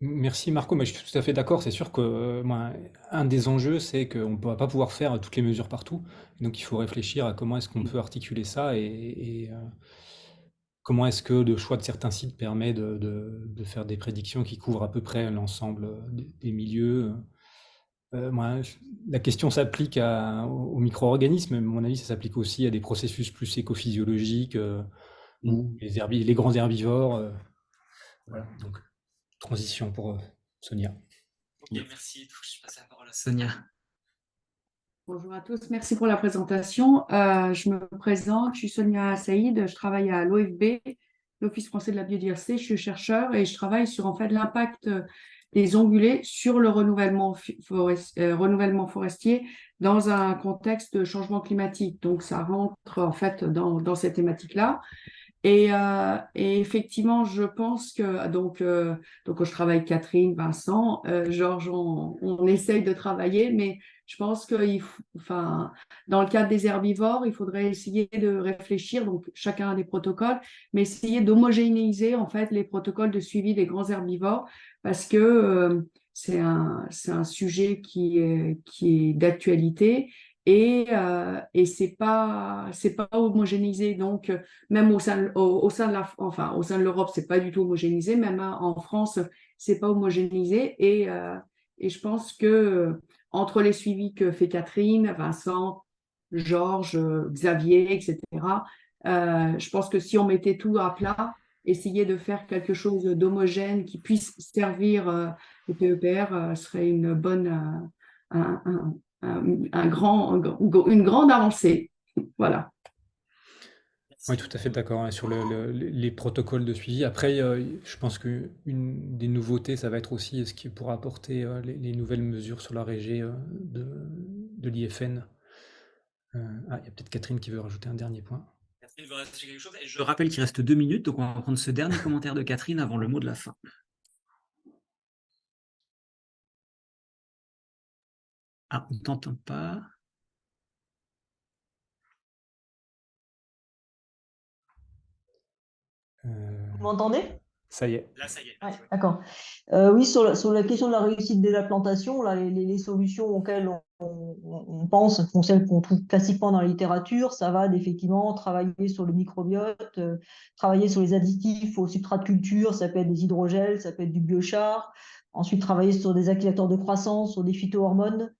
Merci Marco, mais je suis tout à fait d'accord. C'est sûr que moi, un des enjeux, c'est qu'on ne va pas pouvoir faire toutes les mesures partout. Donc il faut réfléchir à comment est-ce qu'on peut articuler ça et comment est-ce que le choix de certains sites permet de faire des prédictions qui couvrent à peu près l'ensemble des milieux. Moi, la question s'applique aux micro-organismes, mais à mon avis, ça s'applique aussi à des processus plus écophysiologiques, ou les grands herbivores. Voilà, donc transition pour Sonia. Ok, merci. Je passe la parole à Sonia. Bonjour à tous, merci pour la présentation. Je me présente, je suis Sonia Saïd, je travaille à l'OFB, l'Office français de la biodiversité, je suis chercheur et je travaille sur en fait l'impact des ongulés sur le renouvellement forestier dans un contexte de changement climatique. Donc ça rentre en fait dans ces thématiques-là. Et effectivement, je pense que donc je travaille avec Catherine, Vincent, Georges, on essaye de travailler, mais je pense que enfin, dans le cadre des herbivores, il faudrait essayer de réfléchir, donc chacun a des protocoles, mais essayer d'homogénéiser en fait les protocoles de suivi des grands herbivores, parce que c'est un sujet qui est d'actualité. Et c'est pas homogénéisé, donc même au sein de l'Europe, c'est pas du tout homogénéisé, même en France, c'est pas homogénéisé, et je pense que entre les suivis que fait Catherine, Vincent, Georges, Xavier, etc., je pense que si on mettait tout à plat, essayer de faire quelque chose d'homogène qui puisse servir le PEPR serait une bonne une grande avancée. Voilà. Oui, tout à fait d'accord, hein, sur les protocoles de suivi. Après, je pense qu'une des nouveautés, ça va être aussi ce qui pourra apporter les nouvelles mesures sur la régie de l'IFN. Il y a peut-être Catherine qui veut rajouter un dernier point. Catherine veut rajouter quelque chose. Et je rappelle qu'il reste 2 minutes, donc on va prendre ce dernier commentaire de Catherine avant le mot de la fin. Ah, on ne t'entend pas. Vous m'entendez? Ça y est. Là, ça y est. Ouais, d'accord. Oui, sur la question de la réussite de la plantation, là, les solutions auxquelles on pense sont celles qu'on trouve classiquement dans la littérature. Ça va d'effectivement travailler sur le microbiote, travailler sur les additifs au substrat de culture, ça peut être des hydrogels, ça peut être du biochar. Ensuite, travailler sur des accélérateurs de croissance, sur des phytohormones.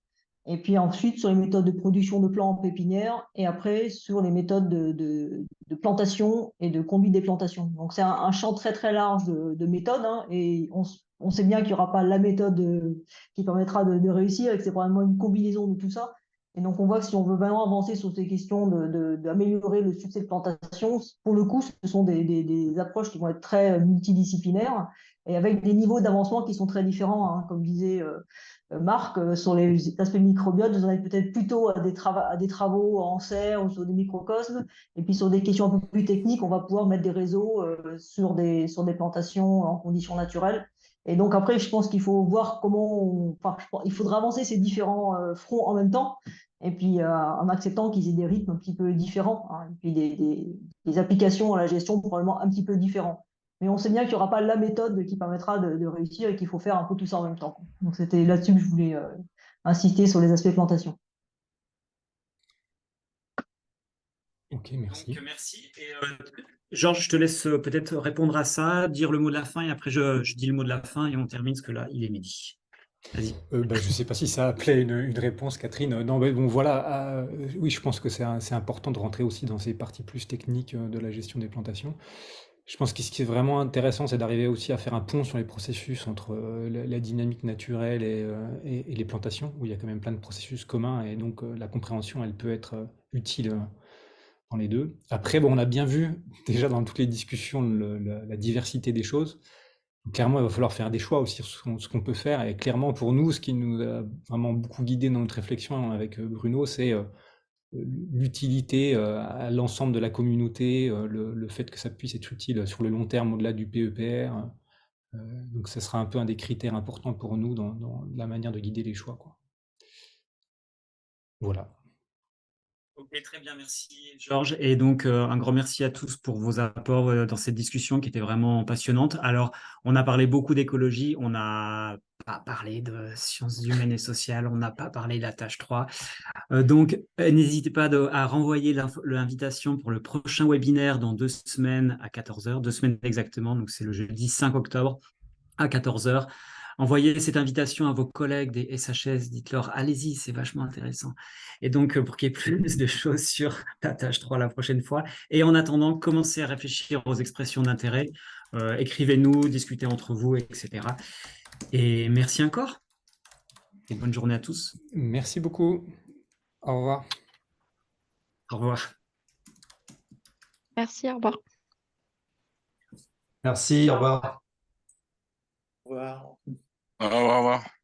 Et puis ensuite, sur les méthodes de production de plants en pépinière, et après, sur les méthodes de plantation et de conduite des plantations. Donc, c'est un champ très, très large de méthodes, hein, et on sait bien qu'il n'y aura pas la méthode qui permettra de réussir, et que c'est probablement une combinaison de tout ça. Et donc, on voit que si on veut vraiment avancer sur ces questions d'améliorer le succès de plantation, pour le coup, ce sont des approches qui vont être très multidisciplinaires, et avec des niveaux d'avancement qui sont très différents, hein, comme disait Marc, sur les aspects microbiotes, vous en avez peut-être plutôt à des travaux en serre ou sur des microcosmes. Et puis sur des questions un peu plus techniques, on va pouvoir mettre des réseaux sur des plantations en conditions naturelles. Et donc après, je pense qu'il faut voir il faudra avancer ces différents fronts en même temps. Et puis en acceptant qu'ils aient des rythmes un petit peu différents, hein, et puis des applications à la gestion probablement un petit peu différents. Mais on sait bien qu'il n'y aura pas la méthode qui permettra de réussir et qu'il faut faire un peu tout ça en même temps. Donc c'était là-dessus que je voulais insister sur les aspects plantation. Ok, merci. Donc, merci. Et, Georges, je te laisse peut-être répondre à ça, dire le mot de la fin, et après je dis le mot de la fin et on termine, parce que là, il est midi. Vas-y. Je ne sais pas si ça appelait une réponse, Catherine. Non, mais bon, voilà. Oui, je pense que c'est important de rentrer aussi dans ces parties plus techniques de la gestion des plantations. Je pense que ce qui est vraiment intéressant, c'est d'arriver aussi à faire un pont sur les processus entre la dynamique naturelle et les plantations, où il y a quand même plein de processus communs, et donc la compréhension, elle peut être utile dans les deux. Après, bon, on a bien vu déjà dans toutes les discussions la diversité des choses. Clairement, il va falloir faire des choix aussi sur ce qu'on peut faire. Et clairement, pour nous, ce qui nous a vraiment beaucoup guidé dans notre réflexion avec Bruno, c'est l'utilité à l'ensemble de la communauté, le fait que ça puisse être utile sur le long terme au-delà du PEPR. Donc, ça sera un peu un des critères importants pour nous dans la manière de guider les choix, quoi. Voilà. Ok, très bien, merci Georges. Et donc, un grand merci à tous pour vos apports dans cette discussion qui était vraiment passionnante. Alors, on a parlé beaucoup d'écologie, on n'a pas parlé de sciences humaines et sociales, on n'a pas parlé de la tâche 3. Donc, n'hésitez pas à renvoyer l'invitation pour le prochain webinaire dans 2 semaines à 14h, 2 semaines exactement. Donc, c'est le jeudi 5 octobre à 14h. Envoyez cette invitation à vos collègues des SHS, dites-leur, allez-y, c'est vachement intéressant. Et donc, pour qu'il y ait plus de choses sur la tâche 3 la prochaine fois. Et en attendant, commencez à réfléchir aux expressions d'intérêt. Écrivez-nous, discutez entre vous, etc. Et merci encore. Et bonne journée à tous. Merci beaucoup. Au revoir. Au revoir. Merci, au revoir. Merci, au revoir. Au revoir. Au revoir.